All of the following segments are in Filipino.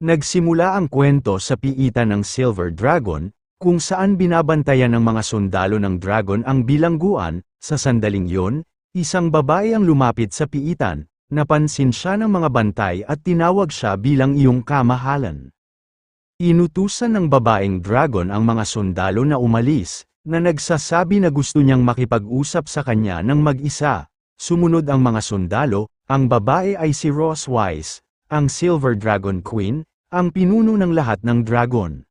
Nagsimula ang kwento sa piitan ng Silver Dragon, kung saan binabantayan ng mga sundalo ng dragon ang bilangguan. Sa sandaling yon, isang babae ang lumapit sa piitan, napansin siya ng mga bantay at tinawag siya bilang iyong kamahalan. Inutusan ng babaeng dragon ang mga sundalo na umalis, na nagsasabi na gusto niyang makipag-usap sa kanya ng mag-isa. Sumunod ang mga sundalo, ang babae ay si Roswise, ang Silver Dragon Queen, ang pinuno ng lahat ng dragon.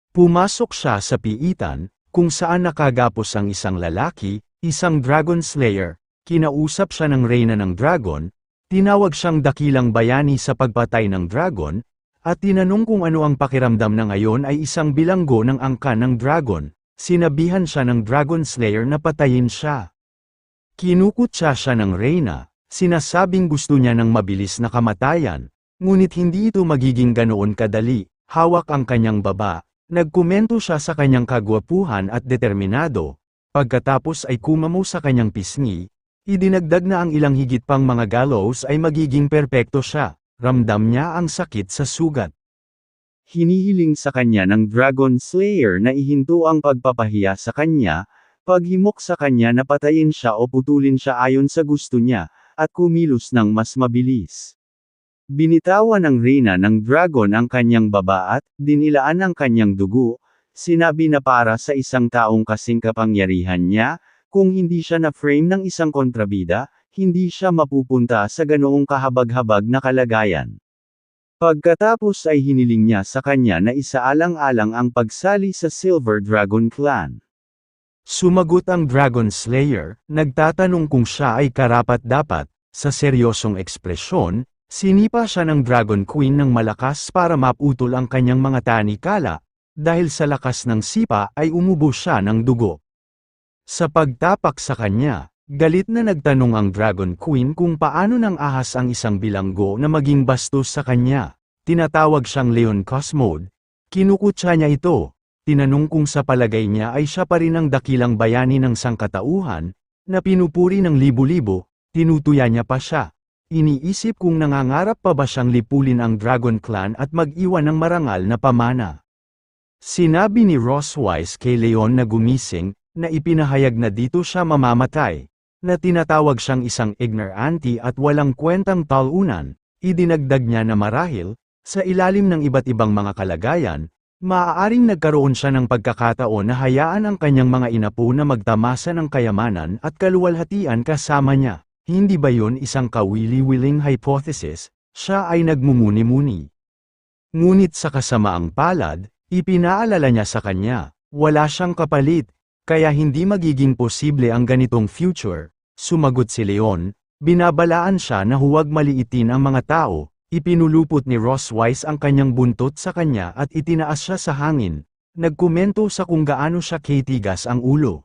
Pumasok siya sa piitan, kung saan nakagapos ang isang lalaki, isang dragon slayer. Kinausap siya ng reyna ng dragon, tinawag siyang dakilang bayani sa pagpatay ng dragon, at tinanong kung ano ang pakiramdam na ngayon ay isang bilanggo ng angkan ng dragon. Sinabihan siya ng dragon slayer na patayin siya. Kinukutya siya ng reyna, sinasabing gusto niya ng mabilis na kamatayan. Ngunit hindi ito magiging ganoon kadali. Hawak ang kanyang baba, nagkomento siya sa kanyang kagwapuhan at determinado. Pagkatapos ay kumamo sa kanyang pisngi, idinagdag na ang ilang higit pang mga gallows ay magiging perpekto siya. Ramdam niya ang sakit sa sugat. Hinihiling sa kanya ng Dragon Slayer na ihinto ang pagpapahiya sa kanya, paghimok sa kanya na patayin siya o putulin siya ayon sa gusto niya, at kumilos ng mas mabilis. Binitawan ng reyna ng dragon ang kanyang baba at dinilaan ang kanyang dugo. Sinabi na para sa isang taong kasing kapangyarihan niya, kung hindi siya na-frame ng isang kontrabida, hindi siya mapupunta sa ganoong kahabag-habag na kalagayan. Pagkatapos ay hiniling niya sa kanya na isaalang-alang ang pagsali sa Silver Dragon Clan. Sumagot ang Dragon Slayer, nagtatanong kung siya ay karapat-dapat. Sa seryosong ekspresyon, sinipa siya ng Dragon Queen ng malakas para maputol ang kanyang mga tanikala, dahil sa lakas ng sipa ay umubo siya ng dugo. Sa pagtapak sa kanya, galit na nagtanong ang Dragon Queen kung paano nang ahas ang isang bilanggo na maging bastos sa kanya. Tinatawag siyang Leon Cosmode. Kinukutya niya ito, tinanong kung sa palagay niya ay siya pa rin ang dakilang bayani ng sangkatauhan, na pinupuri ng libo-libo, tinutuya niya pa siya. Iniisip kung nangangarap pa ba siyang lipulin ang Dragon Clan at mag-iwan ng marangal na pamana. Sinabi ni Roswise kay Leon na gumising, na ipinahayag na dito siya mamamatay, na tinatawag siyang isang ignorante at walang kwentang talunan. Idinagdag niya na marahil, sa ilalim ng iba't ibang mga kalagayan, maaaring nagkaroon siya ng pagkakataon na hayaan ang kanyang mga inapo na magtamasa ng kayamanan at kaluwalhatian kasama niya. Hindi ba yun isang kawili-wiling hypothesis? Siya ay nagmumuni-muni. Ngunit sa kasamaang palad, ipinaalala niya sa kanya, wala siyang kapalit, kaya hindi magiging posible ang ganitong future. Sumagot si Leon, binabalaan siya na huwag maliitin ang mga tao. Ipinulupot ni Roswise ang kanyang buntot sa kanya at itinaas siya sa hangin. Nagkomento sa kung gaano siya katigas ang ulo.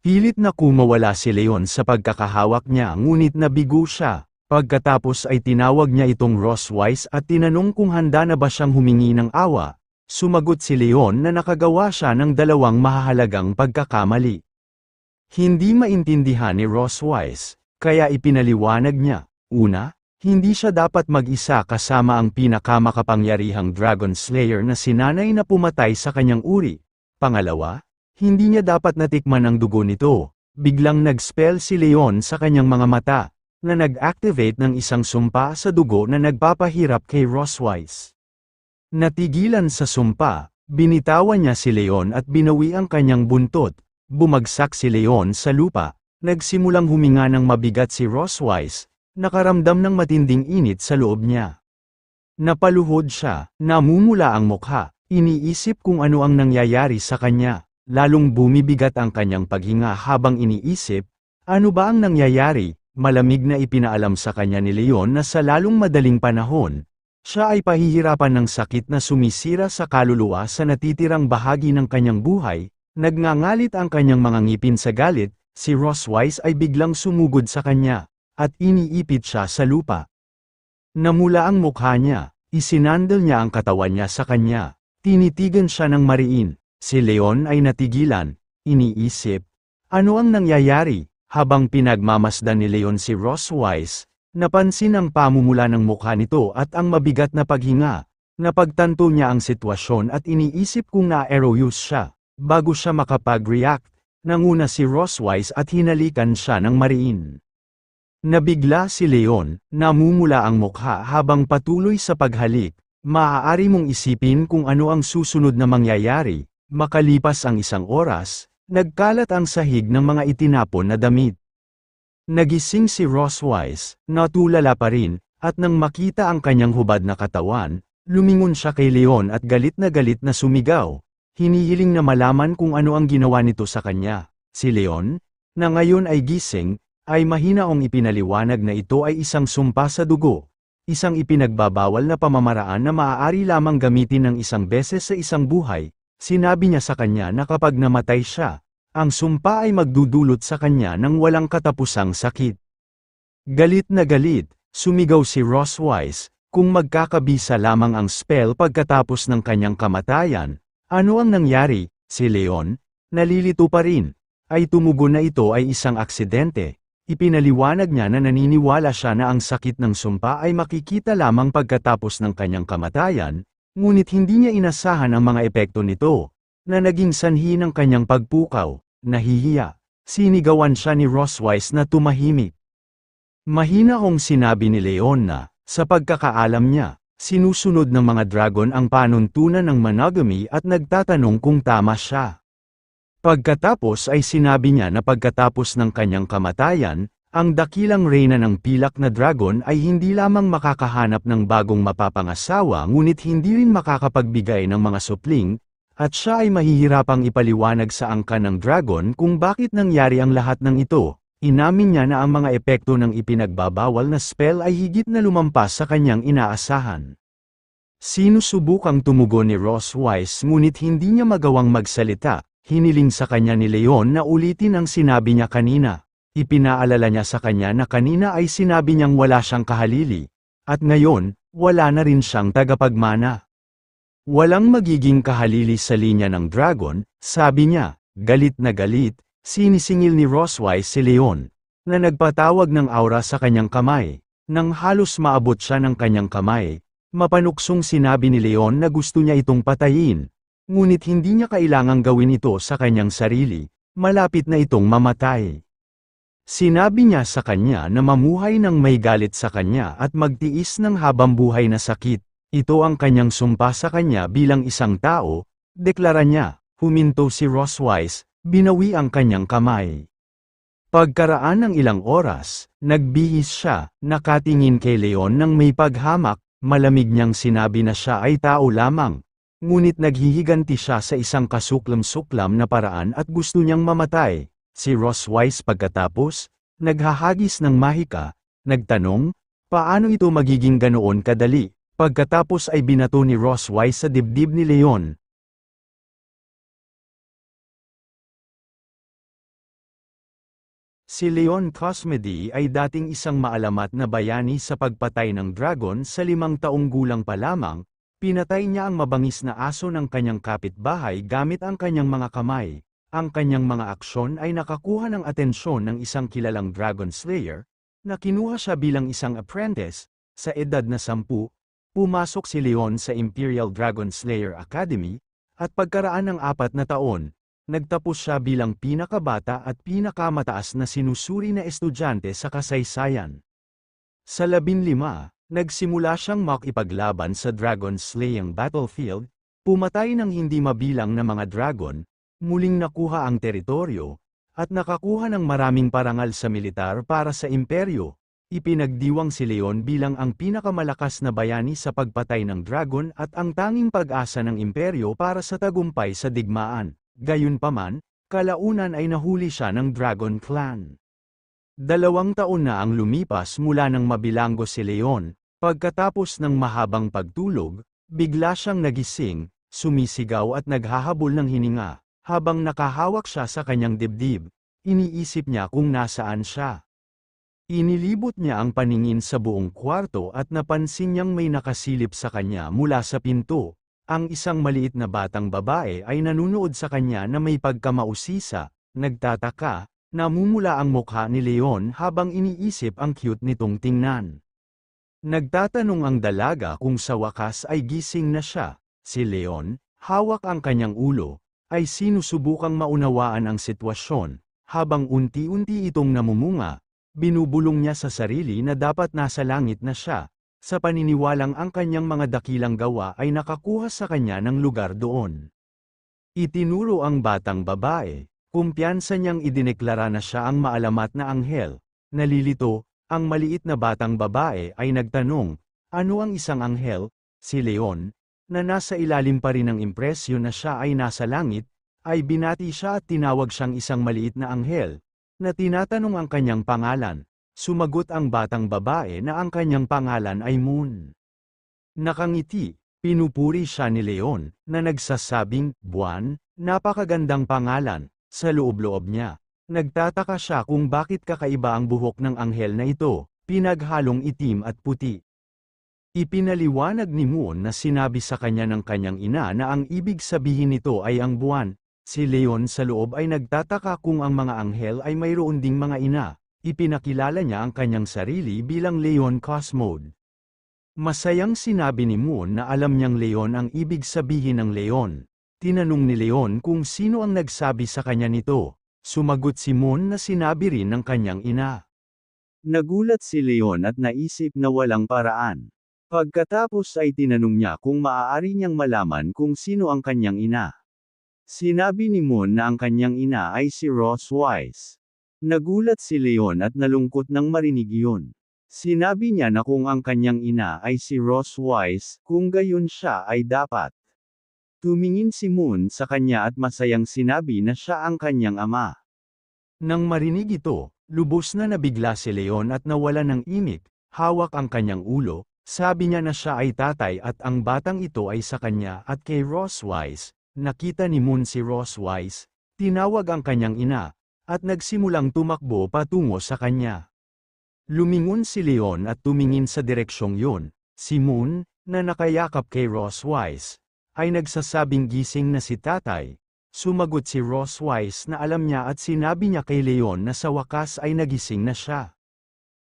Pilit na kumawala si Leon sa pagkakahawak niya ngunit nabigo siya. Pagkatapos ay tinawag niya itong Roswise at tinanong kung handa na ba siyang humingi ng awa. Sumagot si Leon na nakagawa siya ng dalawang mahahalagang pagkakamali. Hindi maintindihan ni Roswise, kaya ipinaliwanag niya. Una, hindi siya dapat mag-isa kasama ang pinakamakapangyarihang Dragon Slayer na sinanay na pumatay sa kanyang uri. Pangalawa, hindi niya dapat natikman ang dugo nito. Biglang nag-spell si Leon sa kanyang mga mata, na nag-activate ng isang sumpa sa dugo na nagpapahirap kay Roswise. Natigilan sa sumpa, binitawan niya si Leon at binawi ang kanyang buntot. Bumagsak si Leon sa lupa, nagsimulang huminga ng mabigat si Roswise, nakaramdam ng matinding init sa loob niya. Napaluhod siya, namumula ang mukha, iniisip kung ano ang nangyayari sa kanya. Lalong bumibigat ang kanyang paghinga habang iniisip, ano ba ang nangyayari? Malamig na ipinaalam sa kanya ni Leon na sa lalong madaling panahon, siya ay pahihirapan ng sakit na sumisira sa kaluluwa sa natitirang bahagi ng kanyang buhay. Nagngangalit ang kanyang mga ngipin sa galit, si Roswise ay biglang sumugod sa kanya, at iniipit siya sa lupa. Namula ang mukha niya, isinandal niya ang katawan niya sa kanya, tinitigan siya ng mariin. Si Leon ay natigilan, iniisip, ano ang nangyayari? Habang pinagmamasdan ni Leon si Roswise, napansin ang pamumula ng mukha nito at ang mabigat na paghinga. Napagtanto niya ang sitwasyon at iniisip kung na-erroneous siya. Bago siya makapag-react, nanguna si Roswise at hinalikan siya ng mariin. Nabigla si Leon, namumula ang mukha habang patuloy sa paghalik. Maaari mong isipin kung ano ang susunod na mangyayari. Makalipas ang isang oras, nagkalat ang sahig ng mga itinapon na damit. Nagising si Roswise, natulala pa rin, at nang makita ang kanyang hubad na katawan, lumingon siya kay Leon at galit na sumigaw. Hinihiling na malaman kung ano ang ginawa nito sa kanya. Si Leon, na ngayon ay gising, ay mahinaong ipinaliwanag na ito ay isang sumpa sa dugo. Isang ipinagbabawal na pamamaraan na maaari lamang gamitin ng isang beses sa isang buhay. Sinabi niya sa kanya na kapag namatay siya, ang sumpa ay magdudulot sa kanya ng walang katapusang sakit. Galit na galit, sumigaw si Roswise, kung magkakabisa lamang ang spell pagkatapos ng kanyang kamatayan. Ano ang nangyari? Si Leon, nalilito pa rin, ay tumugon na ito ay isang aksidente. Ipinaliwanag niya na naniniwala siya na ang sakit ng sumpa ay makikita lamang pagkatapos ng kanyang kamatayan, ngunit hindi niya inasahan ang mga epekto nito, na naging sanhi ng kanyang pagpukaw. Nahihiya, sinigawan siya ni Roswise na tumahimik. Mahinahong sinabi ni Leon na, sa pagkakaalam niya, sinusunod ng mga dragon ang panuntunan ng monogamy at nagtatanong kung tama siya. Pagkatapos ay sinabi niya na pagkatapos ng kanyang kamatayan, ang dakilang reyna ng pilak na dragon ay hindi lamang makakahanap ng bagong mapapangasawa ngunit hindi rin makakapagbigay ng mga supling, at siya ay mahihirapang ipaliwanag sa angkan ng dragon kung bakit nangyari ang lahat ng ito. Inamin niya na ang mga epekto ng ipinagbabawal na spell ay higit na lumampas sa kanyang inaasahan. Sinusubukang tumugon ni Roswise ngunit hindi niya magawang magsalita. Hiniling sa kanya ni Leon na ulitin ang sinabi niya kanina. Ipinaalala niya sa kanya na kanina ay sinabi niyang wala siyang kahalili. At ngayon, wala na rin siyang tagapagmana. Walang magiging kahalili sa linya ng dragon, sabi niya. Galit na galit, sinisingil ni Roswise si Leon, na nagpatawag ng aura sa kanyang kamay. Nang halos maabot siya ng kanyang kamay, mapanuksong sinabi ni Leon na gusto niya itong patayin. Ngunit hindi niya kailangang gawin ito sa kanyang sarili, malapit na itong mamatay. Sinabi niya sa kanya na mamuhay ng may galit sa kanya at magtiis ng habambuhay na sakit. Ito ang kanyang sumpa sa kanya bilang isang tao, deklara niya. Huminto si Roswise, binawi ang kanyang kamay. Pagkaraan ng ilang oras, nagbihis siya, nakatingin kay Leon ng may paghamak, malamig niyang sinabi na siya ay tao lamang. Ngunit naghihiganti siya sa isang kasuklam-suklam na paraan at gusto niyang mamatay. Si Roswise pagkatapos, naghahagis ng mahika, nagtanong, paano ito magiging ganoon kadali? Pagkatapos ay binato ni Roswise sa dibdib ni Leon. Si Leon Cosmedy ay dating isang maalamat na bayani sa pagpatay ng dragon sa 5 taong gulang pa lamang. Pinatay niya ang mabangis na aso ng kanyang kapitbahay gamit ang kanyang mga kamay. Ang kanyang mga aksyon ay nakakuha ng atensyon ng isang kilalang dragon slayer, na kinuha siya bilang isang apprentice. Sa edad na 10, pumasok si Leon sa Imperial Dragon Slayer Academy, at pagkaraan ng 4 na taon, nagtapos siya bilang pinakabata at pinakamataas na sinusuri na estudyante sa kasaysayan. Sa 15, nagsimula siyang makipaglaban sa dragon slaying battlefield, pumatay ng hindi mabilang na mga dragon, muling nakuha ang teritoryo, at nakakuha ng maraming parangal sa militar para sa imperyo. Ipinagdiwang si Leon bilang ang pinakamalakas na bayani sa pagpatay ng dragon at ang tanging pag-asa ng imperyo para sa tagumpay sa digmaan. Gayunpaman, kalaunan ay nahuli siya ng Dragon Clan. 2 taon na ang lumipas mula nang mabilanggo si Leon. Pagkatapos ng mahabang pagtulog, bigla siyang nagising, sumisigaw at naghahabol ng hininga. Habang nakahawak siya sa kanyang dibdib, iniisip niya kung nasaan siya. Inilibot niya ang paningin sa buong kwarto at napansin niyang may nakasilip sa kanya mula sa pinto. Ang isang maliit na batang babae ay nanunood sa kanya na may pagkamausisa. Nagtataka, namumula ang mukha ni Leon habang iniisip ang cute nitong tingnan. Nagtatanong ang dalaga kung sa wakas ay gising na siya. Si Leon, hawak ang kanyang ulo, ay sinusubukang maunawaan ang sitwasyon, habang unti-unti itong namumunga. Binubulong niya sa sarili na dapat nasa langit na siya, sa paniniwalang ang kanyang mga dakilang gawa ay nakakuha sa kanya ng lugar doon. Itinuro ang batang babae, kumpiyansa niyang idineklara na siya ang maalamat na anghel. Nalilito, ang maliit na batang babae ay nagtanong, ano ang isang anghel? Si Leon, na nasa ilalim pa rin ng impresyon na siya ay nasa langit, ay binati siya at tinawag siyang isang maliit na anghel, na tinatanong ang kanyang pangalan. Sumagot ang batang babae na ang kanyang pangalan ay Moon. Nakangiti, pinupuri siya ni Leon, na nagsasabing, buwan, napakagandang pangalan. Sa loob-loob niya, nagtataka siya kung bakit kakaiba ang buhok ng anghel na ito, pinaghalong itim at puti. Ipinaliwanag ni Moon na sinabi sa kanya ng kanyang ina na ang ibig sabihin nito ay ang buwan. Si Leon sa loob ay nagtataka kung ang mga anghel ay mayroon ding mga ina. Ipinakilala niya ang kanyang sarili bilang Leon Cosmode. Masayang sinabi ni Moon na alam niyang Leon ang ibig sabihin ng Leon. Tinanong ni Leon kung sino ang nagsabi sa kanya nito. Sumagot si Moon na sinabi rin ng kanyang ina. Nagulat si Leon at naisip na walang paraan. Pagkatapos ay tinanong niya kung maaari niyang malaman kung sino ang kanyang ina. Sinabi ni Moon na ang kanyang ina ay si Rose Wise. Nagulat si Leon at nalungkot nang marinig iyon. Sinabi niya na kung ang kanyang ina ay si Rose Wise, kung gayon siya ay dapat. Tumingin si Moon sa kanya at masayang sinabi na siya ang kanyang ama. Nang marinig ito, lubos na nabigla si Leon at nawala ng imik, hawak ang kanyang ulo, sabi niya na siya ay tatay at ang batang ito ay sa kanya at kay Rose Wise. Nakita ni Moon si Rose Wise, tinawag ang kanyang ina, at nagsimulang tumakbo patungo sa kanya. Lumingon si Leon at tumingin sa direksyong yun. Si Moon, na nakayakap kay Rose Wise, ay nagsasabing gising na si tatay. Sumagot si Rose Wise na alam niya at sinabi niya kay Leon na sa wakas ay nagising na siya.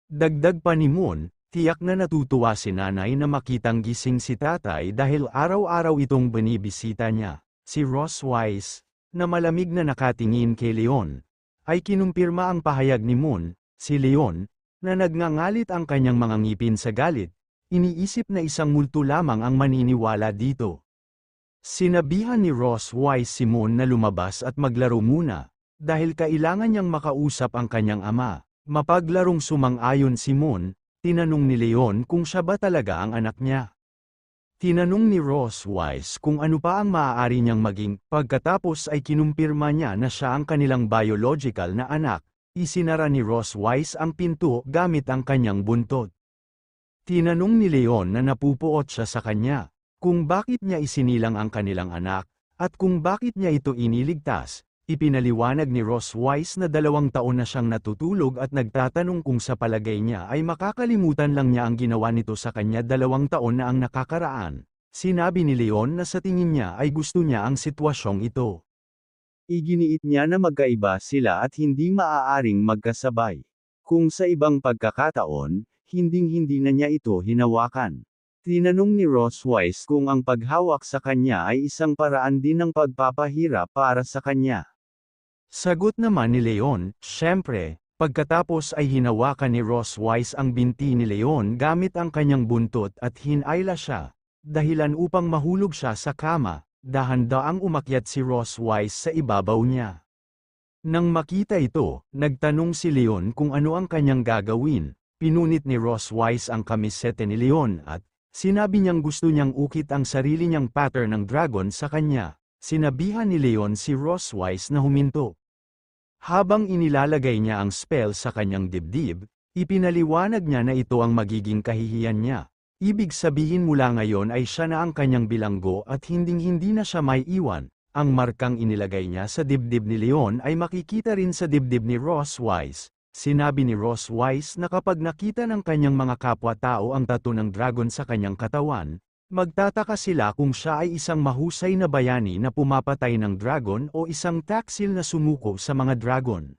Dagdag pa ni Moon, tiyak na natutuwa si nanay na makitang gising si tatay dahil araw-araw itong binibisita niya. Si Rose Wise, na malamig na nakatingin kay Leon, ay kinumpirma ang pahayag ni Moon. Si Leon, na nagngangalit ang kanyang mga ngipin sa galit, iniisip na isang multo lamang ang maniniwala dito. Sinabihan ni Rose Wise si Moon na lumabas at maglaro muna, dahil kailangan niyang makausap ang kanyang ama. Mapaglarong sumang-ayon si Moon, tinanong ni Leon kung siya ba talaga ang anak niya. Tinanong ni Rose Wise kung ano pa ang maaari niyang maging, pagkatapos ay kinumpirma niya na siya ang kanilang biological na anak. Isinara ni Rose Wise ang pinto gamit ang kanyang buntot. Tinanong ni Leon na napupuot siya sa kanya, kung bakit niya isinilang ang kanilang anak, at kung bakit niya ito iniligtas. Ipinaliwanag ni Rose Wise na 2 taon na siyang natutulog at nagtatanong kung sa palagay niya ay makakalimutan lang niya ang ginawa nito sa kanya 2 taon na ang nakakaraan. Sinabi ni Leon na sa tingin niya ay gusto niya ang sitwasyong ito. Iginiit niya na magkaiba sila at hindi maaaring magkasabay. Kung sa ibang pagkakataon, hinding-hindi na niya ito hinawakan. Tinanong ni Rose Wise kung ang paghawak sa kanya ay isang paraan din ng pagpapahirap para sa kanya. Sagot naman ni Leon, syempre. Pagkatapos ay hinawakan ni Rose Wise ang binti ni Leon gamit ang kanyang buntot at hinayla siya, dahilan upang mahulog siya sa kama. Dahan-daang umakyat si Rose Wise sa ibabaw niya. Nang makita ito, nagtanong si Leon kung ano ang kanyang gagawin. Pinunit ni Rose Wise ang kamisete ni Leon at sinabi niyang gusto niyang ukit ang sarili niyang pattern ng dragon sa kanya. Sinabihan ni Leon si Rose Wise na huminto. Habang inilalagay niya ang spell sa kanyang dibdib, ipinaliwanag niya na ito ang magiging kahihiyan niya. Ibig sabihin mula ngayon ay siya na ang kanyang bilanggo at hinding-hindi na siya may iwan. Ang markang inilagay niya sa dibdib ni Leon ay makikita rin sa dibdib ni Rose Wise. Sinabi ni Rose Wise na kapag nakita ng kanyang mga kapwa-tao ang tattoo ng dragon sa kanyang katawan, magtataka sila kung siya ay isang mahusay na bayani na pumapatay ng dragon o isang taksil na sumuko sa mga dragon.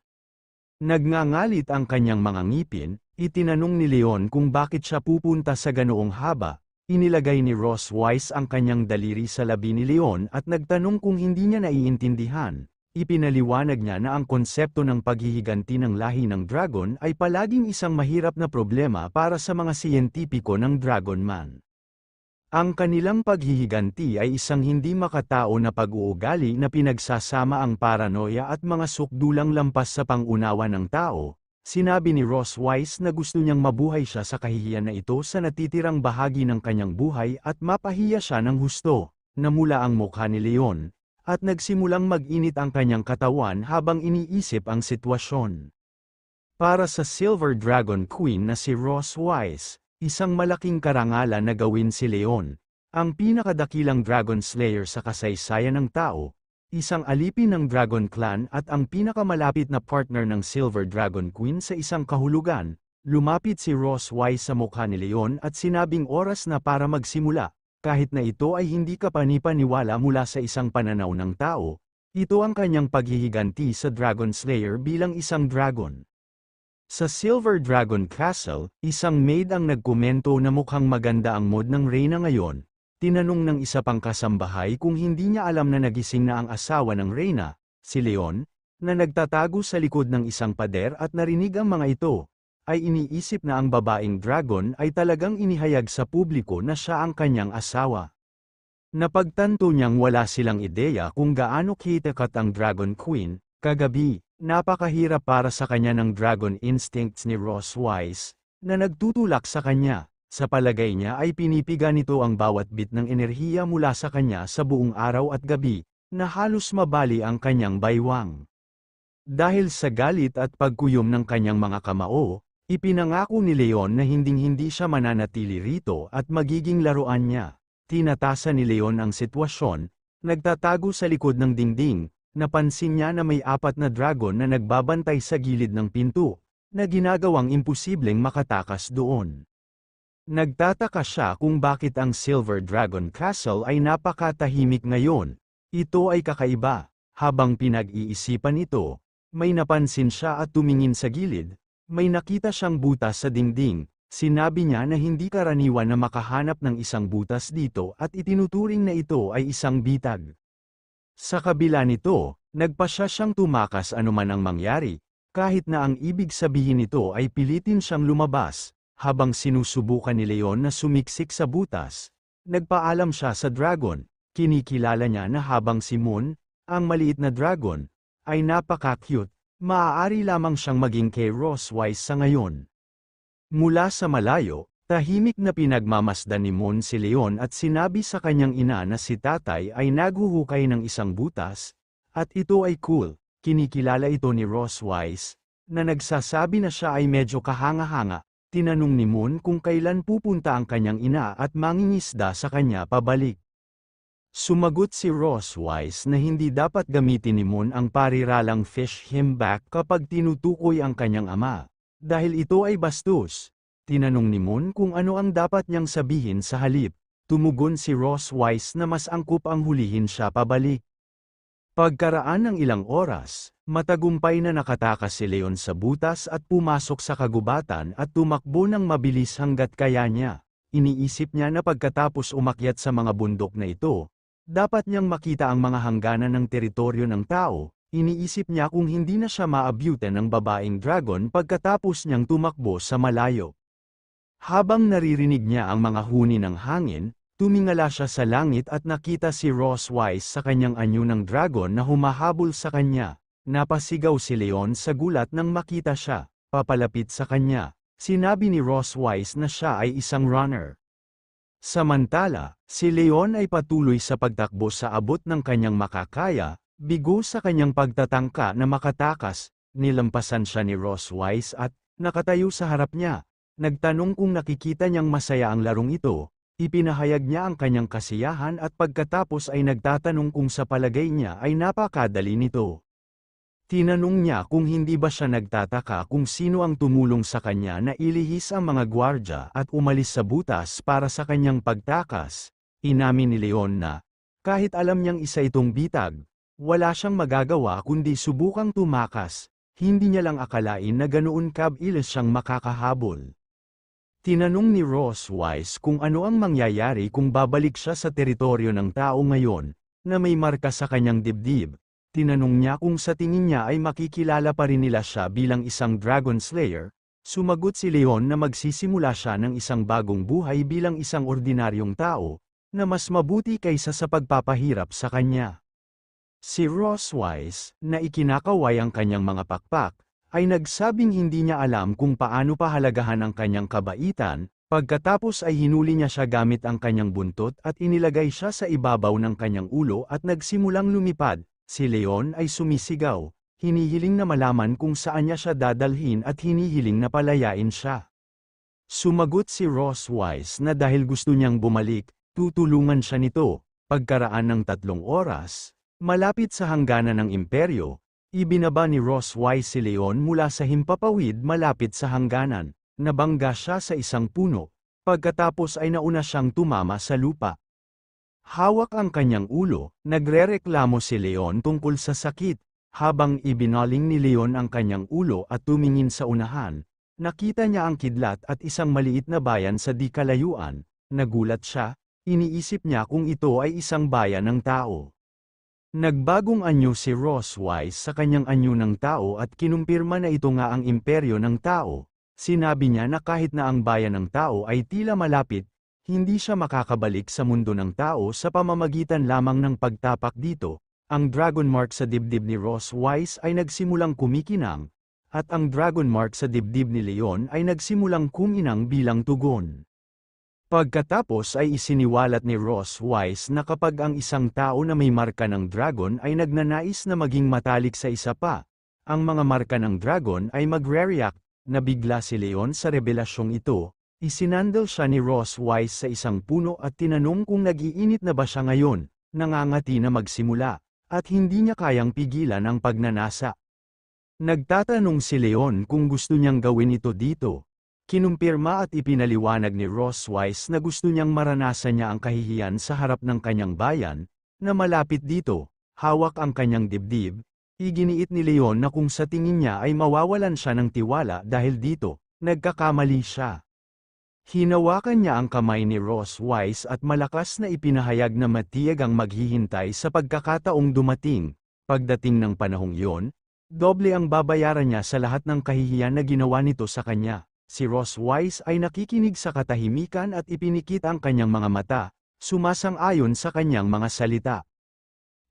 Nagngangalit ang kanyang mga ngipin, Itinanong ni Leon kung bakit siya pupunta sa ganoong haba. Inilagay ni Ross Wise ang kanyang daliri sa labi ni Leon at nagtanong kung hindi niya naiintindihan. Ipinaliwanag niya na ang konsepto ng paghihiganti ng lahi ng dragon ay palaging isang mahirap na problema para sa mga siyentipiko ng Dragon Man. Ang kanilang paghihiganti ay isang hindi makatao na pag-uugali na pinagsasama ang paranoia at mga sukdulang lampas sa pangunawa ng tao. Sinabi ni Ross Wise na gusto niyang mabuhay siya sa kahihiyan na ito sa natitirang bahagi ng kanyang buhay at mapahiya siya ng husto. Namula ang mukha ni Leon, at nagsimulang mag-init ang kanyang katawan habang iniisip ang sitwasyon. Para sa Silver Dragon Queen na si Ross Wise, isang malaking karangalan na gawin si Leon, ang pinakadakilang Dragon Slayer sa kasaysayan ng tao, isang alipin ng Dragon Clan at ang pinakamalapit na partner ng Silver Dragon Queen sa isang kahulugan. Lumapit si Ross Wise sa mukha ni Leon at sinabing oras na para magsimula, kahit na ito ay hindi kapanipaniwala mula sa isang pananaw ng tao. Ito ang kanyang paghihiganti sa Dragon Slayer bilang isang dragon. Sa Silver Dragon Castle, isang maid ang nagkomento na mukhang maganda ang mood ng reyna ngayon. Tinanong ng isa pang kasambahay kung hindi niya alam na nagising na ang asawa ng reyna, si Leon, na nagtatago sa likod ng isang pader at narinig ang mga ito, ay iniisip na ang babaeng dragon ay talagang inihayag sa publiko na siya ang kanyang asawa. Napagtanto niyang wala silang ideya kung gaano kitakat ang Dragon Queen. Kagabi, napakahirap para sa kanya ng dragon instincts ni Ross Wise, na nagtutulak sa kanya. Sa palagay niya ay pinipiga nito ang bawat bit ng enerhiya mula sa kanya sa buong araw at gabi, na halos mabali ang kanyang baywang. Dahil sa galit at pagkuyom ng kanyang mga kamao, ipinangako ni Leon na hinding-hindi siya mananatili rito at magiging laruan niya. Tinatasa ni Leon ang sitwasyon, nagtatago sa likod ng dingding, napansin niya na may 4 na dragon na nagbabantay sa gilid ng pinto, na ginagawang imposibleng makatakas doon. Nagtataka siya kung bakit ang Silver Dragon Castle ay napakatahimik ngayon. Ito ay kakaiba. Habang pinag-iisipan ito, may napansin siya at tumingin sa gilid. May nakita siyang butas sa dingding. Sinabi niya na hindi karaniwan na makahanap ng isang butas dito at itinuturing na ito ay isang bitag. Sa kabila nito, nagpasya siyang tumakas anuman ang mangyari, kahit na ang ibig sabihin nito ay pilitin siyang lumabas. Habang sinusubukan ni Leon na sumiksik sa butas, nagpaalam siya sa dragon. Kinikilala niya na habang si Moon, ang maliit na dragon, ay napaka-cute, maaari lamang siyang maging kay Ross Wise sa ngayon. Mula sa malayo, tahimik na pinagmamasdan ni Moon si Leon at sinabi sa kanyang ina na si tatay ay naghuhukay ng isang butas, at ito ay cool. Kinikilala ito ni Ross Wise, na nagsasabi na siya ay medyo kahanga-hanga. Tinanong ni Moon kung kailan pupunta ang kanyang ina at mangingisda sa kanya pabalik. Sumagot si Ross Wise na hindi dapat gamitin ni Moon ang pariralang fish him back kapag tinutukoy ang kanyang ama, dahil ito ay bastos. Tinanong ni Moon kung ano ang dapat niyang sabihin sa halip. Tumugon si Ross Wise na mas angkop ang hulihin siya pabalik. Pagkaraan ng ilang oras, matagumpay na nakatakas si Leon sa butas at pumasok sa kagubatan at tumakbo ng mabilis hanggat kaya niya. Iniisip niya na pagkatapos umakyat sa mga bundok na ito, dapat niyang makita ang mga hangganan ng teritoryo ng tao. Iniisip niya kung hindi na siya maabyutan ng babaeng dragon pagkatapos niyang tumakbo sa malayo. Habang naririnig niya ang mga huni ng hangin, tumingala siya sa langit at nakita si Ross Wise sa kanyang anyo ng dragon na humahabol sa kanya. Napasigaw si Leon sa gulat nang makita siya. Papalapit sa kanya. Sinabi ni Ross Wise na siya ay isang runner. Samantala, si Leon ay patuloy sa pagtakbo sa abot ng kanyang makakaya, bigo sa kanyang pagtatangka na makatakas. Nilampasan siya ni Ross Wise at, nakatayo sa harap niya. Nagtanong kung nakikita niyang masaya ang larong ito. Ipinahayag niya ang kanyang kasiyahan at pagkatapos ay nagtatanong kung sa palagay niya ay napakadali nito. Tinanong niya kung hindi ba siya nagtataka kung sino ang tumulong sa kanya na ilihis ang mga gwardya at umalis sa butas para sa kanyang pagtakas. Inamin ni Leon na, kahit alam niyang isa itong bitag, wala siyang magagawa kundi subukang tumakas. Hindi niya lang akalain na ganoon kabilis siyang makakahabol. Tinanong ni Ross Wise kung ano ang mangyayari kung babalik siya sa teritoryo ng tao ngayon, na may marka sa kanyang dibdib. Tinanong niya kung sa tingin niya ay makikilala pa rin nila siya bilang isang Dragon Slayer. Sumagot si Leon na magsisimula siya ng isang bagong buhay bilang isang ordinaryong tao, na mas mabuti kaysa sa pagpapahirap sa kanya. Si Ross Wise, na ikinakaway ang kanyang mga pakpak, ay nagsabing hindi niya alam kung paano pahalagahan ang kanyang kabaitan. Pagkatapos ay hinuli niya siya gamit ang kanyang buntot at inilagay siya sa ibabaw ng kanyang ulo at nagsimulang lumipad. Si Leon ay sumisigaw, hinihiling na malaman kung saan niya siya dadalhin at hinihiling na palayain siya. Sumagot si Ross Wise na dahil gusto niyang bumalik, tutulungan siya nito. Pagkaraan ng 3 oras, malapit sa hangganan ng imperyo, ibinaba ni Ross Wise si Leon mula sa himpapawid malapit sa hangganan. Nabangga siya sa isang puno, pagkatapos ay nauna siyang tumama sa lupa. Hawak ang kanyang ulo, nagrereklamo si Leon tungkol sa sakit. Habang ibinaling ni Leon ang kanyang ulo at tumingin sa unahan, nakita niya ang kidlat at isang maliit na bayan sa di kalayuan. Nagulat siya, iniisip niya kung ito ay isang bayan ng tao. Nagbagong anyo si Ross Wise sa kanyang anyo ng tao at kinumpirma na ito nga ang imperyo ng tao. Sinabi niya na kahit na ang bayan ng tao ay tila malapit, hindi siya makakabalik sa mundo ng tao sa pamamagitan lamang ng pagtapak dito. Ang dragon mark sa dibdib ni Ross Wise ay nagsimulang kumikinang, at ang dragon mark sa dibdib ni Leon ay nagsimulang kuminang bilang tugon. Pagkatapos ay isiniwalat ni Ross Wise na kapag ang isang tao na may marka ng dragon ay nagnanais na maging matalik sa isa pa, ang mga marka ng dragon ay magre-react. Nabigla si Leon sa revelasyong ito, isinandal siya ni Ross Wise sa isang puno at tinanong kung nag-iinit na ba siya ngayon, nangangati na magsimula, at hindi niya kayang pigilan ang pagnanasa. Nagtatanong si Leon kung gusto niyang gawin ito dito. Kinumpirma at ipinaliwanag ni Ross Wise na gusto niyang maranasan niya ang kahihiyan sa harap ng kanyang bayan, na malapit dito, hawak ang kanyang dibdib. Iginiit ni Leon na kung sa tingin niya ay mawawalan siya ng tiwala dahil dito, nagkakamali siya. Hinawakan niya ang kamay ni Ross Wise at malakas na ipinahayag na matiyag ang maghihintay sa pagkakataong dumating. Pagdating ng panahong iyon, doble ang babayaran niya sa lahat ng kahihiyan na ginawa nito sa kanya. Si Ross Wise ay nakikinig sa katahimikan at ipinikit ang kanyang mga mata, sumasang-ayon sa kanyang mga salita.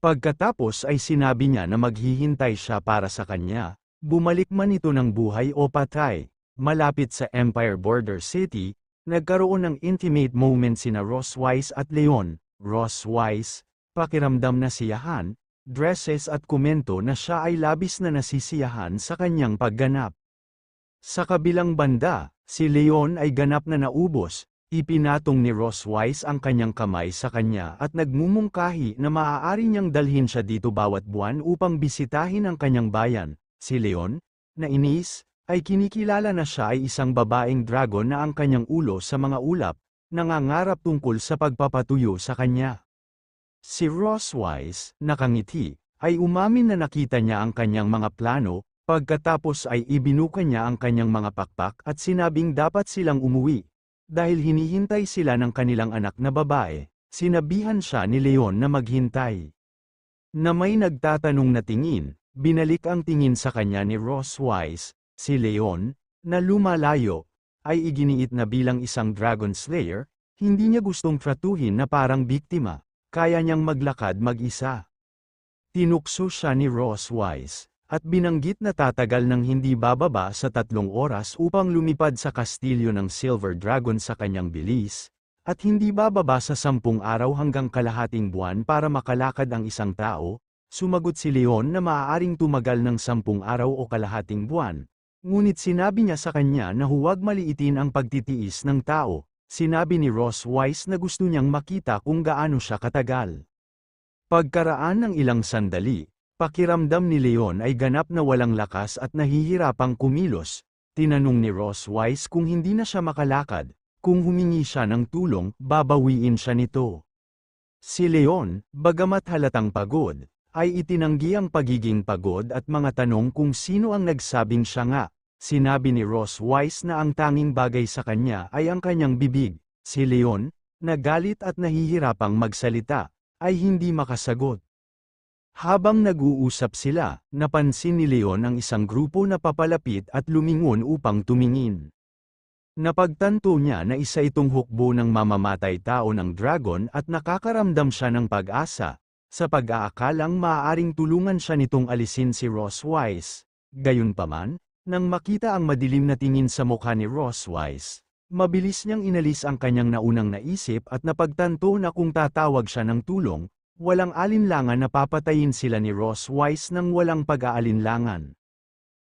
Pagkatapos ay sinabi niya na maghihintay siya para sa kanya, bumalik man ito ng buhay o patay. Malapit sa Empire Border City, nagkaroon ng intimate moment sina Ross Wise at Leon. Ross Wise, pakiramdam na siyahan, dresses at komento na siya ay labis na nasisiyahan sa kanyang pagganap. Sa kabilang banda, si Leon ay ganap na naubos. Ipinatong ni Ross Wise ang kanyang kamay sa kanya at nagmumungkahi na maaari niyang dalhin siya dito bawat buwan upang bisitahin ang kanyang bayan. Si Leon, na inis, ay kinikilala na siya ay isang babaeng dragon na ang kanyang ulo sa mga ulap, nangangarap tungkol sa pagpapatuyo sa kanya. Si Ross Wise, nakangiti, ay umamin na nakita niya ang kanyang mga plano, pagkatapos ay ibinuka niya ang kanyang mga pakpak at sinabing dapat silang umuwi. Dahil hinihintay sila ng kanilang anak na babae, sinabihan siya ni Leon na maghintay. Na may nagtatanong na tingin, binalik ang tingin sa kanya ni Ross Wise. Si Leon, na lumalayo, ay iginiit na bilang isang Dragon Slayer, hindi niya gustong tratuhin na parang biktima, kaya niyang maglakad mag-isa. Tinukso siya ni Ross Wise, at binanggit na tatagal ng hindi bababa sa 3 oras upang lumipad sa kastilyo ng Silver Dragon sa kanyang bilis, at hindi bababa sa 10 araw hanggang kalahating buwan para makalakad ang isang tao. Sumagot si Leon na maaaring tumagal ng 10 araw o kalahating buwan, ngunit sinabi niya sa kanya na huwag maliitin ang pagtitiis ng tao. Sinabi ni Ross Wise na gusto niyang makita kung gaano siya katagal. Pagkaraan ng ilang sandali, pakiramdam ni Leon ay ganap na walang lakas at nahihirapang kumilos. Tinanong ni Ross Wise kung hindi na siya makalakad, kung humingi siya ng tulong, babawiin siya nito. Si Leon, bagamat halatang pagod, ay itinanggi ang pagiging pagod at mga tanong kung sino ang nagsabing siya nga. Sinabi ni Ross Wise na ang tanging bagay sa kanya ay ang kanyang bibig. Si Leon, na galit at nahihirapang magsalita, ay hindi makasagot. Habang nag-uusap sila, napansin ni Leon ang isang grupo na papalapit at lumingon upang tumingin. Napagtanto niya na isa itong hukbo ng mamamatay tao ng dragon at nakakaramdam siya ng pag-asa, sa pag-aakalang maaaring tulungan siya nitong alisin si Ross Wise. Gayunpaman, nang makita ang madilim na tingin sa mukha ni Ross Wise, mabilis niyang inalis ang kanyang naunang naisip at napagtanto na kung tatawag siya ng tulong, walang alinlangan na papatayin sila ni Ross Wise nang walang pag-aalinlangan.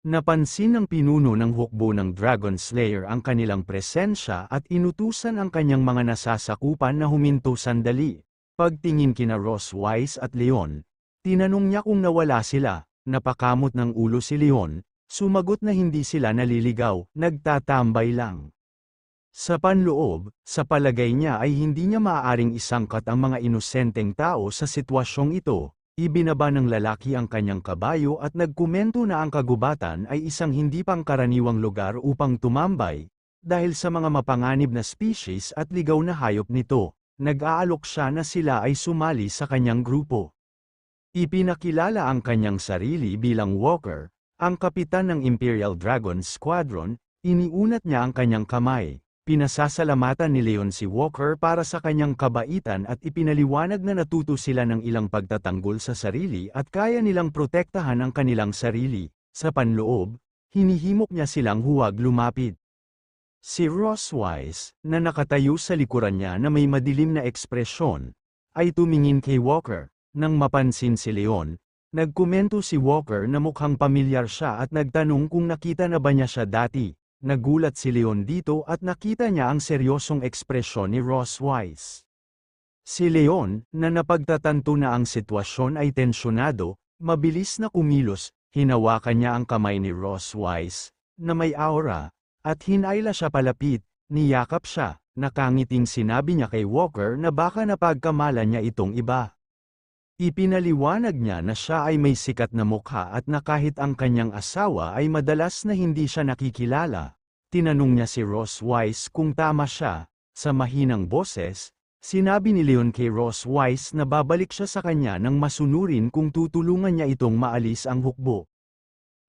Napansin ng pinuno ng hukbo ng Dragon Slayer ang kanilang presensya at inutusan ang kanyang mga nasasakupan na huminto sandali. Pagtingin kina Ross Wise at Leon, tinanong niya kung nawala sila. Napakamot ng ulo si Leon, sumagot na hindi sila naliligaw, nagtatambay lang. Sa panloob, sa palagay niya ay hindi niya maaaring isangkat ang mga inosenteng tao sa sitwasyong ito. Ibinaba ng lalaki ang kanyang kabayo at nagkomento na ang kagubatan ay isang hindi pangkaraniwang lugar upang tumambay, dahil sa mga mapanganib na species at ligaw na hayop nito. Nag-aalok siya na sila ay sumali sa kanyang grupo. Ipinakilala ang kanyang sarili bilang Walker, ang kapitan ng Imperial Dragon Squadron. Iniunat niya ang kanyang kamay. Pinasasalamatan ni Leon si Walker para sa kanyang kabaitan at ipinaliwanag na natuto sila ng ilang pagtatanggol sa sarili at kaya nilang protektahan ang kanilang sarili. Sa panloob, hinihimok niya silang huwag lumapit. Si Ross Wise, na nakatayo sa likuran niya na may madilim na ekspresyon, ay tumingin kay Walker. Nang mapansin si Leon, nagkomento si Walker na mukhang pamilyar siya at nagtanong kung nakita na ba niya siya dati. Nagulat si Leon dito at nakita niya ang seryosong ekspresyon ni Ross Wise. Si Leon, na napagtatanto na ang sitwasyon ay tensyonado, mabilis na kumilos, hinawakan niya ang kamay ni Ross Wise, na may aura, at hinayla siya palapit, niyakap siya, nakangiting sinabi niya kay Walker na baka napagkamalan niya itong iba. Ipinaliwanag niya na siya ay may sikat na mukha at na kahit ang kanyang asawa ay madalas na hindi siya nakikilala. Tinanong niya si Ross Wise kung tama siya. Sa mahinang boses, sinabi ni Leon kay Ross Wise na babalik siya sa kanya nang masunurin kung tutulungan niya itong maalis ang hukbo.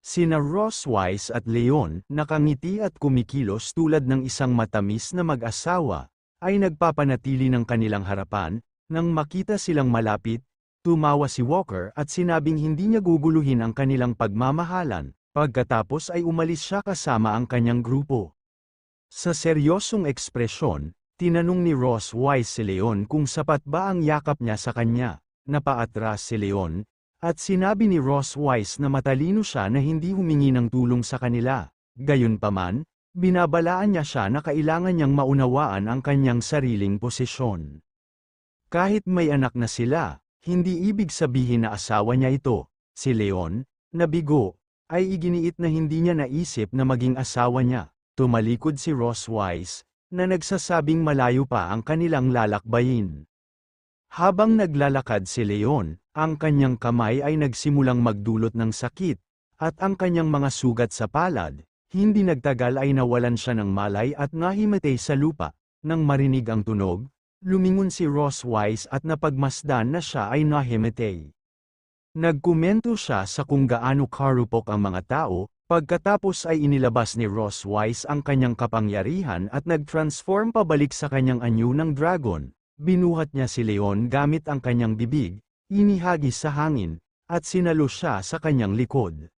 Sina Ross Wise at Leon, nakangiti at kumikilos tulad ng isang matamis na mag-asawa, ay nagpapanatili ng kanilang harapan. Nang makita silang malapit, tumawa si Walker at sinabing hindi niya guguluhin ang kanilang pagmamahalan. Pagkatapos ay umalis siya kasama ang kanyang grupo. Sa seryosong ekspresyon, tinanong ni Ross Wise si Leon kung sapat ba ang yakap niya sa kanya. Napaatras si Leon, at sinabi ni Ross Wise na matalino siya na hindi humingi ng tulong sa kanila. Gayunpaman, binabalaan niya siya na kailangan niyang maunawaan ang kanyang sariling posisyon. Kahit may anak na sila, hindi ibig sabihin na asawa niya ito. Si Leon, na bigo, ay iginiit na hindi niya naisip na maging asawa niya. Tumalikod si Ross Wise, na nagsasabing malayo pa ang kanilang lalakbayin. Habang naglalakad si Leon, ang kanyang kamay ay nagsimulang magdulot ng sakit, at ang kanyang mga sugat sa palad, hindi nagtagal ay nawalan siya ng malay at nahimatay sa lupa. Nang marinig ang tunog, lumingon si Ross Wise at napagmasdan na siya ay nahimatay. Nagkomento siya sa kung gaano karupok ang mga tao. Pagkatapos ay inilabas ni Ross Wise ang kanyang kapangyarihan at nag-transform pabalik sa kanyang anyo ng dragon. Binuhat niya si Leon gamit ang kanyang bibig, inihagis sa hangin, at sinalo siya sa kanyang likod.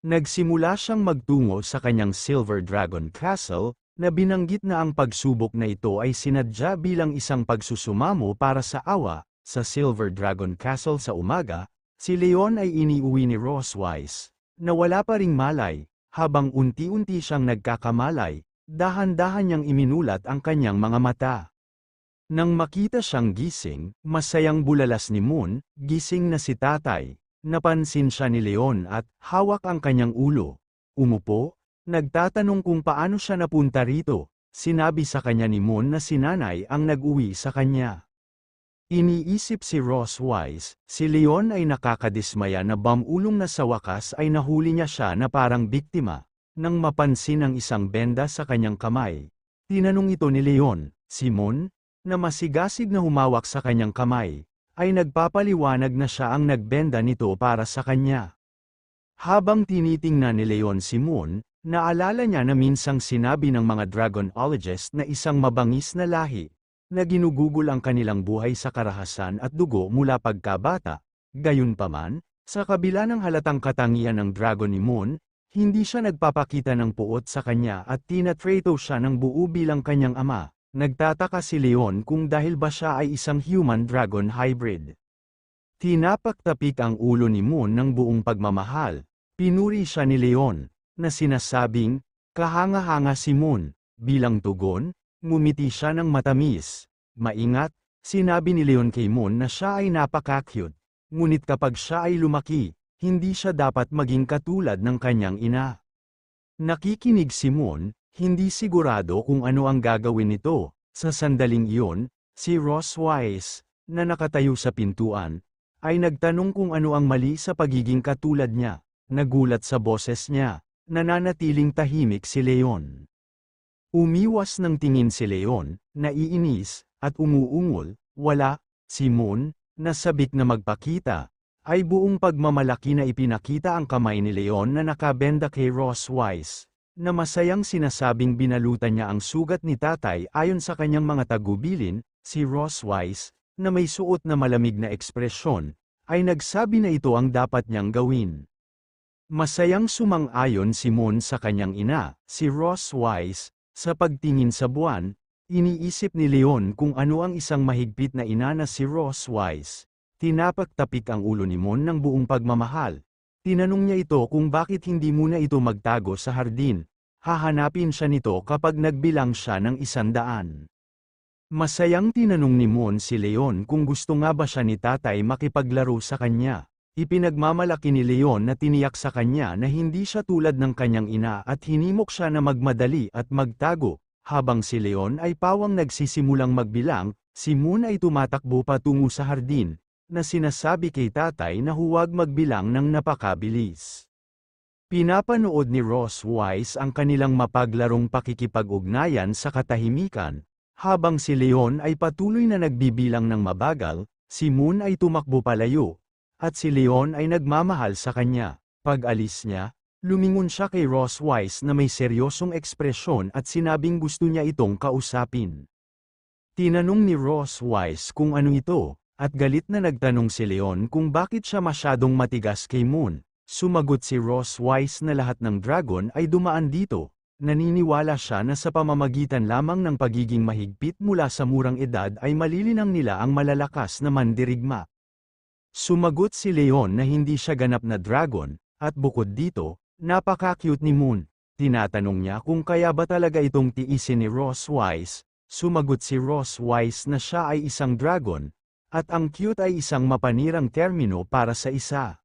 Nagsimula siyang magtungo sa kanyang Silver Dragon Castle, na binanggit na ang pagsubok na ito ay sinadya bilang isang pagsusumamo para sa awa. Sa Silver Dragon Castle sa umaga, si Leon ay iniuwi ni Ross Wise, na wala pa ring malay. Habang unti-unti siyang nagkakamalay, dahan-dahan niyang iminulat ang kanyang mga mata. Nang makita siyang gising, masayang bulalas ni Moon, gising na si tatay. Napansin siya ni Leon at hawak ang kanyang ulo. Umupo, nagtatanong kung paano siya napunta rito. Sinabi sa kanya ni Moon na si nanay ang nag-uwi sa kanya. Iniisip si Ross Wise, si Leon ay nakakadismaya na bamulong na sa wakas ay nahuli niya siya na parang biktima, nang mapansin ang isang benda sa kanyang kamay. Tinanong ito ni Leon, Simon, na masigasig na humawak sa kanyang kamay, ay nagpapaliwanag na siya ang nagbenda nito para sa kanya. Habang tinitingnan ni Leon si Moon, naalala niya na minsang sinabi ng mga dragonologist na isang mabangis na lahi, na ginugugol ang kanilang buhay sa karahasan at dugo mula pagkabata. Gayunpaman, sa kabila ng halatang katangian ng dragon ni Moon, hindi siya nagpapakita ng puot sa kanya at tinatrato siya ng buo bilang kanyang ama. Nagtataka si Leon kung dahil ba siya ay isang human-dragon hybrid. Tinapaktapik ang ulo ni Moon ng buong pagmamahal. Pinuri siya ni Leon, na sinasabing, kahanga-hanga si Moon. Bilang tugon, ngumiti siya ng matamis. Maingat, sinabi ni Leon kay Moon na siya ay napaka-cute. Ngunit kapag siya ay lumaki, hindi siya dapat maging katulad ng kanyang ina. Nakikinig si Moon, hindi sigurado kung ano ang gagawin nito. Sa sandaling iyon, si Ross Wise, na nakatayo sa pintuan, ay nagtanong kung ano ang mali sa pagiging katulad niya. Nagulat sa boses niya, nananatiling tahimik si Leon. Umiwas ng tingin si Leon, naiinis, at umuungol. Wala. Si Moon, na sabik na magpakita, ay buong pagmamalaki na ipinakita ang kamay ni Leon na nakabenda kay Ross Wise, na masayang sinasabing binalutan niya ang sugat ni tatay. Ayon sa kanyang mga tagubilin, si Ross Wise, na may suot na malamig na ekspresyon, ay nagsabi na ito ang dapat niyang gawin. Masayang sumang-ayon si Moon sa kanyang ina, si Ross Wise. Sa pagtingin sa buwan, iniisip ni Leon kung ano ang isang mahigpit na ina na si Ross Wise. Tinapaktapik ang ulo ni Moon ng buong pagmamahal. Tinanong niya ito kung bakit hindi muna ito magtago sa hardin. Hahanapin siya nito kapag nagbilang siya ng 100. Masayang tinanong ni Moon si Leon kung gusto nga ba siya ni tatay makipaglaro sa kanya. Ipinagmamalaki ni Leon na tiniyak sa kanya na hindi siya tulad ng kanyang ina at hinimok siya na magmadali at magtago. Habang si Leon ay pawang nagsisimulang magbilang, si Moon ay tumatakbo patungo sa hardin, na sinasabi kay tatay na huwag magbilang ng napakabilis. Pinapanood ni Ross Wise ang kanilang mapaglarong pakikipag-ugnayan sa katahimikan. Habang si Leon ay patuloy na nagbibilang ng mabagal, si Moon ay tumakbo palayo. At si Leon ay nagmamahal sa kanya. Pag-alis niya, lumingon siya kay Ross Wise na may seryosong ekspresyon at sinabing gusto niya itong kausapin. Tinanong ni Ross Wise kung ano ito, at galit na nagtanong si Leon kung bakit siya masyadong matigas kay Moon. Sumagot si Ross Wise na lahat ng dragon ay dumaan dito. Naniniwala siya na sa pamamagitan lamang ng pagiging mahigpit mula sa murang edad ay malilinang nila ang malalakas na mandirigma. Sumagot si Leon na hindi siya ganap na dragon, at bukod dito, napaka-cute ni Moon. Tinatanong niya kung kaya ba talaga itong tiisin ni Ross Wise. Sumagot si Ross Wise na siya ay isang dragon, at ang cute ay isang mapanirang termino para sa isa.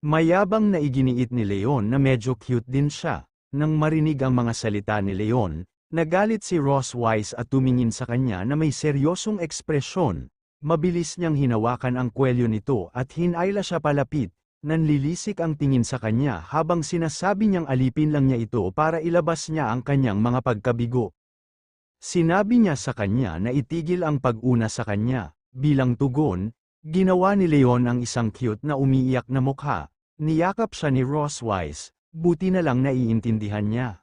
Mayabang na iginiit ni Leon na medyo cute din siya. Nang marinig ang mga salita ni Leon, nagalit si Ross Wise at tumingin sa kanya na may seryosong ekspresyon. Mabilis niyang hinawakan ang kwelyo nito at hinayla siya palapit. Nanlilisik ang tingin sa kanya habang sinasabi niyang alipin lang niya ito para ilabas niya ang kanyang mga pagkabigo. Sinabi niya sa kanya na itigil ang pag-una sa kanya. Bilang tugon, ginawa ni Leon ang isang cute na umiiyak na mukha. Niyakap siya ni Ross Wise, buti na lang naiintindihan niya.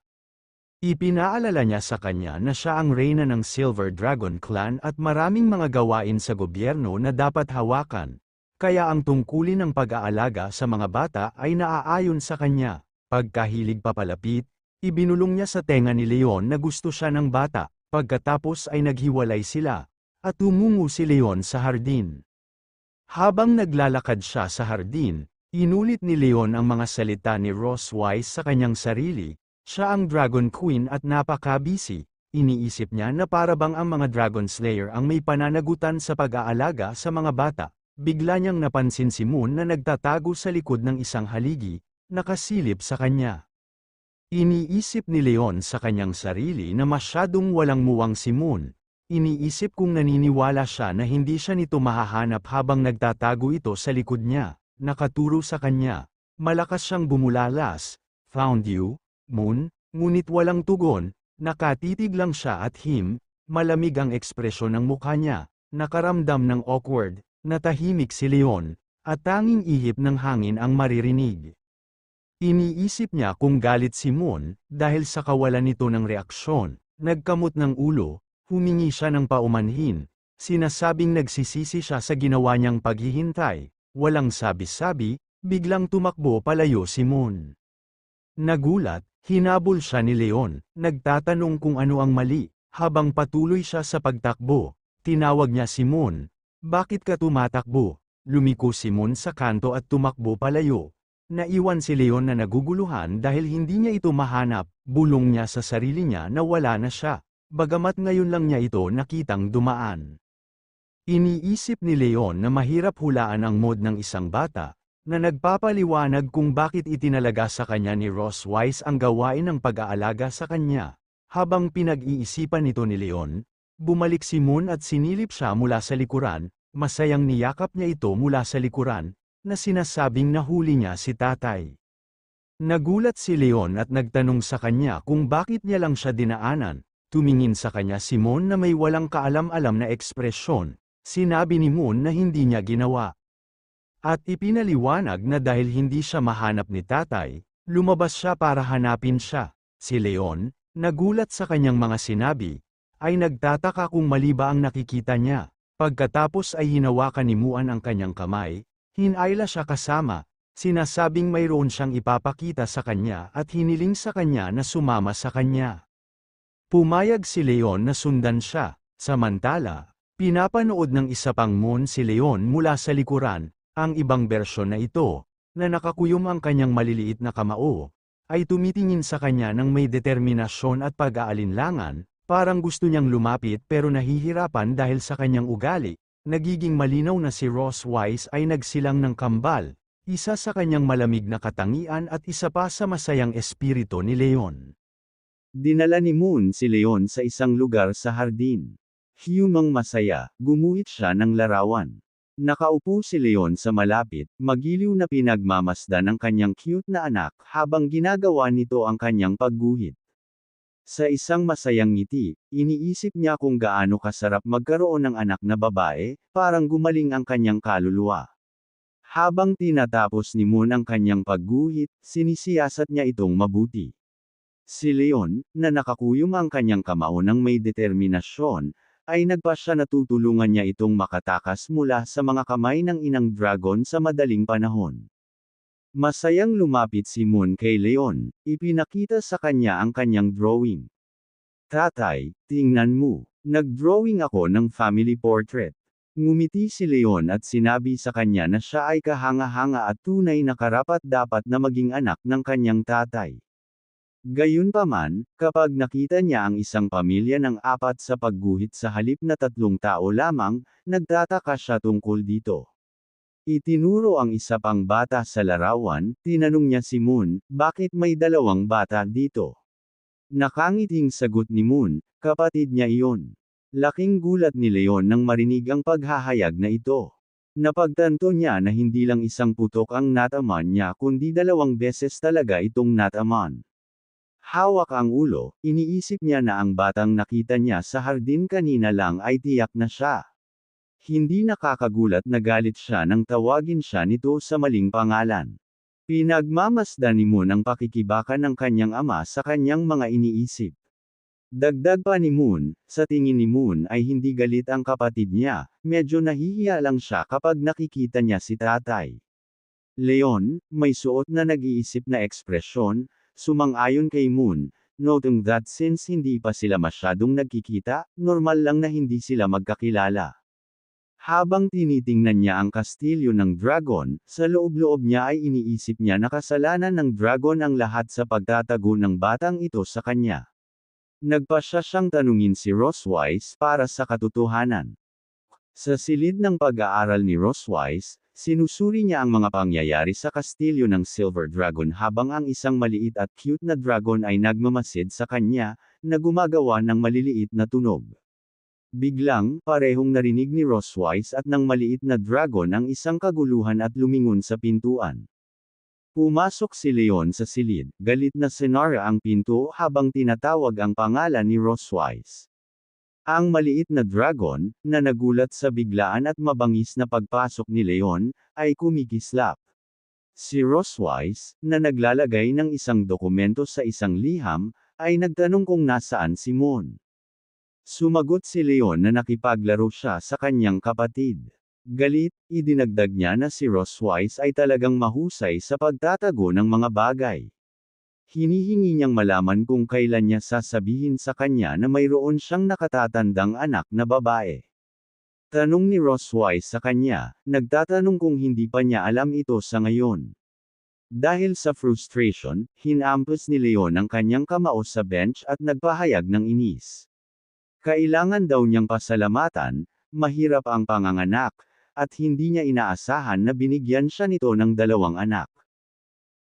Ipinaalala niya sa kanya na siya ang reyna ng Silver Dragon Clan at maraming mga gawain sa gobyerno na dapat hawakan, kaya ang tungkulin ng pag-aalaga sa mga bata ay naaayon sa kanya. Pagkahilig papalapit, ibinulong niya sa tenga ni Leon na gusto siya ng bata, pagkatapos ay naghiwalay sila, at tumungo si Leon sa hardin. Habang naglalakad siya sa hardin, inulit ni Leon ang mga salita ni Ross Wise sa kanyang sarili. Siya ang Dragon Queen at napaka-busy. Iniisip niya na parabang ang mga Dragon Slayer ang may pananagutan sa pag-aalaga sa mga bata. Bigla niyang napansin si Moon na nagtatago sa likod ng isang haligi, nakasilip sa kanya. Iniisip ni Leon sa kanyang sarili na masyadong walang muwang si Moon. Iniisip kung naniniwala siya na hindi siya nito mahahanap habang nagtatago ito sa likod niya, nakaturo sa kanya. Malakas siyang bumulalas, "Found you, Moon," ngunit walang tugon, nakatitig lang siya at malamig ang ekspresyon ng mukha niya, nakaramdam ng awkward, natahimik si Leon, at tanging ihip ng hangin ang maririnig. Iniisip niya kung galit si Moon, dahil sa kawalan nito ng reaksyon, nagkamot ng ulo, humingi siya ng paumanhin, sinasabing nagsisisi siya sa ginawa niyang paghihintay, walang sabi-sabi, biglang tumakbo palayo si Moon. Nagulat, hinabol siya ni Leon, nagtatanong kung ano ang mali, habang patuloy siya sa pagtakbo, tinawag niya si Moon, "Bakit ka tumatakbo?" Lumiko si Moon sa kanto at tumakbo palayo. Naiwan si Leon na naguguluhan dahil hindi niya ito mahanap, bulong niya sa sarili niya na wala na siya, bagamat ngayon lang niya ito nakitang dumaan. Iniisip ni Leon na mahirap hulaan ang mood ng isang bata, na nagpapaliwanag kung bakit itinalaga sa kanya ni Ross Wise ang gawain ng pag-aalaga sa kanya. Habang pinag-iisipan ito ni Leon, bumalik si Moon at sinilip siya mula sa likuran, masayang niyakap niya ito mula sa likuran, na sinasabing nahuli niya si tatay. Nagulat si Leon at nagtanong sa kanya kung bakit niya lang siya dinaanan, tumingin sa kanya si Moon na may walang kaalam-alam na ekspresyon, sinabi ni Moon na hindi niya ginawa. At ipinaliwanag na dahil hindi siya mahanap ni tatay, lumabas siya para hanapin siya. Si Leon, nagulat sa kanyang mga sinabi, ay nagtataka kung mali ba ang nakikita niya. Pagkatapos ay hinawakan ni Moon ang kanyang kamay, hinayla siya kasama, sinasabing mayroon siyang ipapakita sa kanya at hiniling sa kanya na sumama sa kanya. Pumayag si Leon na sundan siya, samantala, pinapanood ng isa pang Moon si Leon mula sa likuran, ang ibang bersyon na ito, na nakakuyom ang kanyang maliliit na kamao, ay tumitingin sa kanya ng may determinasyon at pag-aalinlangan, parang gusto niyang lumapit pero nahihirapan dahil sa kanyang ugali. Nagiging malinaw na si Ross Wise ay nagsilang ng kambal, isa sa kanyang malamig na katangian at isa pa sa masayang espiritu ni Leon. Dinala ni Moon si Leon sa isang lugar sa hardin. Hiyumang masaya, gumuhit siya ng larawan. Nakaupo si Leon sa malapit, magiliw na pinagmamasdan ng kanyang cute na anak habang ginagawa nito ang kanyang pagguhit. Sa isang masayang ngiti, iniisip niya kung gaano kasarap magkaroon ng anak na babae, parang gumaling ang kanyang kaluluwa. Habang tinatapos ni Moon ang kanyang pagguhit, sinisiyasat niya itong mabuti. Si Leon, na nakakuyom ang kanyang kamao ng may determinasyon, ay nagpasya na tutulungan niya itong makatakas mula sa mga kamay ng inang dragon sa madaling panahon. Masayang lumapit si Moon kay Leon, ipinakita sa kanya ang kanyang drawing. "Tatay, tingnan mo, nag-drawing ako ng family portrait." Ngumiti si Leon at sinabi sa kanya na siya ay kahanga-hanga at tunay na karapat-dapat na maging anak ng kanyang tatay. Gayunpaman, kapag nakita niya ang isang pamilya ng 4 sa pagguhit sa halip na 3 tao lamang, nagtataka siya tungkol dito. Itinuro ang isa pang bata sa larawan, tinanong niya si Moon, bakit may 2 bata dito? Nakangiting sagot ni Moon, kapatid niya iyon. Laking gulat ni Leon nang marinig ang paghahayag na ito. Napagtanto niya na hindi lang isang putok ang nataman niya kundi 2 beses talaga itong nataman. Hawak ang ulo, iniisip niya na ang batang nakita niya sa hardin kanina lang ay tiyak na siya. Hindi nakakagulat na galit siya nang tawagin siya nito sa maling pangalan. Pinagmamasdan ni Moon ang pakikibaka ng kanyang ama sa kanyang mga iniisip. Dagdag pa ni Moon, sa tingin ni Moon ay hindi galit ang kapatid niya, medyo nahihiya lang siya kapag nakikita niya si tatay. Leon, may suot na nag-iisip na ekspresyon, sumang-ayon kay Moon, noting that since hindi pa sila masyadong nagkikita, normal lang na hindi sila magkakilala. Habang tinitingnan niya ang kastilyo ng dragon, sa loob-loob niya ay iniisip niya na kasalanan ng dragon ang lahat sa pagtatago ng batang ito sa kanya. Nagpasya siyang tanungin si Ross Wise para sa katotohanan. Sa silid ng pag-aaral ni Ross Wise, sinusuri niya ang mga pangyayari sa kastilyo ng Silver Dragon habang ang isang maliit at cute na dragon ay nagmamasid sa kanya, na gumagawa ng maliliit na tunog. Biglang, parehong narinig ni Roswise at ng maliit na dragon ang isang kaguluhan at lumingon sa pintuan. Pumasok si Leon sa silid, galit na sinara ang pinto habang tinatawag ang pangalan ni Roswise. Ang maliit na dragon, na nagulat sa biglaan at mabangis na pagpasok ni Leon, ay kumikislap. Si Roswise, na naglalagay ng isang dokumento sa isang liham, ay nagtanong kung nasaan si Moon. Sumagot si Leon na nakipaglaro siya sa kanyang kapatid. Galit, idinagdag niya na si Roswise ay talagang mahusay sa pagtatago ng mga bagay. Hinihingi niyang malaman kung kailan niya sasabihin sa kanya na mayroon siyang nakatatandang anak na babae. Tanong ni Roswise sa kanya, nagtatanong kung hindi pa niya alam ito sa ngayon. Dahil sa frustration, hinampas ni Leon ang kanyang kamao sa bench at nagpahayag ng inis. Kailangan daw niyang pasalamatan, mahirap ang panganganak, at hindi niya inaasahan na binigyan siya nito ng 2 anak.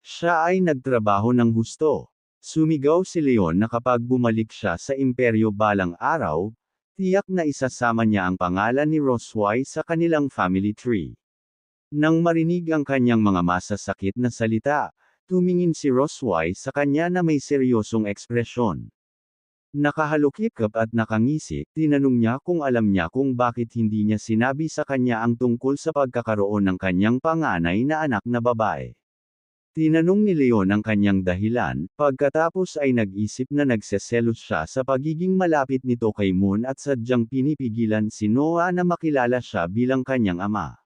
Siya ay nagtrabaho ng husto. Sumigaw si Leon na kapag bumalik siya sa imperyo balang araw, tiyak na isasama niya ang pangalan ni Roswise sa kanilang family tree. Nang marinig ang kanyang mga masasakit na salita, tumingin si Roswise sa kanya na may seryosong ekspresyon. Nakahalukikap at nakangisi, tinanong niya kung alam niya kung bakit hindi niya sinabi sa kanya ang tungkol sa pagkakaroon ng kanyang panganay na anak na babae. Tinanong ni Leon ang kanyang dahilan, pagkatapos ay nag-isip na nagseselos siya sa pagiging malapit nito kay Moon at sadyang pinipigilan si Noah na makilala siya bilang kanyang ama.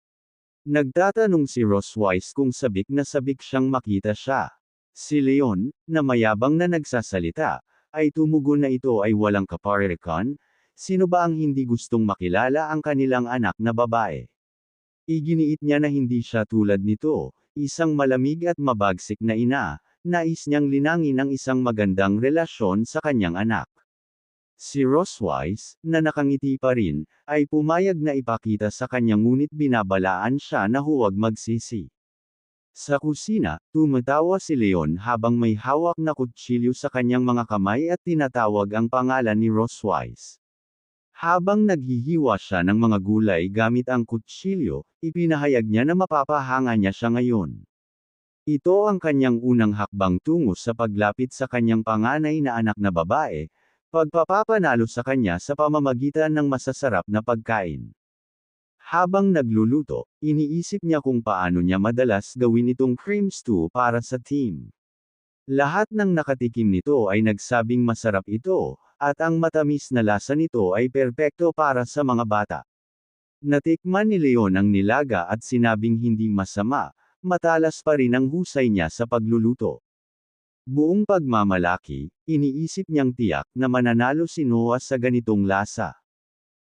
Nagtatanong si Roswise kung sabik na sabik siyang makita siya. Si Leon, na mayabang na nagsasalita, ay tumugon na ito ay walang kaparehon, sino ba ang hindi gustong makilala ang kanilang anak na babae? Iginiit niya na hindi siya tulad nito. Isang malamig at mabagsik na ina, nais niyang linangin ang isang magandang relasyon sa kanyang anak. Si Roswise, na nakangiti pa rin, ay pumayag na ipakita sa kanya ngunit binabalaan siya na huwag magsisi. Sa kusina, tumatawa si Leon habang may hawak na kutsilyo sa kanyang mga kamay at tinatawag ang pangalan ni Roswise. Habang naghihiwa siya ng mga gulay gamit ang kutsilyo, ipinahayag niya na mapapahanga niya siya ngayon. Ito ang kanyang unang hakbang tungo sa paglapit sa kanyang panganay na anak na babae, pagpapapanalo sa kanya sa pamamagitan ng masasarap na pagkain. Habang nagluluto, iniisip niya kung paano niya madalas gawin itong cream stew para sa team. Lahat ng nakatikim nito ay nagsabing masarap ito, at ang matamis na lasa nito ay perpekto para sa mga bata. Natikman ni Leon ang nilaga at sinabing hindi masama, matalas pa rin ang husay niya sa pagluluto. Buong pagmamalaki, iniisip niyang tiyak na mananalo si Noah sa ganitong lasa.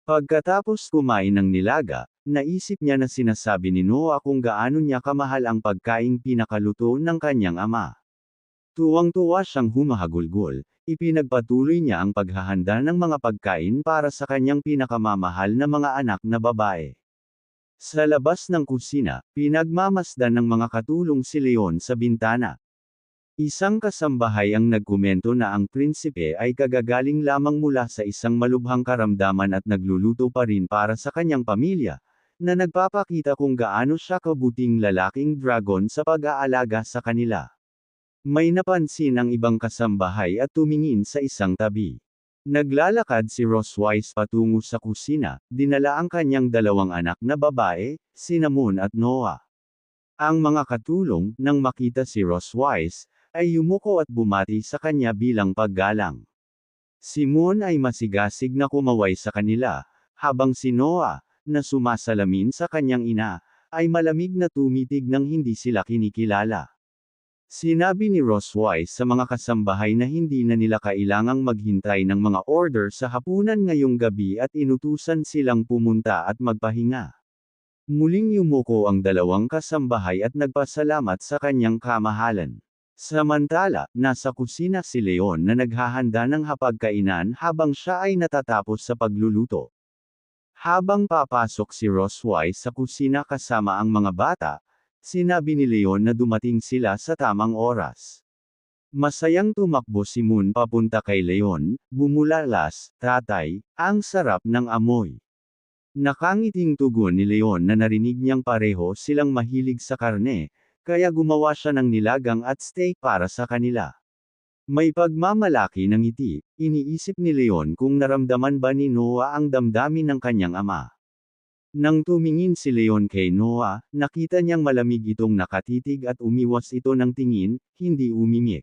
Pagkatapos kumain ng nilaga, naisip niya na sinasabi ni Noah kung gaano niya kamahal ang pagkaing pinakaluto ng kanyang ama. Tuwang-tuwa siyang humahagulgol, ipinagpatuloy niya ang paghahanda ng mga pagkain para sa kanyang pinakamamahal na mga anak na babae. Sa labas ng kusina, pinagmamasdan ng mga katulong si Leon sa bintana. Isang kasambahay ang nagkomento na ang prinsipe ay kagagaling lamang mula sa isang malubhang karamdaman at nagluluto pa rin para sa kanyang pamilya, na nagpapakita kung gaano siya kabuting lalaking dragon sa pag-aalaga sa kanila. May napansin ang ibang kasambahay at tumingin sa isang tabi. Naglalakad si Roswise patungo sa kusina, dinala ang kanyang 2 anak na babae, sina Moon at Noah. Ang mga katulong, nang makita si Roswise, ay yumuko at bumati sa kanya bilang paggalang. Si Moon ay masigasig na kumaway sa kanila, habang si Noah, na sumasalamin sa kanyang ina, ay malamig na tumitig nang hindi sila kinikilala. Sinabi ni Roswise sa mga kasambahay na hindi na nila kailangang maghintay ng mga order sa hapunan ngayong gabi at inutusan silang pumunta at magpahinga. Muling yumuko ang 2 kasambahay at nagpasalamat sa kanyang kamahalan. Samantala, nasa kusina si Leon na naghahanda ng hapagkainan habang siya ay natatapos sa pagluluto. Habang papasok si Roswise sa kusina kasama ang mga bata, sinabi ni Leon na dumating sila sa tamang oras. Masayang tumakbo si Moon papunta kay Leon, bumulalas, tatay, ang sarap ng amoy. Nakangiting tugon ni Leon na narinig niyang pareho silang mahilig sa karne, kaya gumawa siya ng nilagang at steak para sa kanila. May pagmamalaki ng ngiti, iniisip ni Leon kung naramdaman ba ni Noah ang damdamin ng kanyang ama. Nang tumingin si Leon kay Noah, nakita niyang malamig itong nakatitig at umiwas ito ng tingin, hindi umimik.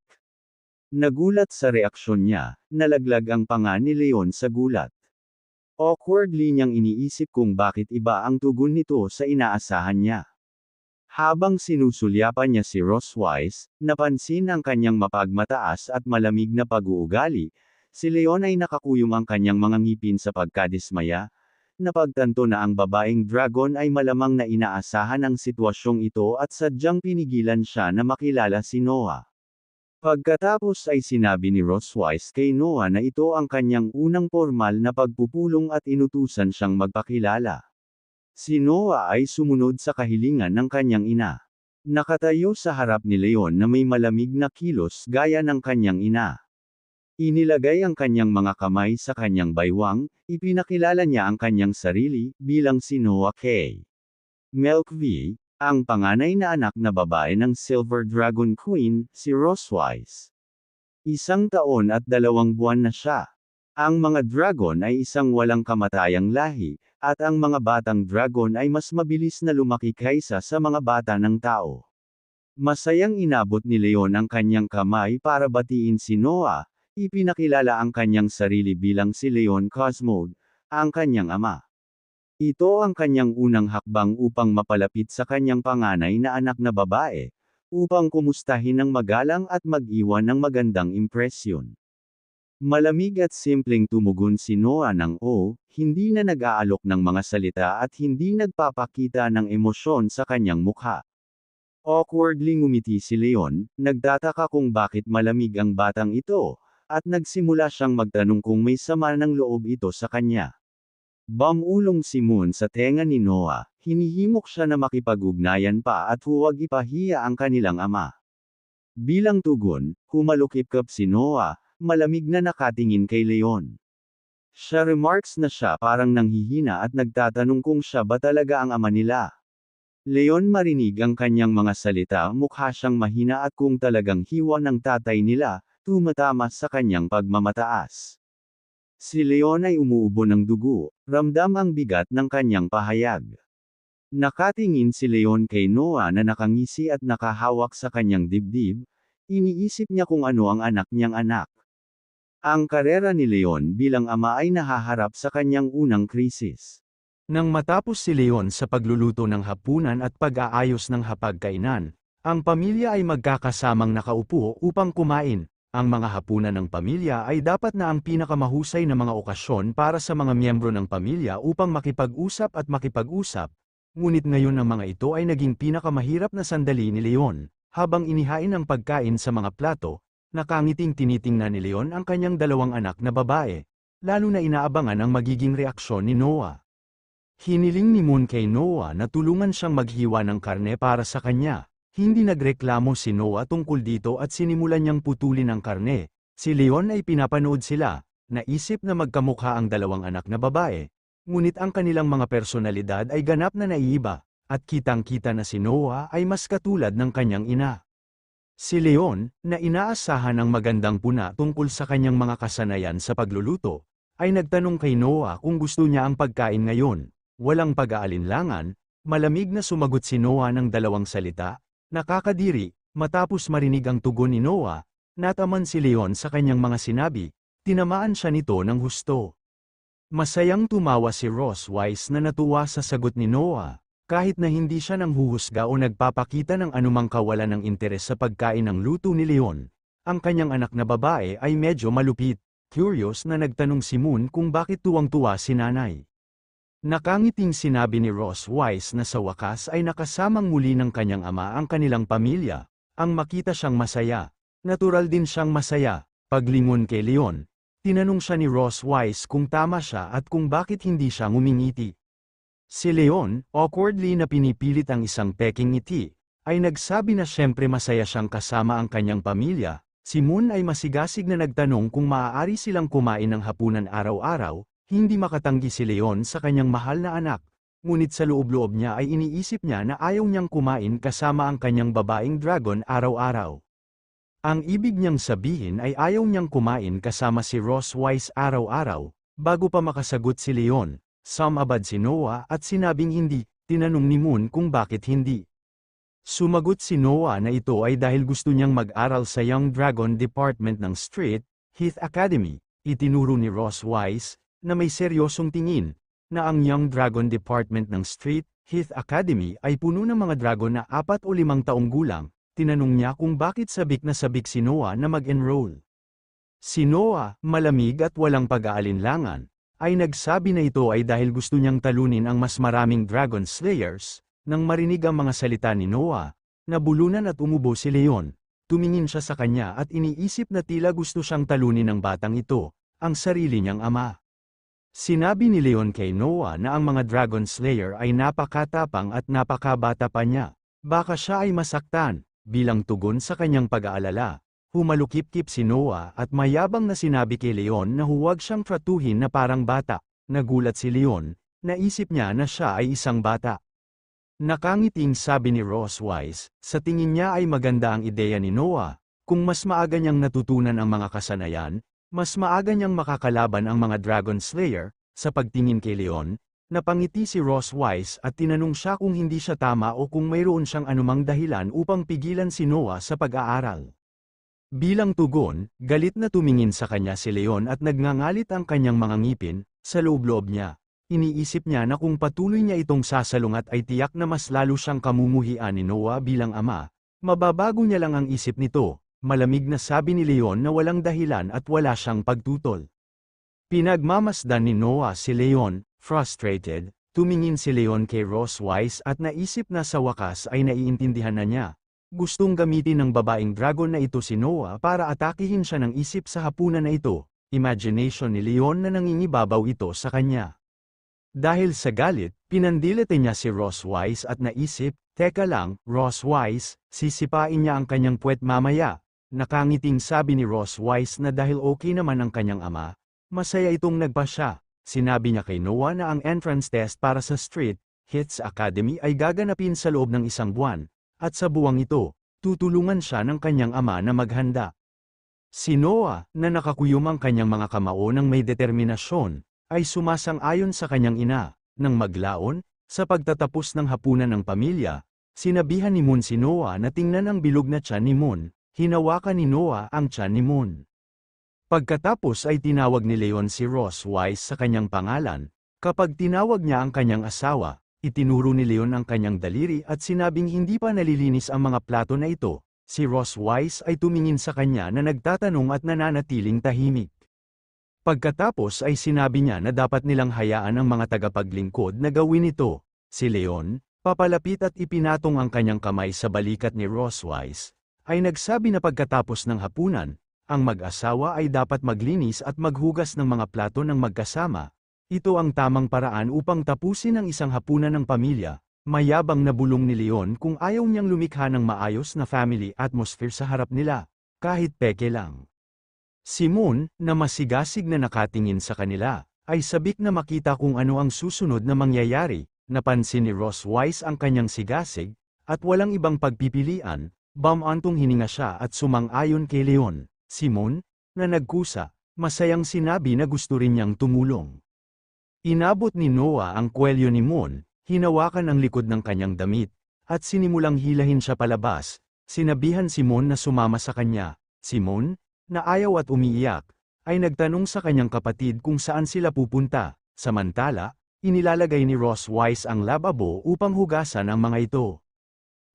Nagulat sa reaksyon niya, nalaglag ang panga ni Leon sa gulat. Awkwardly niyang iniisip kung bakit iba ang tugon nito sa inaasahan niya. Habang sinusulyapan niya si Roswise, napansin ang kanyang mapagmataas at malamig na pag-uugali. Si Leon ay nakakuyom ang kanyang mga ngipin sa pagkadismaya. Napagtanto na ang babaeng dragon ay malamang na inaasahan ang sitwasyong ito at sadyang pinigilan siya na makilala si Noah. Pagkatapos ay sinabi ni Roswise kay Noah na ito ang kanyang unang formal na pagpupulong at inutusan siyang magpakilala. Si Noah ay sumunod sa kahilingan ng kanyang ina. Nakatayo sa harap ni Leon na may malamig na kilos gaya ng kanyang ina. Inilagay ang kanyang mga kamay sa kanyang baywang, ipinakilala niya ang kanyang sarili, bilang si Noah K. Milk V, ang panganay na anak na babae ng Silver Dragon Queen, si Roswise. 1 taon at 2 buwan na siya. Ang mga dragon ay isang walang kamatayang lahi, at ang mga batang dragon ay mas mabilis na lumaki kaysa sa mga bata ng tao. Masayang inabot ni Leon ang kanyang kamay para batiin si Noah, ipinakilala ang kanyang sarili bilang si Leon Cosmode, ang kanyang ama. Ito ang kanyang unang hakbang upang mapalapit sa kanyang panganay na anak na babae, upang kumustahin ng magalang at mag-iwan ng magandang impresyon. Malamig at simpleng tumugon si Noah ng hindi na nag-aalok ng mga salita at hindi nagpapakita ng emosyon sa kanyang mukha. Awkwardly ngumiti si Leon, nagtataka kung bakit malamig ang batang ito, at nagsimula siyang magtanong kung may sama ng loob ito sa kanya. Bumulong si Moon sa tenga ni Noah, hinihimok siya na makipag-ugnayan pa at huwag ipahiya ang kanilang ama. Bilang tugon, humalukip-kap si Noah, malamig na nakatingin kay Leon. Siya remarks na siya parang nanghihina at nagtatanong kung siya ba talaga ang ama nila. Leon marinig ang kanyang mga salita, mukha siyang mahina at kung talagang hiwa ng tatay nila, tumatama sa kanyang pagmamataas. Si Leon ay umuubo ng dugo, ramdam ang bigat ng kanyang pahayag. Nakatingin si Leon kay Noah na nakangisi at nakahawak sa kanyang dibdib, iniisip niya kung ano ang anak niyang anak. Ang karera ni Leon bilang ama ay nahaharap sa kanyang unang krisis. Nang matapos si Leon sa pagluluto ng hapunan at pag-aayos ng hapagkainan, ang pamilya ay magkakasamang nakaupo upang kumain. Ang mga hapunan ng pamilya ay dapat na ang pinakamahusay na mga okasyon para sa mga miyembro ng pamilya upang makipag-usap at makipag-usap, ngunit ngayon ang mga ito ay naging pinakamahirap na sandali ni Leon, habang inihain ang pagkain sa mga plato, nakangiting tinitingnan ni Leon ang kanyang 2 anak na babae, lalo na inaabangan ang magiging reaksyon ni Noah. Hiniling ni Moon kay Noah na tulungan siyang maghiwa ng karne para sa kanya. Hindi nagreklamo si Noah tungkol dito at sinimulan niyang putulin ang karne. Si Leon ay pinapanood sila, naisip na magkamukha ang 2 anak na babae, ngunit ang kanilang mga personalidad ay ganap na naiiba, at kitang-kita na si Noah ay mas katulad ng kanyang ina. Si Leon, na inaasahan ang magandang puna tungkol sa kanyang mga kasanayan sa pagluluto, ay nagtanong kay Noah kung gusto niya ang pagkain ngayon. Walang pag-aalinlangan, malamig na sumagot si Noah ng 2 salita. Nakakadiri, matapos marinig ang tugon ni Noah, nataman si Leon sa kanyang mga sinabi, tinamaan siya nito ng husto. Masayang tumawa si Roswise na natuwa sa sagot ni Noah, kahit na hindi siya nanghuhusga o nagpapakita ng anumang kawalan ng interes sa pagkain ng luto ni Leon. Ang kanyang anak na babae ay medyo malupit, curious na nagtanong si Moon kung bakit tuwang-tuwa si nanay. Nakangiting sinabi ni Roswise na sa wakas ay nakasamang muli ng kanyang ama ang kanilang pamilya, ang makita siyang masaya. Natural din siyang masaya. Paglingon kay Leon, tinanong siya ni Roswise kung tama siya at kung bakit hindi siya ngumingiti. Si Leon, awkwardly na pinipilit ang isang peking ngiti, ay nagsabi na siyempre masaya siyang kasama ang kanyang pamilya, Si Moon ay masigasig na nagtanong kung maaari silang kumain ng hapunan araw-araw, hindi makatanggi si Leon sa kanyang mahal na anak, ngunit sa loob-loob niya ay iniisip niya na ayaw niyang kumain kasama ang kanyang babaeng dragon araw-araw. Ang ibig niyang sabihin ay ayaw niyang kumain kasama si Ross Wise araw-araw. Bago pa makasagot si Leon, sumabad si Noah at sinabing hindi. Tinanong ni Moon kung bakit hindi. Sumagot si Noah na ito ay dahil gusto niyang mag-aral sa Young Dragon Department ng Street, Heath Academy. Itinuro ni Ross Wise, na may seryosong tingin, na ang Young Dragon Department ng Street, Heath Academy ay puno ng mga dragon na 4 o 5 taong gulang. Tinanong niya kung bakit sabik na sabik si Noah na mag-enroll. Si Noah, malamig at walang pag-aalinlangan, ay nagsabi na ito ay dahil gusto niyang talunin ang mas maraming Dragon Slayers. Nang marinig ang mga salita ni Noah, nabulunan at umubo si Leon. Tumingin siya sa kanya at iniisip na tila gusto siyang talunin ng batang ito, ang sarili niyang ama. Sinabi ni Leon kay Noah na ang mga Dragon Slayer ay napakatapang at napakabata pa niya. Baka siya ay masaktan, bilang tugon sa kanyang pag-aalala. Humalukip-kip si Noah at mayabang na sinabi kay Leon na huwag siyang tratuhin na parang bata. Nagulat si Leon, naisip niya na siya ay isang bata. Nakangiting sabi ni Ross Wise, sa tingin niya ay maganda ang ideya ni Noah, kung mas maaga niyang natutunan ang mga kasanayan, mas maaga niyang makakalaban ang mga Dragon Slayer. Sa pagtingin kay Leon, napangiti si Ross Wise at tinanong siya kung hindi siya tama o kung mayroon siyang anumang dahilan upang pigilan si Noah sa pag-aaral. Bilang tugon, galit na tumingin sa kanya si Leon at nagngangalit ang kanyang mga ngipin. Sa loob-loob niya, iniisip niya na kung patuloy niya itong sasalungat ay tiyak na mas lalo siyang kamumuhian ni Noah bilang ama. Mababago niya lang ang isip nito. Malamig na sabi ni Leon na walang dahilan at wala siyang pagtutol. Pinagmamasdan ni Noah si Leon, frustrated. Tumingin si Leon kay Ross Wise at naisip na sa wakas ay naiintindihan na niya. Gustong gamitin ng babaeng dragon na ito si Noah para atakihin siya ng isip sa hapunan na ito. Imagination ni Leon na nangingibabaw ito sa kanya. Dahil sa galit, pinandilete niya si Ross Wise at naisip, teka lang, Ross Wise, sisipain niya ang kanyang puwet mamaya. Nakangiting sabi ni Ross Wise na dahil okay naman ang kanyang ama, masaya itong nagpa siya. Sinabi niya kay Noah na ang entrance test para sa Street, Heath Academy ay gaganapin sa loob ng 1 buwan. At sa buwang ito, tutulungan siya ng kanyang ama na maghanda. Si Noah, na nakakuyom ang kanyang mga kamao ng may determinasyon, ay sumasang-ayon sa kanyang ina. Nang maglaon, sa pagtatapos ng hapunan ng pamilya, sinabihan ni Moon si Noah na tingnan ang bilog na tiyan ni Moon. Hinawakan ni Noah ang tiyan ni Moon. Pagkatapos ay tinawag ni Leon si Ross Wise sa kanyang pangalan. Kapag tinawag niya ang kanyang asawa, itinuro ni Leon ang kanyang daliri at sinabing hindi pa nalilinis ang mga plato na ito. Si Ross Wise ay tumingin sa kanya na nagtatanong at nananatiling tahimik. Pagkatapos ay sinabi niya na dapat nilang hayaan ang mga tagapaglingkod na gawin ito. Si Leon, papalapit at ipinatong ang kanyang kamay sa balikat ni Ross Wise, ay nagsabi na pagkatapos ng hapunan, ang mag-asawa ay dapat maglinis at maghugas ng mga plato ng magkasama. Ito ang tamang paraan upang tapusin ang isang hapunan ng pamilya. Mayabang na bulong ni Leon kung ayaw niyang lumikha ng maayos na family atmosphere sa harap nila, kahit peke lang. Si Moon, na masigasig na nakatingin sa kanila, ay sabik na makita kung ano ang susunod na mangyayari. Napansin ni Ross Wise ang kanyang sigasig, at walang ibang pagpipilian, bumantong hininga siya at sumang-ayon kay Leon. Si Moon, na nagkusa, masayang sinabi na gusto rin niyang tumulong. Inabot ni Noah ang kwelyo ni Moon, hinawakan ang likod ng kanyang damit, at sinimulang hilahin siya palabas. Sinabihan si Moon na sumama sa kanya. Si Moon, na ayaw at umiiyak, ay nagtanong sa kanyang kapatid kung saan sila pupunta. Samantala, inilalagay ni Ross Wise ang lababo upang hugasan ang mga ito.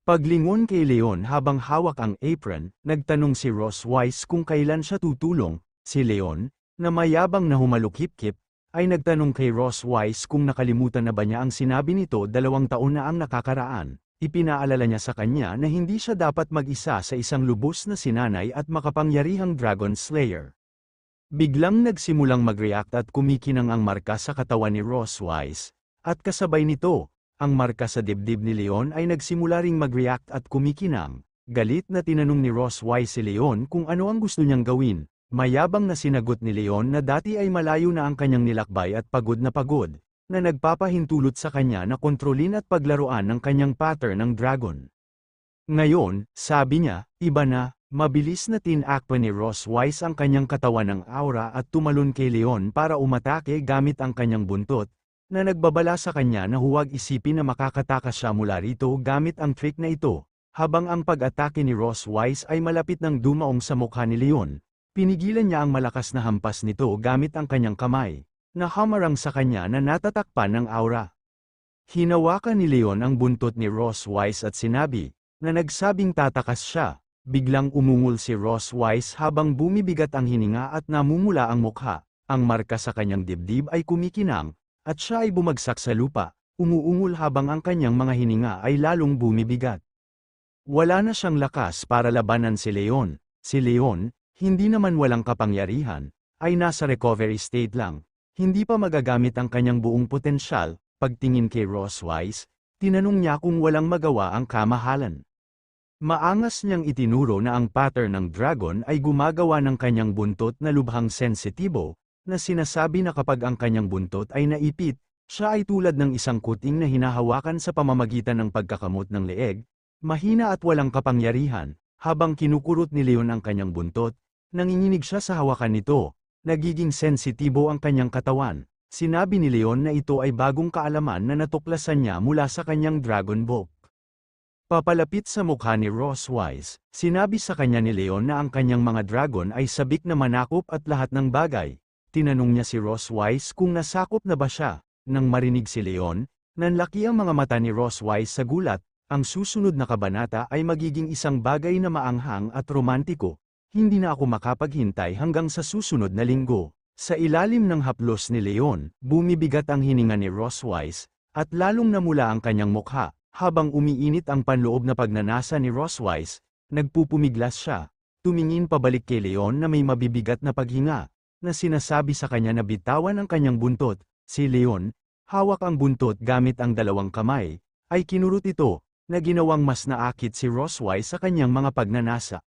Paglingon kay Leon habang hawak ang apron, nagtanong si Ross Wise kung kailan siya tutulong. Si Leon, na mayabang na humalukip-kip, ay nagtanong kay Ross Wise kung nakalimutan na ba niya ang sinabi nito 2 taon na ang nakakaraan. Ipinaalala niya sa kanya na hindi siya dapat mag-isa sa isang lubos na sinanay at makapangyarihang Dragon Slayer. Biglang nagsimulang mag-react at kumikinang ang marka sa katawan ni Ross Wise, at kasabay nito, ang marka sa dibdib ni Leon ay nagsimula ring mag-react at kumikinang. Galit na tinanong ni Ross Wise si Leon kung ano ang gusto niyang gawin. Mayabang na sinagot ni Leon na dati ay malayo na ang kanyang nilakbay at pagod, na nagpapahintulot sa kanya na kontrolin at paglaruan ng kanyang pattern ng dragon. Ngayon, sabi niya, iba na. Mabilis na tinakpan ni Ross Wise ang kanyang katawan ng aura at tumalon kay Leon para umatake gamit ang kanyang buntot, na nagbabala sa kanya na huwag isipin na makakatakas siya mula rito gamit ang trick na ito. Habang ang pag-atake ni Ross Wise ay malapit ng dumaong sa mukha ni Leon, pinigilan niya ang malakas na hampas nito gamit ang kanyang kamay, na hamarang sa kanya na natatakpan ng aura. Hinawakan ni Leon ang buntot ni Ross Wise at sinabi, na nagsabing tatakas siya. Biglang umungol si Ross Wise habang bumibigat ang hininga at namumula ang mukha. Ang marka sa kanyang dibdib ay kumikinang, at siya ay bumagsak sa lupa, umuungol habang ang kanyang mga hininga ay lalong bumibigat. Wala na siyang lakas para labanan si Leon. Si Leon, hindi naman walang kapangyarihan, ay nasa recovery state lang. Hindi pa magagamit ang kanyang buong potensyal. Pagtingin kay Ross Wise, tinanong niya kung walang magawa ang kamahalan. Maangas niyang itinuro na ang pattern ng dragon ay gumagawa ng kanyang buntot na lubhang sensitibo, na sinasabi na kapag ang kanyang buntot ay naipit, siya ay tulad ng isang kuting na hinahawakan sa pamamagitan ng pagkakamot ng leeg, mahina at walang kapangyarihan. Habang kinukurot ni Leon ang kanyang buntot, nanginginig siya sa hawakan nito, nagiging sensitibo ang kanyang katawan. Sinabi ni Leon na ito ay bagong kaalaman na natuklasan niya mula sa kanyang Dragon Book. Papalapit sa mukha ni Ross Wise, sinabi sa kanya ni Leon na ang kanyang mga dragon ay sabik na manakop at lahat ng bagay. Tinanong niya si Ross Wise kung nasakop na ba siya. Nang marinig si Leon, nanlaki ang mga mata ni Ross Wise sa gulat. Ang susunod na kabanata ay magiging isang bagay na maanghang at romantiko. Hindi na ako makapaghintay hanggang sa susunod na linggo. Sa ilalim ng haplos ni Leon, bumibigat ang hininga ni Ross Wise, at lalong namula ang kanyang mukha. Habang umiinit ang panloob na pagnanasa ni Ross Wise, nagpupumiglas siya. Tumingin pabalik kay Leon na may mabibigat na paghinga, na sinasabi sa kanya na bitawan ang kanyang buntot. Si Leon, hawak ang buntot gamit ang dalawang kamay, ay kinurot ito, na ginawang mas naakit si Ross Wise sa kanyang mga pagnanasa.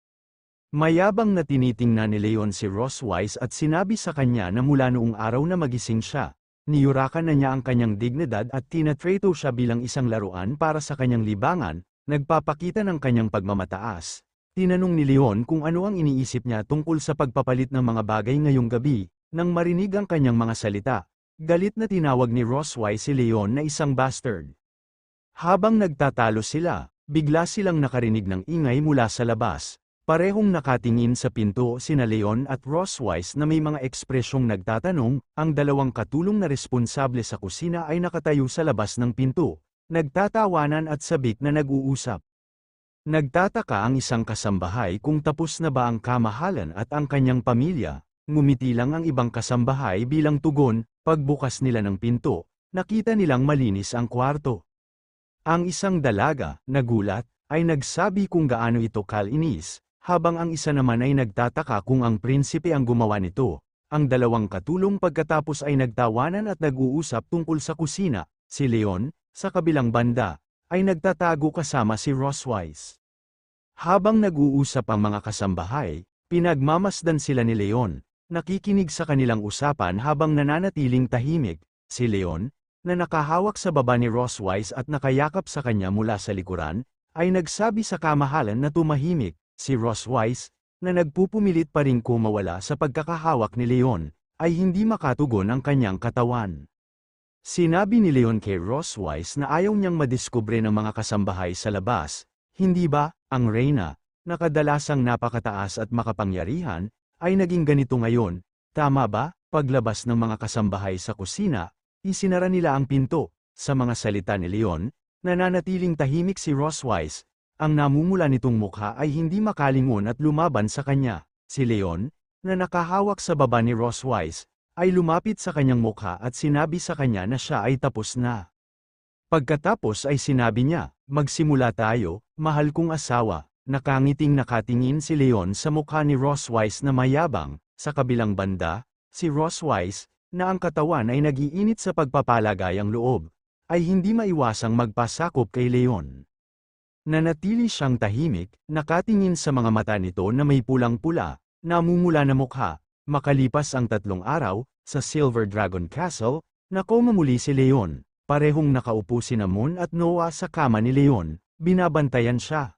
Mayabang na tinitingnan ni Leon si Ross Wise at sinabi sa kanya na mula noong araw na magising siya, niyurakan na niya ang kanyang dignidad at tinatrato siya bilang isang laruan para sa kanyang libangan, nagpapakita ng kanyang pagmamataas. Tinanong ni Leon kung ano ang iniisip niya tungkol sa pagpapalit ng mga bagay ngayong gabi. Nang marinig ang kanyang mga salita, galit na tinawag ni Ross Wise si Leon na isang bastard. Habang nagtatalo sila, bigla silang nakarinig ng ingay mula sa labas. Parehong nakatingin sa pinto sina Leon at Ross Wise na may mga ekspresyong nagtatanong. Ang dalawang katulong na responsable sa kusina ay nakatayo sa labas ng pinto, nagtatawanan at sabik na nag-uusap. Nagtataka ang isang kasambahay kung tapos na ba ang kamahalan at ang kanyang pamilya. Ngumiti lang ang ibang kasambahay bilang tugon. Pagbukas nila ng pinto, nakita nilang malinis ang kwarto. Ang isang dalaga, nagulat, ay nagsabi kung gaano ito kalinis. Habang ang isa naman ay nagtataka kung ang prinsipe ang gumawa nito. Ang dalawang katulong pagkatapos ay nagtawanan at nag-uusap tungkol sa kusina. Si Leon, sa kabilang banda, ay nagtatago kasama si Ross Wise. Habang nag-uusap ang mga kasambahay, pinagmamasdan sila ni Leon, nakikinig sa kanilang usapan habang nananatiling tahimik. Si Leon, na nakahawak sa baba ni Ross Wise at nakayakap sa kanya mula sa likuran, ay nagsabi sa kamahalan na tumahimik. Si Ross Wise, na nagpupumilit pa rin kumawala sa pagkakahawak ni Leon, ay hindi makatugon ang kanyang katawan. Sinabi ni Leon kay Ross Wise na ayaw niyang madiskubre ng mga kasambahay sa labas. Hindi ba, ang reyna, na kadalasang napakataas at makapangyarihan, ay naging ganito ngayon? Tama ba? Paglabas ng mga kasambahay sa kusina, isinara nila ang pinto. Sa mga salita ni Leon, nananatiling tahimik si Ross Wise. Ang namumula nitong mukha ay hindi makalingon at lumaban sa kanya. Si Leon, na nakahawak sa baba ni Ross Wise, ay lumapit sa kanyang mukha at sinabi sa kanya na siya ay tapos na. Pagkatapos ay sinabi niya, magsimula tayo, mahal kong asawa. Nakangiting nakatingin si Leon sa mukha ni Ross Wise na mayabang. Sa kabilang banda, si Ross Wise, na ang katawan ay nagiinit sa pagpapalagayang loob, ay hindi maiwasang magpasakop kay Leon. Nanatili siyang tahimik, nakatingin sa mga mata nito na may pulang-pula, namumula na mukha. Makalipas ang 3 araw, sa Silver Dragon Castle, nakoma muli si Leon. Parehong nakaupo sina Moon at Noah sa kama ni Leon, binabantayan siya.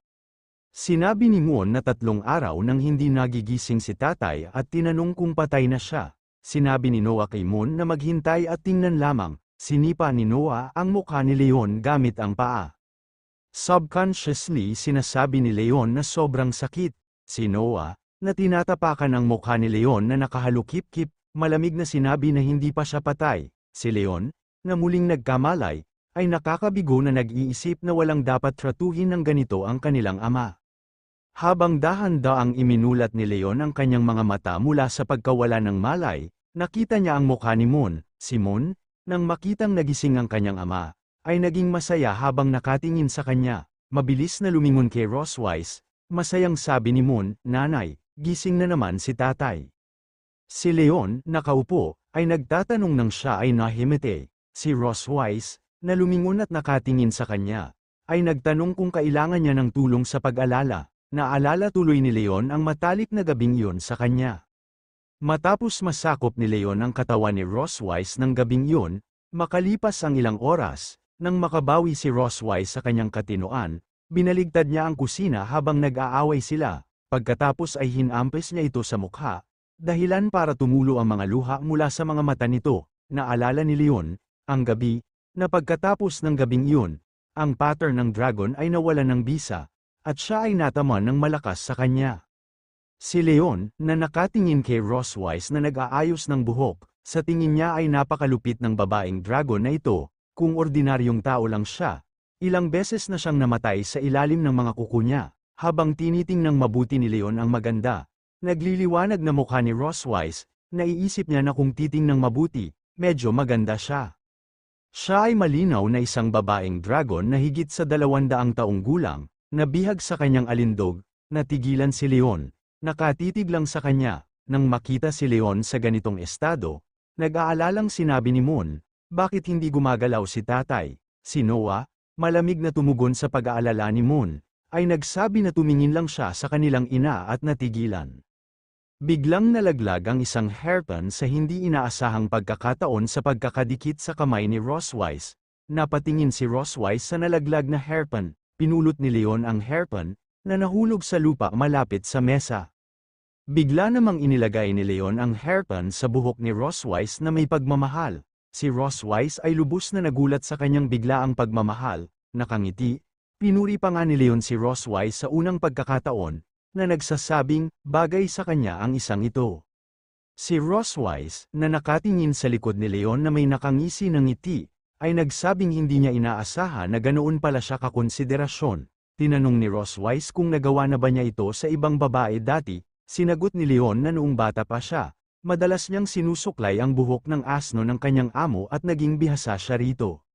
Sinabi ni Moon na 3 araw nang hindi nagigising si tatay at tinanong kung patay na siya. Sinabi ni Noah kay Moon na maghintay at tingnan lamang. Sinipa ni Noah ang mukha ni Leon gamit ang paa. Subconsciously sinasabi ni Leon na sobrang sakit. Si Noah, na tinatapakan ang mukha ni Leon na nakahalukip-kip, malamig na sinabi na hindi pa siya patay. Si Leon, na muling nagkamalay, ay nakakabigo na nag-iisip na walang dapat tratuhin ng ganito ang kanilang ama. Habang dahan-daang iminulat ni Leon ang kanyang mga mata mula sa pagkawala ng malay, nakita niya ang mukha ni Moon. Si Moon, nang makitang nagising ang kanyang ama, ay naging masaya habang nakatingin sa kanya. Mabilis na lumingon kay Roswise, masayang sabi ni Moon, "Nanay, gising na naman si tatay." Si Leon, nakaupo, ay nagtatanong nang siya ay nahimete. Si Roswise, na lumingon at nakatingin sa kanya, ay nagtanong kung kailangan niya ng tulong sa pag-alala. Naalala tuloy ni Leon ang matalik na gabing iyon sa kanya. Matapos masakop ni Leon ang katawan ni Roswise ng gabing iyon, makalipas ang ilang oras, nang makabawi si Roswise sa kanyang katinoan, binaligtad niya ang kusina habang nag-aaway sila. Pagkatapos ay hinampes niya ito sa mukha, dahilan para tumulo ang mga luha mula sa mga mata nito. Naalala ni Leon, ang gabi, na pagkatapos ng gabing iyon, ang pattern ng dragon ay nawalan ng bisa, at siya ay nataman ng malakas sa kanya. Si Leon, na nakatingin kay Roswise na nag-aayos ng buhok, sa tingin niya ay napakalupit ng babaeng dragon na ito. Kung ordinaryong tao lang siya, ilang beses na siyang namatay sa ilalim ng mga kuko niya. Habang tinitingnang mabuti ni Leon ang maganda, nagliliwanag na mukha ni Roswise, naiisip niya na kung titingnang mabuti, medyo maganda siya. Siya ay malinaw na isang babaeng dragon na higit sa 200 taong gulang, nabihag sa kanyang alindog, natigilan si Leon, nakatitig lang sa kanya. Nang makita si Leon sa ganitong estado, nag-aalalang sinabi ni Moon, "Bakit hindi gumagalaw si tatay?" Si Noah, malamig na tumugon sa pag-aalala ni Moon, ay nagsabi na tumingin lang siya sa kanilang ina at natigilan. Biglang nalaglag ang isang hairpin sa hindi inaasahang pagkakataon sa pagkakadikit sa kamay ni Roswise. Napatingin si Roswise sa nalaglag na hairpin, pinulot ni Leon ang hairpin, na nahulog sa lupa malapit sa mesa. Bigla namang inilagay ni Leon ang hairpin sa buhok ni Roswise na may pagmamahal. Si Roswise ay lubos na nagulat sa kanyang biglaang pagmamahal, nakangiti, pinuri pa nga ni Leon si Roswise sa unang pagkakataon, na nagsasabing, bagay sa kanya ang isang ito. Si Roswise, na nakatingin sa likod ni Leon na may nakangisi ng ngiti, ay nagsabing hindi niya inaasahan na ganoon pala siya kakonsiderasyon. Tinanong ni Roswise kung nagawa na ba niya ito sa ibang babae dati, sinagot ni Leon na noong bata pa siya. Madalas niyang sinusuklay ang buhok ng asno ng kanyang amo at naging bihasa siya rito.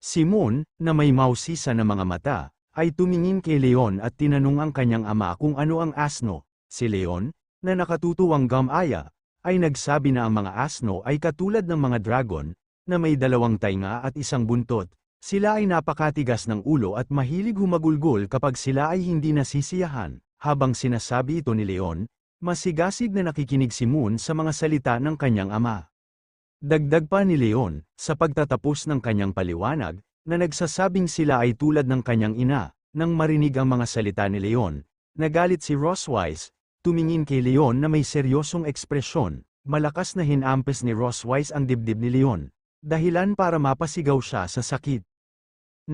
Si Moon, na may mausisa na mga mata, ay tumingin kay Leon at tinanong ang kanyang ama kung ano ang asno. Si Leon, na nakatutuwang gamaya, ay nagsabi na ang mga asno ay katulad ng mga dragon, na may 2 tainga at isang buntot. Sila ay napakatigas ng ulo at mahilig humagulgol kapag sila ay hindi nasisiyahan. Habang sinasabi ito ni Leon, masigasig na nakikinig si Moon sa mga salita ng kanyang ama. Dagdag pa ni Leon, sa pagtatapos ng kanyang paliwanag, na nagsasabing sila ay tulad ng kanyang ina. Nang marinig ang mga salita ni Leon, nagalit si Roswise, tumingin kay Leon na may seryosong ekspresyon. Malakas na hinampes ni Roswise ang dibdib ni Leon, dahilan para mapasigaw siya sa sakit.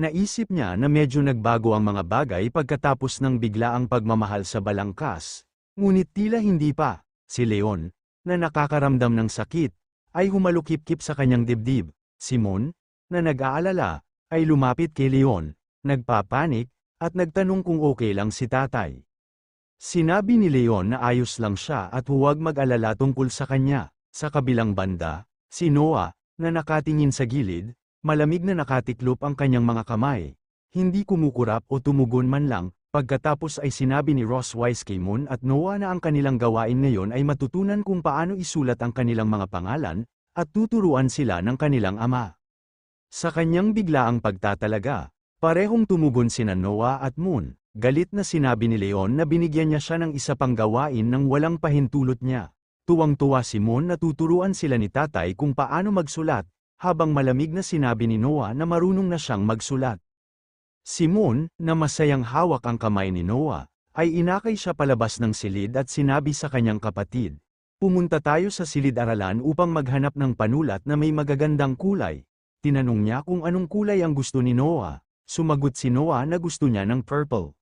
Naisip niya na medyo nagbago ang mga bagay pagkatapos ng biglaang pagmamahal sa balangkas. Ngunit tila hindi pa. Si Leon, na nakakaramdam ng sakit, ay humalukip-kip sa kanyang dibdib. Si Moon, na nag-aalala, ay lumapit kay Leon, nagpapanik, at nagtanong kung okay lang si tatay. Sinabi ni Leon na ayos lang siya at huwag mag-alala tungkol sa kanya. Sa kabilang banda, si Noah, na nakatingin sa gilid, malamig na nakatiklop ang kanyang mga kamay. Hindi kumukurap o tumugon man lang. Pagkatapos ay sinabi ni Roswise kay Moon at Noah na ang kanilang gawain ngayon ay matutunan kung paano isulat ang kanilang mga pangalan, at tuturuan sila ng kanilang ama. Sa kanyang biglaang pagtatalaga, Parehong tumugon sina Noah at Moon. Galit na sinabi ni Leon na binigyan niya siya ng isa pang gawain nang walang pahintulot niya. Tuwang-tuwa si Moon na tuturuan sila ni tatay kung paano magsulat, habang malamig na sinabi ni Noah na marunong na siyang magsulat. Si Moon, na masayang hawak ang kamay ni Noah, ay inakay siya palabas ng silid at sinabi sa kanyang kapatid, "Pumunta tayo sa silid-aralan upang maghanap ng panulat na may magagandang kulay." Tinanong niya kung anong kulay ang gusto ni Noah. Sumagot si Noah na gusto niya ng purple.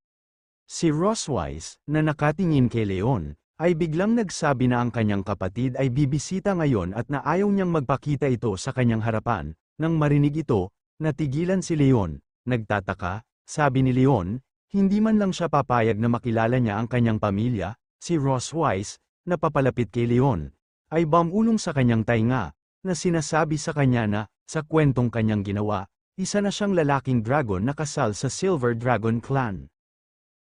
Si Roswise, na nakatingin kay Leon, ay biglang nagsabi na ang kanyang kapatid ay bibisita ngayon at na ayaw niyang magpakita ito sa kanyang harapan. Nang marinig ito, natigilan si Leon. Nagtataka, sabi ni Leon, hindi man lang siya papayag na makilala niya ang kanyang pamilya. Si Roswise, na papalapit kay Leon, ay bumulong sa kanyang tainga, na sinasabi sa kanya na, sa kwentong kanyang ginawa, isa na siyang lalaking dragon na kasal sa Silver Dragon Clan.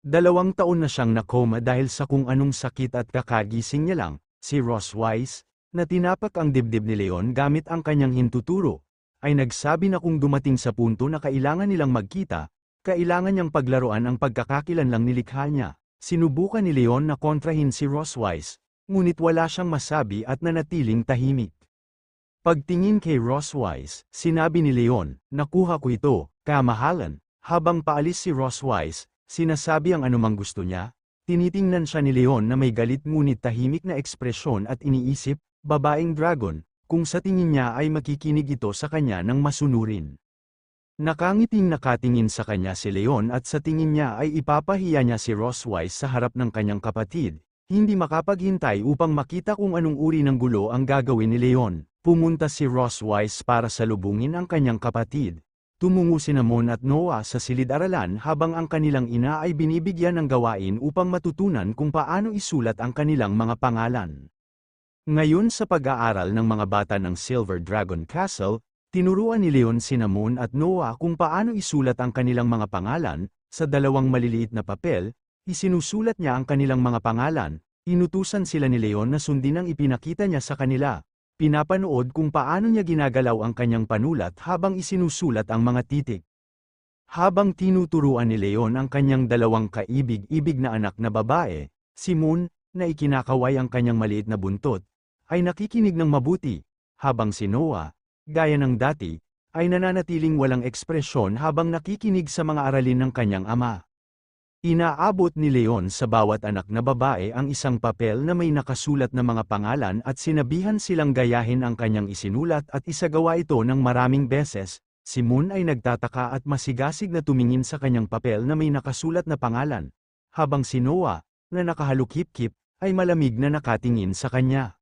2 taon na siyang nakoma dahil sa kung anong sakit at kakagising niya lang. Si Roswise, na tinapak ang dibdib ni Leon gamit ang kanyang hintuturo, ay nagsabi na kung dumating sa punto na kailangan nilang magkita, kailangan niyang paglaruan ang pagkakakilanlang nilikha niya. Sinubukan ni Leon na kontrahin si Roswise, ngunit wala siyang masabi at nanatiling tahimik. Pagtingin kay Roswise, sinabi ni Leon, "Nakuha ko ito, kamahalan." Habang paalis si Roswise, sinasabi ang anumang gusto niya. Tinitingnan siya ni Leon na may galit ngunit tahimik na ekspresyon at iniisip, babaeng dragon, kung sa tingin niya ay makikinig ito sa kanya ng masunurin. Nakangiting nakatingin sa kanya si Leon at sa tingin niya ay ipapahiya niya si Roswise sa harap ng kanyang kapatid. Hindi makapaghintay upang makita kung anong uri ng gulo ang gagawin ni Leon. Pumunta si Roswise para salubungin ang kanyang kapatid. Tumungo sina Moon at Noah sa silid-aralan habang ang kanilang ina ay binibigyan ng gawain upang matutunan kung paano isulat ang kanilang mga pangalan. Ngayon sa pag-aaral ng mga bata ng Silver Dragon Castle, tinuruan ni Leon sina Moon at Noah kung paano isulat ang kanilang mga pangalan. Sa 2 maliliit na papel, isinusulat niya ang kanilang mga pangalan. Inutusan sila ni Leon na sundin ang ipinakita niya sa kanila. Pinapanood kung paano niya ginagalaw ang kanyang panulat habang isinusulat ang mga titik. Habang tinuturuan ni Leon ang kanyang 2 kaibig-ibig na anak na babae, si Moon, na ikinakaway ang kanyang maliit na buntot, ay nakikinig ng mabuti, habang si Noah, gaya ng dati, ay nananatiling walang ekspresyon habang nakikinig sa mga aralin ng kanyang ama. Inaabot ni Leon sa bawat anak na babae ang isang papel na may nakasulat na mga pangalan at sinabihan silang gayahin ang kanyang isinulat at isagawa ito ng maraming beses. Si Moon ay nagtataka at masigasig na tumingin sa kanyang papel na may nakasulat na pangalan, habang si Noah, na nakahalukip-kip, ay malamig na nakatingin sa kanya.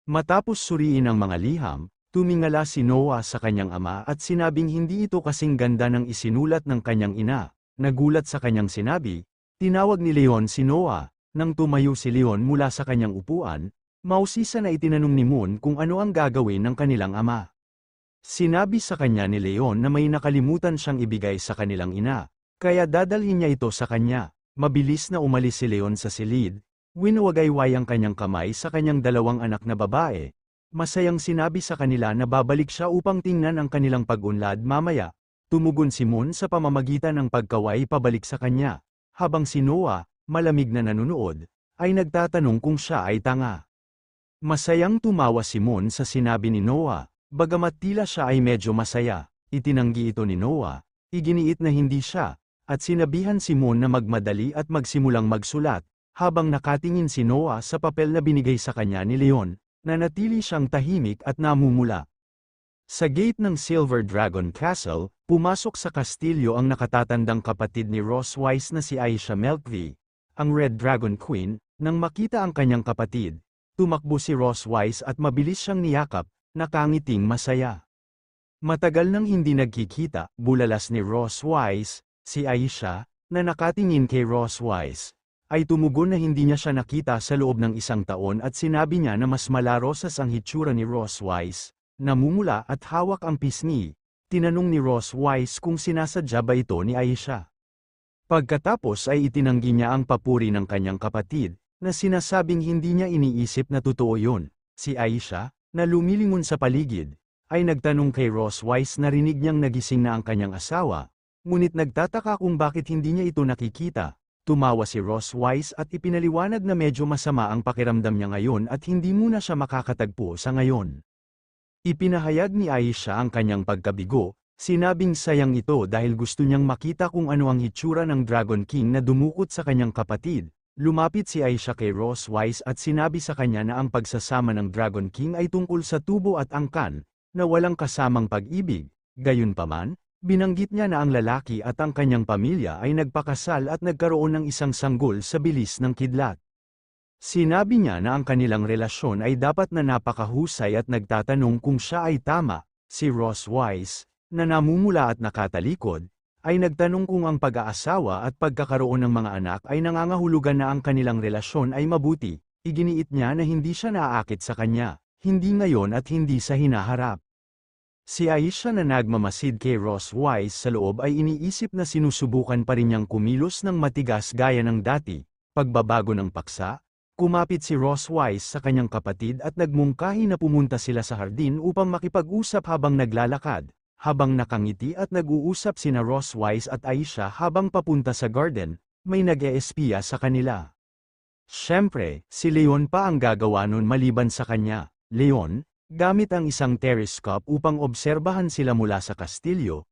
Matapos suriin ang mga liham, tumingala si Noah sa kanyang ama at sinabing hindi ito kasing ganda ng isinulat ng kanyang ina. Nagulat sa kanyang sinabi, tinawag ni Leon si Noah. Nang tumayo si Leon mula sa kanyang upuan, mausisa na itinanong ni Moon kung ano ang gagawin ng kanilang ama. Sinabi sa kanya ni Leon na may nakalimutan siyang ibigay sa kanilang ina, kaya dadalhin niya ito sa kanya. Mabilis na umalis si Leon sa silid, winuwagayway ang kanyang kamay sa kanyang 2 anak na babae. Masayang sinabi sa kanila na babalik siya upang tingnan ang kanilang pag-unlad mamaya. Tumugon si Moon sa pamamagitan ng pagkaway pabalik sa kanya, habang si Noah, malamig na nanunood, ay nagtatanong kung siya ay tanga. Masayang tumawa si Moon sa sinabi ni Noah, bagamat tila siya ay medyo masaya, itinanggi ito ni Noah, iginiit na hindi siya, at sinabihan si Moon na magmadali at magsimulang magsulat, habang nakatingin si Noah sa papel na binigay sa kanya ni Leon, nanatili siyang tahimik at namumula. Sa gate ng Silver Dragon Castle, pumasok sa kastilyo ang nakatatandang kapatid ni Roswise na si Aisha Melkvi, ang Red Dragon Queen. Nang makita ang kanyang kapatid, tumakbo si Roswise at mabilis siyang niyakap, nakangiting masaya. Matagal nang hindi nagkikita, bulalas ni Roswise, si Aisha, na nakatingin kay Roswise, ay tumugon na hindi niya siya nakita sa loob ng 1 taon at sinabi niya na mas malarosas ang hitsura ni Roswise. Namumula at hawak ang pisngi. Tinanong ni Roswise kung sinasadya ba ito ni Aisha. Pagkatapos ay itinanggi niya ang papuri ng kanyang kapatid, na sinasabing hindi niya iniisip na totoo yun. Si Aisha, na lumilingon sa paligid, ay nagtanong kay Roswise na rinig niyang nagising na ang kanyang asawa, ngunit nagtataka kung bakit hindi niya ito nakikita. Tumawa si Ross Wise at ipinaliwanag na medyo masama ang pakiramdam niya ngayon at hindi muna siya makakatagpo sa ngayon. Ipinahayag ni Aisha ang kanyang pagkabigo, sinabing sayang ito dahil gusto niyang makita kung ano ang hitsura ng Dragon King na dumukot sa kanyang kapatid. Lumapit si Aisha kay Ross Wise at sinabi sa kanya na ang pagsasama ng Dragon King ay tungkol sa tubo at angkan, na walang kasamang pag-ibig. Gayunpaman, binanggit niya na ang lalaki at ang kanyang pamilya ay nagpakasal at nagkaroon ng isang sanggol sa bilis ng kidlat. Sinabi niya na ang kanilang relasyon ay dapat na napakahusay at nagtatanong kung siya ay tama. Si Ross Wise, na namumula at nakatalikod, ay nagtanong kung ang pag-aasawa at pagkakaroon ng mga anak ay nangangahulugan na ang kanilang relasyon ay mabuti. Iginiit niya na hindi siya naaakit sa kanya, hindi ngayon at hindi sa hinaharap. Si Aisha na nagmamasid kay Ross Wise sa loob ay iniisip na sinusubukan pa rin niyang kumilos ng matigas gaya ng dati. Pagbabago ng paksa, kumapit si Ross Wise sa kanyang kapatid at nagmungkahi na pumunta sila sa hardin upang makipag-usap habang naglalakad. Habang nakangiti at nag-uusap sina Ross Wise at Aisha habang papunta sa garden, may nag-eespiya sa kanila. Siyempre, si Leon pa ang gagawa nun maliban sa kanya. Leon, gamit ang isang telescope upang obserbahan sila mula sa kastilyo,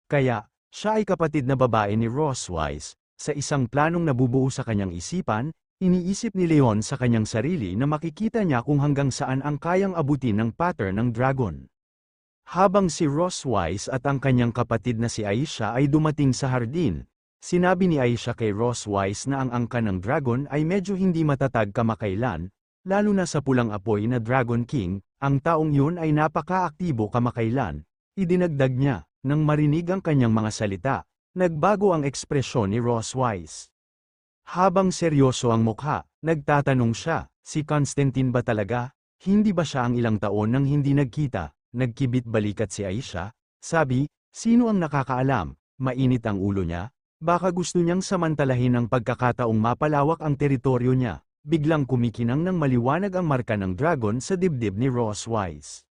kaya, siya ay kapatid na babae ni Ross Wise. Sa isang planong nabubuo sa kanyang isipan, iniisip ni Leon sa kanyang sarili na makikita niya kung hanggang saan ang kayang abutin ng pattern ng dragon. Habang si Ross Wise at ang kanyang kapatid na si Aisha ay dumating sa hardin, sinabi ni Aisha kay Ross Wise na ang angka ng dragon ay medyo hindi matatag kamakailan, lalo na sa pulang apoy na Dragon King. Ang taong yun ay napaka-aktibo kamakailan. Idinagdag niya, nang marinig ang kanyang mga salita, nagbago ang ekspresyon ni Ross Wise. Habang seryoso ang mukha, nagtatanong siya, si Constantine ba talaga? Hindi ba siya ang ilang taon nang hindi nagkita? Nagkibit balikat si Aisha, sabi, sino ang nakakaalam? Mainit ang ulo niya, baka gusto niyang samantalahin ang pagkakataong mapalawak ang teritoryo niya. Biglang kumikinang ng maliwanag ang marka ng dragon sa dibdib ni Ross Wise.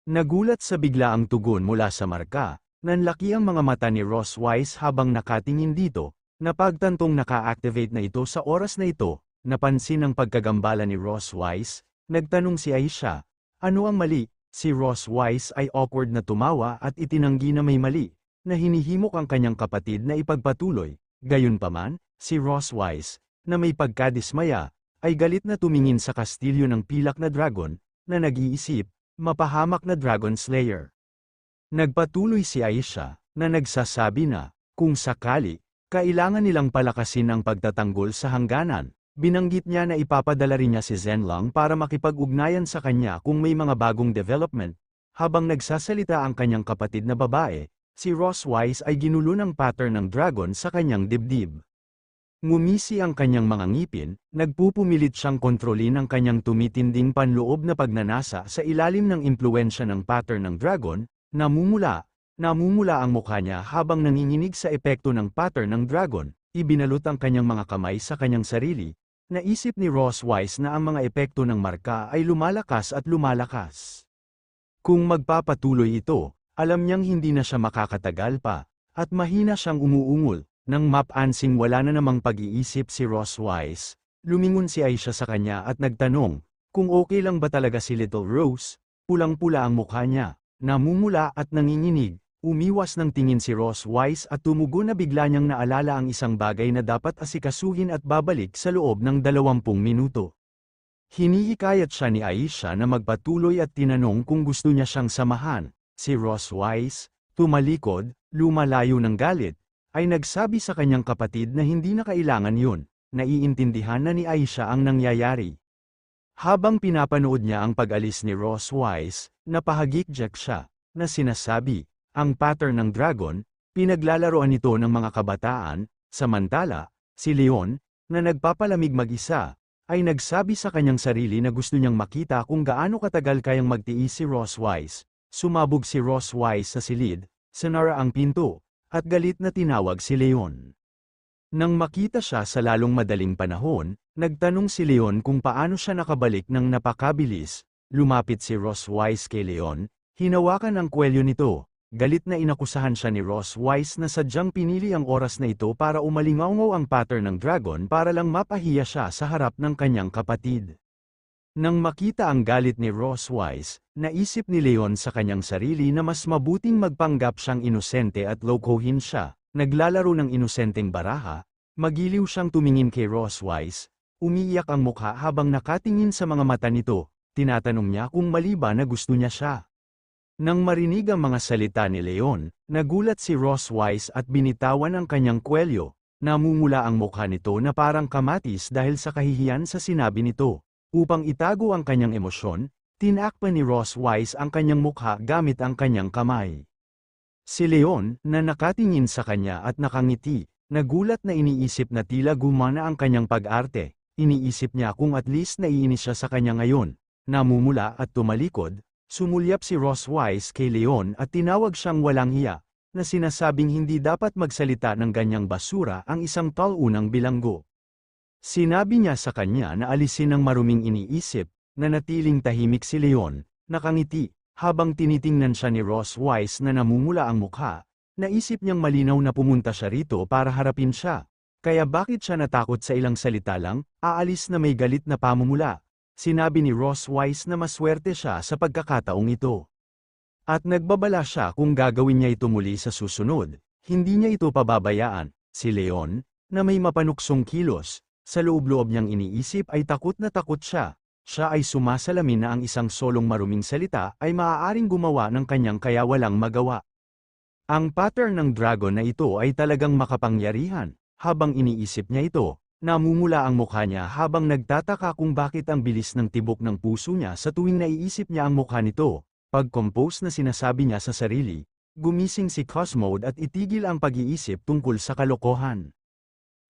Nagulat sa biglaang tugon mula sa marka, nanlaki ang mga mata ni Ross Wise habang nakatingin dito, napagtantong naka-activate na ito sa oras na ito. Napansin ang pagkagambala ni Ross Wise, nagtanong si Aisha, ano ang mali? Si Ross Wise ay awkward na tumawa at itinanggi na may mali, na hinihimok ang kanyang kapatid na ipagpatuloy. Gayunpaman, si Ross Wise, na may pagkadismaya, ay galit na tumingin sa kastilyo ng pilak na dragon, na nag-iisip, mapahamak na Dragon Slayer. Nagpatuloy si Aisha, na nagsasabi na, kung sakali, kailangan nilang palakasin ang pagtatanggol sa hangganan. Binanggit niya na ipapadala rin niya si Zenlong para makipag-ugnayan sa kanya kung may mga bagong development. Habang nagsasalita ang kanyang kapatid na babae, si Ross Wise ay ginulo ng pattern ng dragon sa kanyang dibdib. Ngumisi ang kanyang mga ngipin, nagpupumilit siyang kontrolin ang kanyang tumitinding panloob na pagnanasa sa ilalim ng impluwensya ng pattern ng dragon. Namumula ang mukha niya habang nanginginig sa epekto ng pattern ng dragon. Ibinalot ang kanyang mga kamay sa kanyang sarili. Naisip ni Ross Wise na ang mga epekto ng marka ay lumalakas at lumalakas. Kung magpapatuloy ito, alam niyang hindi na siya makakatagal pa, at mahina siyang umuungol. Nang mapansing wala na namang pag-iisip si Ross Wise, lumingon si Aisha sa kanya at nagtanong, kung okay lang ba talaga si Little Rose. Pulang-pula ang mukha niya, namumula at nanginginig. Umiwas ng tingin si Ross Wise at tumugo na bigla niyang naalala ang isang bagay na dapat asikasuhin at babalik sa loob ng 20 minuto. Hinihikayat siya ni Aisha na magpatuloy at tinanong kung gusto niya siyang samahan. Si Ross Wise, tumalikod, lumalayo ng galit, ay nagsabi sa kanyang kapatid na hindi na kailangan yun. Naiintindihan na ni Aisha ang nangyayari. Habang pinapanood niya ang pag-alis ni Ross Wise, napahagikjak siya, na sinasabi, ang pattern ng dragon, pinaglalaroan nito ng mga kabataan. Samantala, si Leon, na nagpapalamig mag-isa, ay nagsabi sa kanyang sarili na gusto niyang makita kung gaano katagal kayang magtiis si Ross Wise. Sumabog si Ross Wise sa silid, sinara ang pinto, at galit na tinawag si Leon. Nang makita siya sa lalong madaling panahon, nagtanong si Leon kung paano siya nakabalik ng napakabilis. Lumapit si Ross Wise kay Leon, hinawakan ang kwelyo nito, Galit na inakusahan siya ni Ross Wise na sadyang pinili ang oras na ito para umalingaw ang pattern ng dragon para lang mapahiya siya sa harap ng kanyang kapatid. Nang makita ang galit ni Ross Wise, naisip ni Leon sa kanyang sarili na mas mabuting magpanggap siyang inosente at lokohin siya, naglalaro ng inosenteng baraha, magiliw siyang tumingin kay Ross Wise, umiiyak ang mukha habang nakatingin sa mga mata nito, tinatanong niya kung mali ba na gusto niya siya. Nang marinig ang mga salita ni Leon, nagulat si Ross Wise at binitawan ang kanyang kwelyo, namumula ang mukha nito na parang kamatis dahil sa kahihiyan sa sinabi nito. Upang itago ang kanyang emosyon, tinakpan ni Ross Wise ang kanyang mukha gamit ang kanyang kamay. Si Leon, na nakatingin sa kanya at nakangiti, nagulat na iniisip na tila gumana ang kanyang pag-arte, iniisip niya kung at least naiinis siya sa kanya ngayon, namumula at tumalikod, sumulyap si Ross Wise kay Leon at tinawag siyang walang hiya, na sinasabing hindi dapat magsalita ng ganyang basura ang isang taunang bilanggo. Sinabi niya sa kanya na alisin ang maruming iniisip, na natiling tahimik si Leon, nakangiti, habang tinitingnan siya ni Ross Wise na namumula ang mukha, naisip niyang malinaw na pumunta siya rito para harapin siya. Kaya bakit siya natakot sa ilang salita lang, aalis na may galit na pamumula? Sinabi ni Ross Wise na maswerte siya sa pagkakataong ito. At nagbabala siya kung gagawin niya ito muli sa susunod, hindi niya ito pababayaan. Si Leon, na may mapanuksong kilos, sa loob-loob niyang iniisip ay takot siya. Siya ay sumasalamin na ang isang solong maruming salita ay maaaring gumawa ng kanyang kaya walang magawa. Ang pattern ng dragon na ito ay talagang makapangyarihan. Habang iniisip niya ito, namumula ang mukha niya habang nagtataka kung bakit ang bilis ng tibok ng puso niya sa tuwing naiisip niya ang mukha nito. Pag-compose na sinasabi niya sa sarili, gumising si Cosmode at itigil ang pag-iisip tungkol sa kalokohan.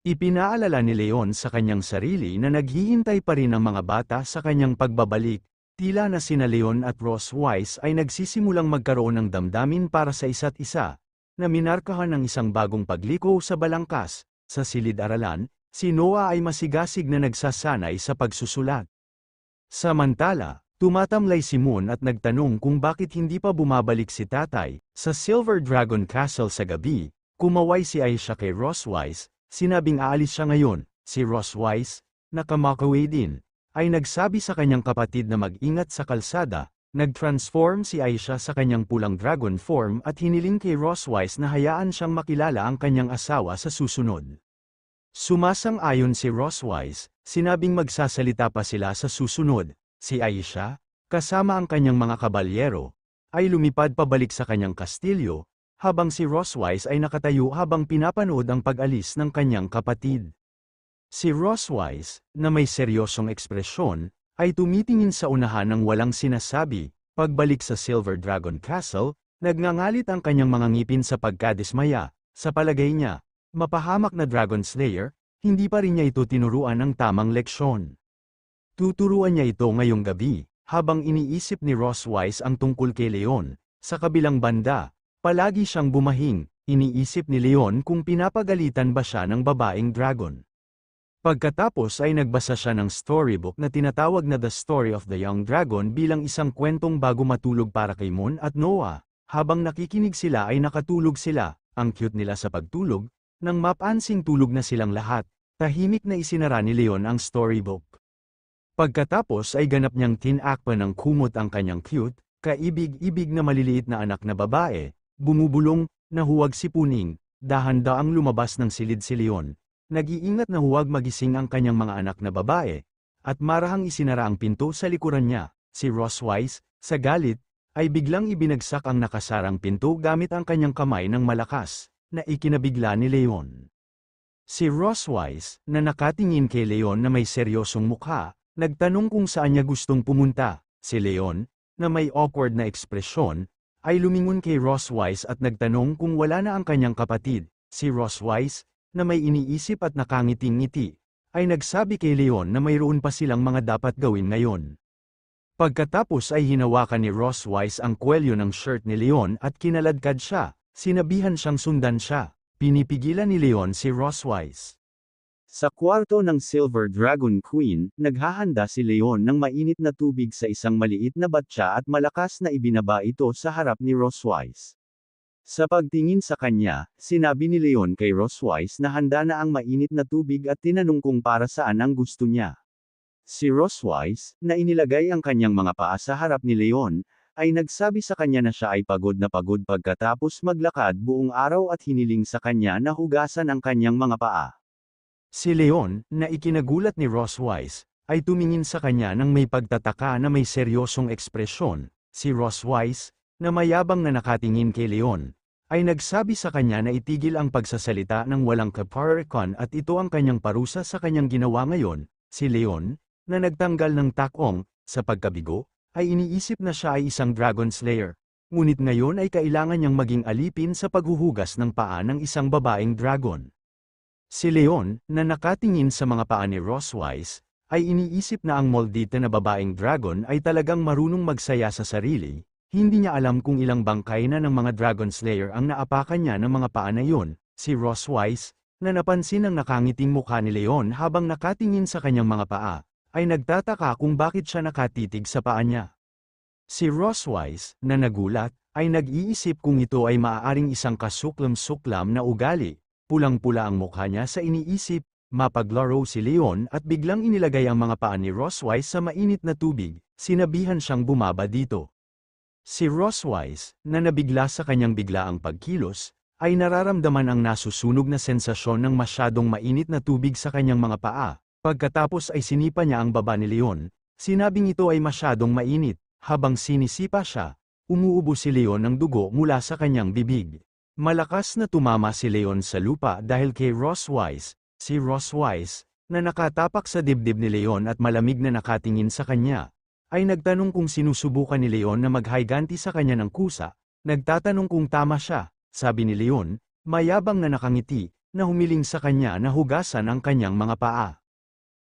Ipinaalala ni Leon sa kanyang sarili na naghihintay pa rin ang mga bata sa kanyang pagbabalik, tila na sina Leon at Ross Wise ay nagsisimulang magkaroon ng damdamin para sa isa't isa, na minarkahan ng isang bagong pagliko sa balangkas. Sa silid-aralan, si Noah ay masigasig na nagsasanay sa pagsusulat. Samantala, tumatamlay si Moon at nagtanong kung bakit hindi pa bumabalik si tatay. Sa Silver Dragon Castle sa gabi, kumaway si Aisha kay Ross Wise. Sinabing aalis siya ngayon. Si Ross Wise, na kamakaway din, ay nagsabi sa kanyang kapatid na mag-ingat sa kalsada. Nag-transform si Aisha sa kanyang pulang dragon form at hiniling kay Ross Wise na hayaan siyang makilala ang kanyang asawa sa susunod. Sumasang-ayon si Ross Wise, sinabing magsasalita pa sila sa susunod. Si Aisha, kasama ang kanyang mga kabalyero, ay lumipad pabalik sa kanyang kastilyo, habang si Ross Wise ay nakatayo habang pinapanood ang pag-alis ng kanyang kapatid. Si Ross Wise, na may seryosong ekspresyon, ay tumitingin sa unahan ng walang sinasabi. Pagbalik sa Silver Dragon Castle, nagngangalit ang kanyang mga ngipin sa pagkadismaya. Sa palagay niya, mapahamak na Dragon Slayer, hindi pa rin niya ito tinuruan ng tamang leksyon. Tuturuan niya ito ngayong gabi, habang iniisip ni Ross Wise ang tungkol kay Leon. Sa kabilang banda, palagi siyang bumahing, iniisip ni Leon kung pinapagalitan ba siya ng babaeng dragon. Pagkatapos ay nagbasa siya ng storybook na tinatawag na The Story of the Young Dragon bilang isang kwentong bago matulog para kay Moon at Noah. Habang nakikinig sila ay nakatulog sila, ang cute nila sa pagtulog, nang mapansing tulog na silang lahat, tahimik na isinara ni Leon ang storybook. Pagkatapos ay ganap niyang tinakpan ng kumot ang kanyang cute, kaibig-ibig na maliliit na anak na babae, bumubulong, na huwag sipuning, dahan-daang lumabas ng silid si Leon. Nag-iingat na huwag magising ang kanyang mga anak na babae, at marahang isinara ang pinto sa likuran niya. Si Ross Wise, sa galit, ay biglang ibinagsak ang nakasarang pinto gamit ang kanyang kamay ng malakas, na ikinabigla ni Leon. Si Ross Wise, na nakatingin kay Leon na may seryosong mukha, nagtanong kung saan niya gustong pumunta. Si Leon, na may awkward na ekspresyon, ay lumingon kay Ross Wise at nagtanong kung wala na ang kanyang kapatid. Si Ross Wise, na may iniisip at nakangiting-ngiti, ay nagsabi kay Leon na mayroon pa silang mga dapat gawin ngayon. Pagkatapos ay hinawakan ni Ross Wise ang kwelyo ng shirt ni Leon at kinaladkad siya, sinabihan siyang sundan siya. Pinipigilan ni Leon si Ross Wise. Sa kwarto ng Silver Dragon Queen, naghahanda si Leon ng mainit na tubig sa isang maliit na batya at malakas na ibinaba ito sa harap ni Ross Wise. Sa pagtingin sa kanya, sinabi ni Leon kay Roswise na handa na ang mainit na tubig at tinanong kung para saan ang gusto niya. Si Roswise, na inilagay ang kanyang mga paa sa harap ni Leon, ay nagsabi sa kanya na siya ay pagod na pagod pagkatapos maglakad buong araw at hiniling sa kanya na hugasan ang kanyang mga paa. Si Leon, na ikinagulat ni Roswise, ay tumingin sa kanya nang may pagtataka na may seryosong ekspresyon. Si Roswise, na mayabang na nakatingin kay Leon, ay nagsabi sa kanya na itigil ang pagsasalita ng walang kaparikon at ito ang kanyang parusa sa kanyang ginawa ngayon. Si Leon, na nagtanggal ng takong, sa pagkabigo, ay iniisip na siya ay isang Dragon Slayer. Ngunit ngayon ay kailangan niyang maging alipin sa paghuhugas ng paa ng isang babaeng dragon. Si Leon, na nakatingin sa mga paa ni Roswise, ay iniisip na ang Moldita na babaeng dragon ay talagang marunong magsaya sa sarili. Hindi niya alam kung ilang bangkay na ng mga Dragon Slayer ang naapakan niya ng mga paa na yun. Si Roswise, na napansin ang nakangiting mukha ni Leon habang nakatingin sa kanyang mga paa, ay nagtataka kung bakit siya nakatitig sa paa niya. Si Roswise, na nagulat, ay nag-iisip kung ito ay maaaring isang kasuklam-suklam na ugali. Pulang-pula ang mukha niya sa iniisip, mapaglaro si Leon at biglang inilagay ang mga paa ni Roswise sa mainit na tubig, sinabihan siyang bumaba dito. Si Roswise, na nabigla sa kanyang biglaang pagkilos, ay nararamdaman ang nasusunog na sensasyon ng masyadong mainit na tubig sa kanyang mga paa. Pagkatapos ay sinipa niya ang baba ni Leon, sinabing ito ay masyadong mainit. Habang sinisipa siya, umuubo si Leon ng dugo mula sa kanyang bibig. Malakas na tumama si Leon sa lupa dahil kay Roswise. Si Roswise, na nakatapak sa dibdib ni Leon at malamig na nakatingin sa kanya, ay nagtanong kung sinusubukan ni Leon na maghiganti sa kanya ng kusa. Nagtatanong kung tama siya. Sabi ni Leon, mayabang na nakangiti, na humiling sa kanya na hugasan ang kanyang mga paa.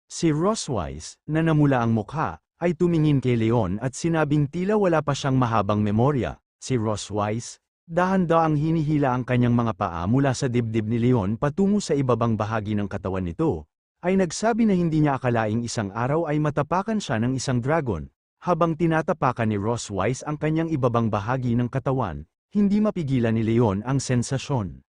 Si Roswise, na namula ang mukha, ay tumingin kay Leon at sinabing tila wala pa siyang mahabang memorya. Si Roswise, dahan-daang hinihila ang kanyang mga paa mula sa dibdib ni Leon patungo sa ibabang bahagi ng katawan nito, ay nagsabi na hindi niya akalaing isang araw ay matapakan siya ng isang dragon. Habang tinatapakan ni Roswise ang kanyang ibabang bahagi ng katawan, hindi mapigilan ni Leon ang sensasyon.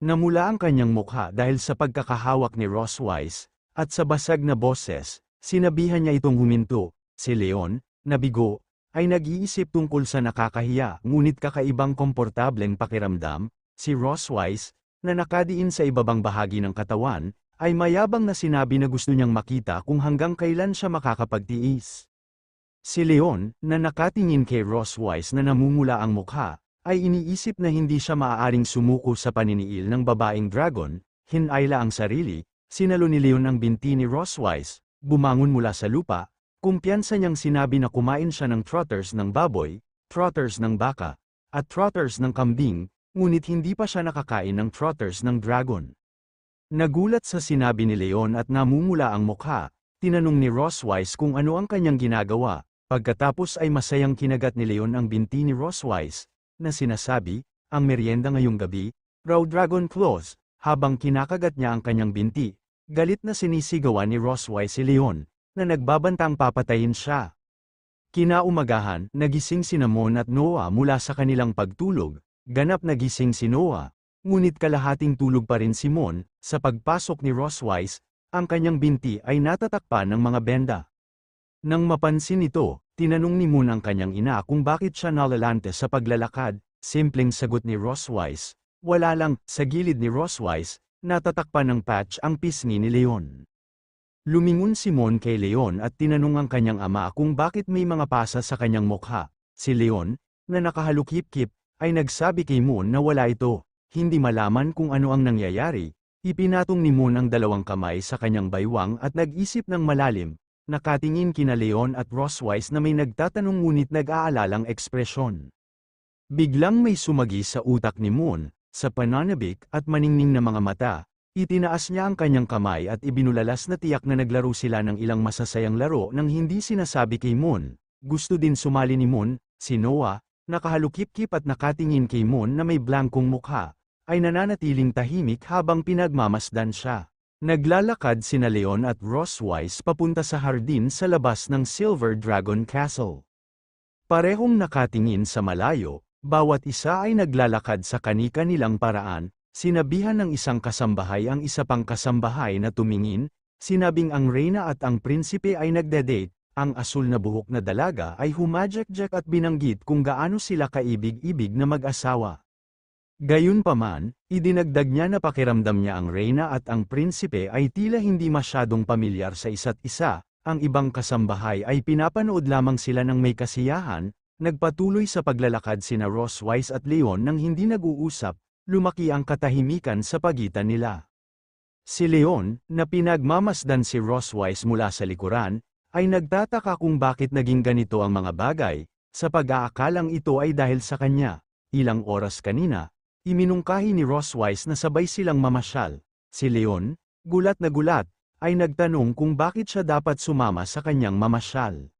Namula ang kanyang mukha dahil sa pagkakahawak ni Roswise, at sa basag na boses, sinabihan niya itong huminto. Si Leon, nabigo, ay nag-iisip tungkol sa nakakahiya ngunit kakaibang komportableng pakiramdam. Si Roswise, na nakadiin sa ibabang bahagi ng katawan, ay mayabang na sinabi na gusto niyang makita kung hanggang kailan siya makakapagtiis. Si Leon, na nakatingin kay Roswise na namumula ang mukha, ay iniisip na hindi siya maaaring sumuko sa paniniil ng babaeng dragon. Hinayla ang sarili, sinalo ni Leon ang binti ni Roswise, bumangon mula sa lupa, kumpiyansa niyang sinabi na kumain siya ng trotters ng baboy, trotters ng baka, at trotters ng kambing, ngunit hindi pa siya nakakain ng trotters ng dragon. Nagulat sa sinabi ni Leon at namumula ang mukha, tinanong ni Roswise kung ano ang kanyang ginagawa. Pagkatapos ay masayang kinagat ni Leon ang binti ni Roswise, na sinasabi, ang merienda ngayong gabi, raw dragon claws. Habang kinakagat niya ang kanyang binti, galit na sinisigawan ni Roswise si Leon, na nagbabantang papatayin siya. Kinaumagahan, nagising si Namon at Noah mula sa kanilang pagtulog. Ganap nagising si Noah, ngunit kalahating tulog pa rin si Mon. Sa pagpasok ni Roswise, ang kanyang binti ay natatakpan ng mga benda. Nang mapansin ito, tinanong ni Moon ang kanyang ina kung bakit siya nalalante sa paglalakad. Simpleng sagot ni Roswise, wala lang. Sa gilid ni Roswise, natatakpan ng patch ang pisngi ni Leon. Lumingon si Mon kay Leon at tinanong ang kanyang ama kung bakit may mga pasa sa kanyang mukha. Si Leon, na nakahalukip-kip, ay nagsabi kay Mon na wala ito. Hindi malaman kung ano ang nangyayari, ipinatong ni Mon ang dalawang kamay sa kanyang baywang at nag-isip ng malalim. Nakatingin kina Leon at Roswise na may nagtatanong ngunit nag-aalalang ekspresyon. Biglang may sumagi sa utak ni Moon, sa pananabik at maningning na mga mata, itinaas niya ang kanyang kamay at ibinulalas na tiyak na naglaro sila ng ilang masasayang laro nang hindi sinasabi kay Moon. Gusto din sumali ni Moon. Si Noah, nakahalukip-kip at nakatingin kay Moon na may blankong mukha, ay nananatiling tahimik habang pinagmamasdan siya. Naglalakad sina Leon at Roswise papunta sa hardin sa labas ng Silver Dragon Castle. Parehong nakatingin sa malayo, Bawat isa ay naglalakad sa kani-kanilang paraan, sinabihan ng isang kasambahay ang isa pang kasambahay na tumingin, sinabing ang reyna at ang prinsipe ay nagde-date, ang asul na buhok na dalaga ay humajakjak at binanggit kung gaano sila kaibig-ibig na mag-asawa. Gayunpaman, idinagdag niya na pakiramdam niya ang reyna at ang prinsipe ay tila hindi masyadong pamilyar sa isa't isa, ang ibang kasambahay ay pinapanood lamang sila ng may kasiyahan. Nagpatuloy sa paglalakad sina Roswise at Leon nang hindi nag-uusap, lumaki ang katahimikan sa pagitan nila. Si Leon, na pinagmamasdan si Roswise mula sa likuran, ay nagtataka kung bakit naging ganito ang mga bagay, sa pag-aakalang ito ay dahil sa kanya. Ilang oras kanina, iminungkahi ni Roswise na sabay silang mamasyal. Si Leon, gulat na gulat, ay nagtanong kung bakit siya dapat sumama sa kanyang mamasyal.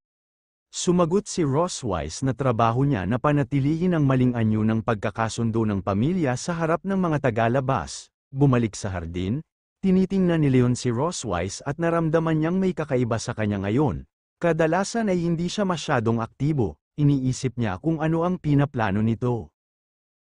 Sumagot si Roswise na trabaho niya na panatilihin ang maling anyo ng pagkakasundo ng pamilya sa harap ng mga tagalabas. Bumalik sa hardin, tinitingnan ni Leon si Roswise at naramdaman niyang may kakaiba sa kanya ngayon. Kadalasan ay hindi siya masyadong aktibo, iniisip niya kung ano ang pinaplano nito.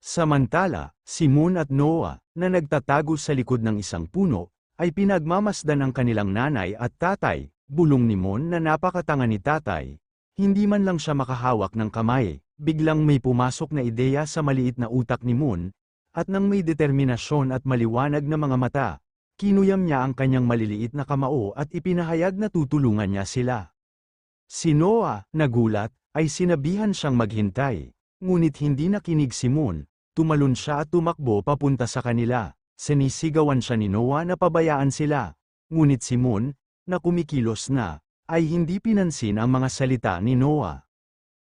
Samantala, si Moon at Noah, na nagtatago sa likod ng isang puno, ay pinagmamasdan ang kanilang nanay at tatay. Bulong ni Moon na napakatanga ni tatay. Hindi man lang siya makahawak ng kamay, biglang may pumasok na ideya sa maliit na utak ni Moon, at nang may determinasyon at maliwanag na mga mata, kinuyam niya ang kanyang maliliit na kamao at ipinahayag na tutulungan niya sila. Si Noah, nagulat, ay sinabihan siyang maghintay, ngunit hindi nakinig si Moon, tumalon siya at tumakbo papunta sa kanila. Sinisigawan siya ni Noah na pabayaan sila, ngunit si Moon, na kumikilos na, ay hindi pinansin ang mga salita ni Noah.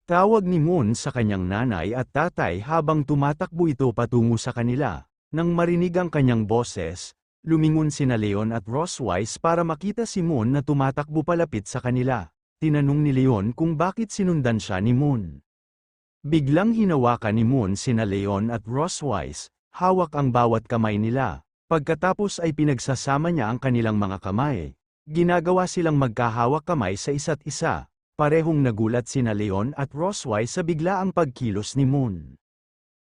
Tawag ni Moon sa kanyang nanay at tatay habang tumatakbo ito patungo sa kanila. Nang marinig ang kanyang boses, lumingon sina Leon at Roswise para makita si Moon na tumatakbo palapit sa kanila. Tinanong ni Leon kung bakit sinundan siya ni Moon. Biglang hinawakan ni Moon sina Leon at Roswise, hawak ang bawat kamay nila. Pagkatapos ay pinagsasama niya ang kanilang mga kamay. Ginagawa silang magkahawak kamay sa isa't isa. Parehong nagulat sina Leon at Roswise sa biglaang pagkilos ni Moon.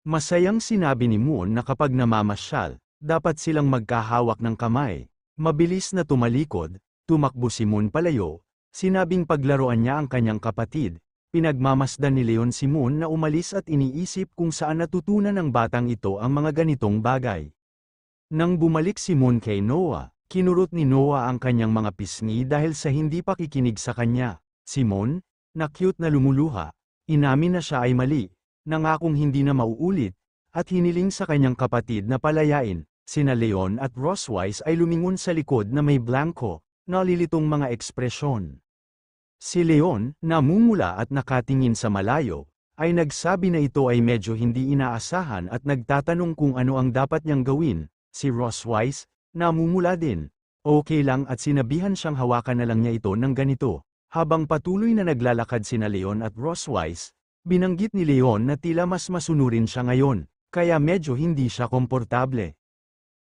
Masayang sinabi ni Moon na kapag namamasyal, dapat silang magkahawak ng kamay. Mabilis na tumalikod, tumakbo si Moon palayo, sinabing paglaruan niya ang kanyang kapatid. Pinagmamasdan ni Leon si Moon na umalis at iniisip kung saan natutunan ng batang ito ang mga ganitong bagay. Nang bumalik si Moon kay Noah, kinurot ni Noah ang kanyang mga pisngi dahil sa hindi pakikinig sa kanya. Si Moon, na cute na lumuluha, inamin na siya ay mali, nangakong hindi na mauulit, at hiniling sa kanyang kapatid na palayain. Sina Leon at Roswise ay lumingon sa likod na may blanko, nalilitong mga ekspresyon. Si Leon, namumula at nakatingin sa malayo, ay nagsabi na ito ay medyo hindi inaasahan at nagtatanong kung ano ang dapat niyang gawin. Si Roswise, namumula din. Okay lang at sinabihan siyang hawakan na lang niya ito ng ganito. Habang patuloy na naglalakad sina Leon at Roswise, binanggit ni Leon na tila mas masunurin siya ngayon, kaya medyo hindi siya komportable.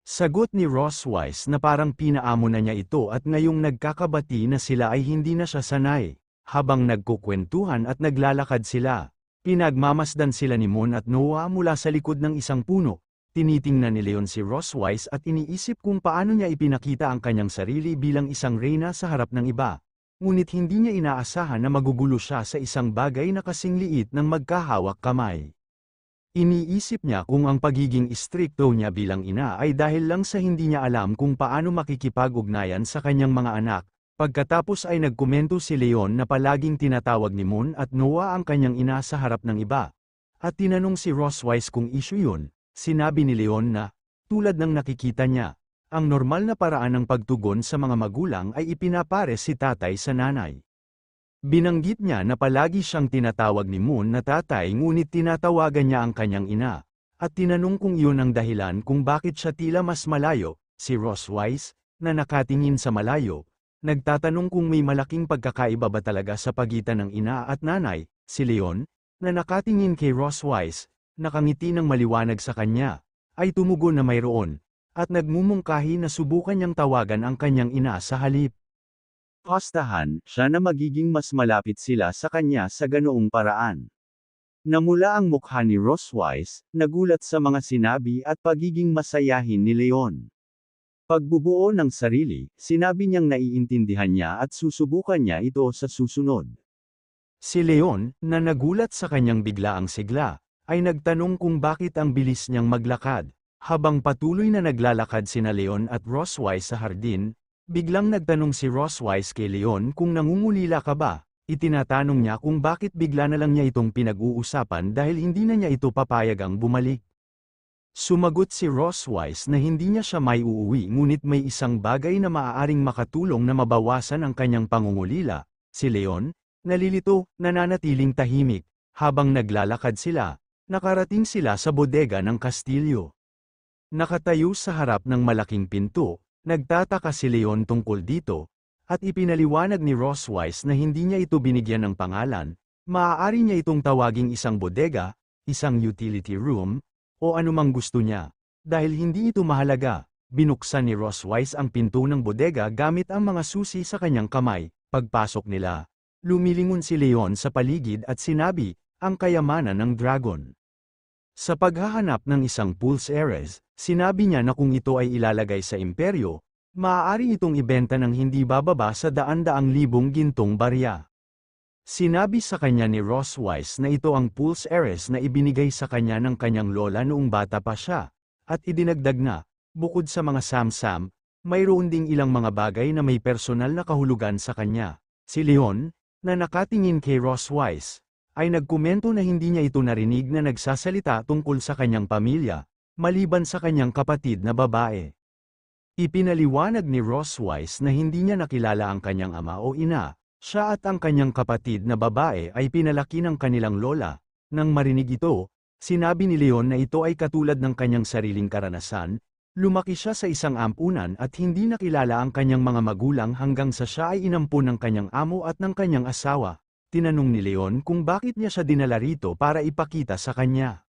Sagot ni Roswise na parang pinaamo na niya ito at ngayong nagkakabati na sila ay hindi na siya sanay. Habang nagkukwentuhan at naglalakad sila, pinagmamasdan sila ni Moon at Noah mula sa likod ng isang puno. Tinitingnan ni Leon si Roswise at iniisip kung paano niya ipinakita ang kanyang sarili bilang isang reyna sa harap ng iba. Ngunit hindi niya inaasahan na magugulo siya sa isang bagay na kasing liit ng magkahawak kamay. Iniisip niya kung ang pagiging istrikto niya bilang ina ay dahil lang sa hindi niya alam kung paano makikipag-ugnayan sa kanyang mga anak. Pagkatapos ay nagkomento si Leon na palaging tinatawag ni Moon at Noah ang kanyang ina sa harap ng iba. At tinanong si Roswise kung issue yun. Sinabi ni Leon na, tulad ng nakikita niya, ang normal na paraan ng pagtugon sa mga magulang ay ipinapares si tatay sa nanay. Binanggit niya na palagi siyang tinatawag ni Moon na tatay ngunit tinatawagan niya ang kanyang ina, at tinanong kung iyon ang dahilan kung bakit siya tila mas malayo. Si Roswise, na nakatingin sa malayo, nagtatanong kung may malaking pagkakaiba ba talaga sa pagitan ng ina at nanay. Si Leon, na nakatingin kay Roswise, nakangiti ng maliwanag sa kanya, ay tumugon na mayroon, at nagmumungkahi na subukan niyang tawagan ang kanyang ina sa halip. Pastahan siya na magiging mas malapit sila sa kanya sa ganoong paraan. Namula ang mukha ni Roswise, nagulat sa mga sinabi at pagiging masayahin ni Leon. Pagbubuo ng sarili, sinabi niyang naiintindihan niya at susubukan niya ito sa susunod. Si Leon, na nagulat sa kanyang biglaang sigla, ay nagtanong kung bakit ang bilis niyang maglakad. Habang patuloy na naglalakad sina Leon at Roswise sa hardin, biglang nagtanong si Roswise kay Leon kung nangungulila ka ba. Itinatanong niya kung bakit bigla na lang niya itong pinag-uusapan dahil hindi na niya ito papayagang bumalik. Sumagot si Roswise na hindi niya siya may uuwi ngunit may isang bagay na maaaring makatulong na mabawasan ang kanyang pangungulila. Si Leon, nalilito, nananatiling tahimik. Habang naglalakad sila, nakarating sila sa bodega ng kastilyo. Nakatayo sa harap ng malaking pinto, nagtataka si Leon tungkol dito, at ipinaliwanag ni Roswise na hindi niya ito binigyan ng pangalan, maaari niya itong tawaging isang bodega, isang utility room, o anumang gusto niya. Dahil hindi ito mahalaga, binuksan ni Roswise ang pinto ng bodega gamit ang mga susi sa kanyang kamay. Pagpasok nila, lumilingon si Leon sa paligid at sinabi, ang kayamanan ng dragon. Sa paghahanap ng isang Pulse Ares, sinabi niya na kung ito ay ilalagay sa imperyo, maaari itong ibenta ng hindi bababa sa daan-daang libong gintong barya. Sinabi sa kanya ni Roswise na ito ang Pulse Ares na ibinigay sa kanya ng kanyang lola noong bata pa siya, at idinagdag na, bukod sa mga samsam, mayroon ding ilang mga bagay na may personal na kahulugan sa kanya. Si Leon, na nakatingin kay Roswise, ay nagkomento na hindi niya ito narinig na nagsasalita tungkol sa kanyang pamilya, maliban sa kanyang kapatid na babae. Ipinaliwanag ni Roswise na hindi niya nakilala ang kanyang ama o ina, siya at ang kanyang kapatid na babae ay pinalaki ng kanilang lola. Nang marinig ito, sinabi ni Leon na ito ay katulad ng kanyang sariling karanasan, lumaki siya sa isang ampunan at hindi nakilala ang kanyang mga magulang hanggang sa siya ay inampun ng kanyang amo at ng kanyang asawa. Tinanong ni Leon kung bakit niya siya dinala rito para ipakita sa kanya.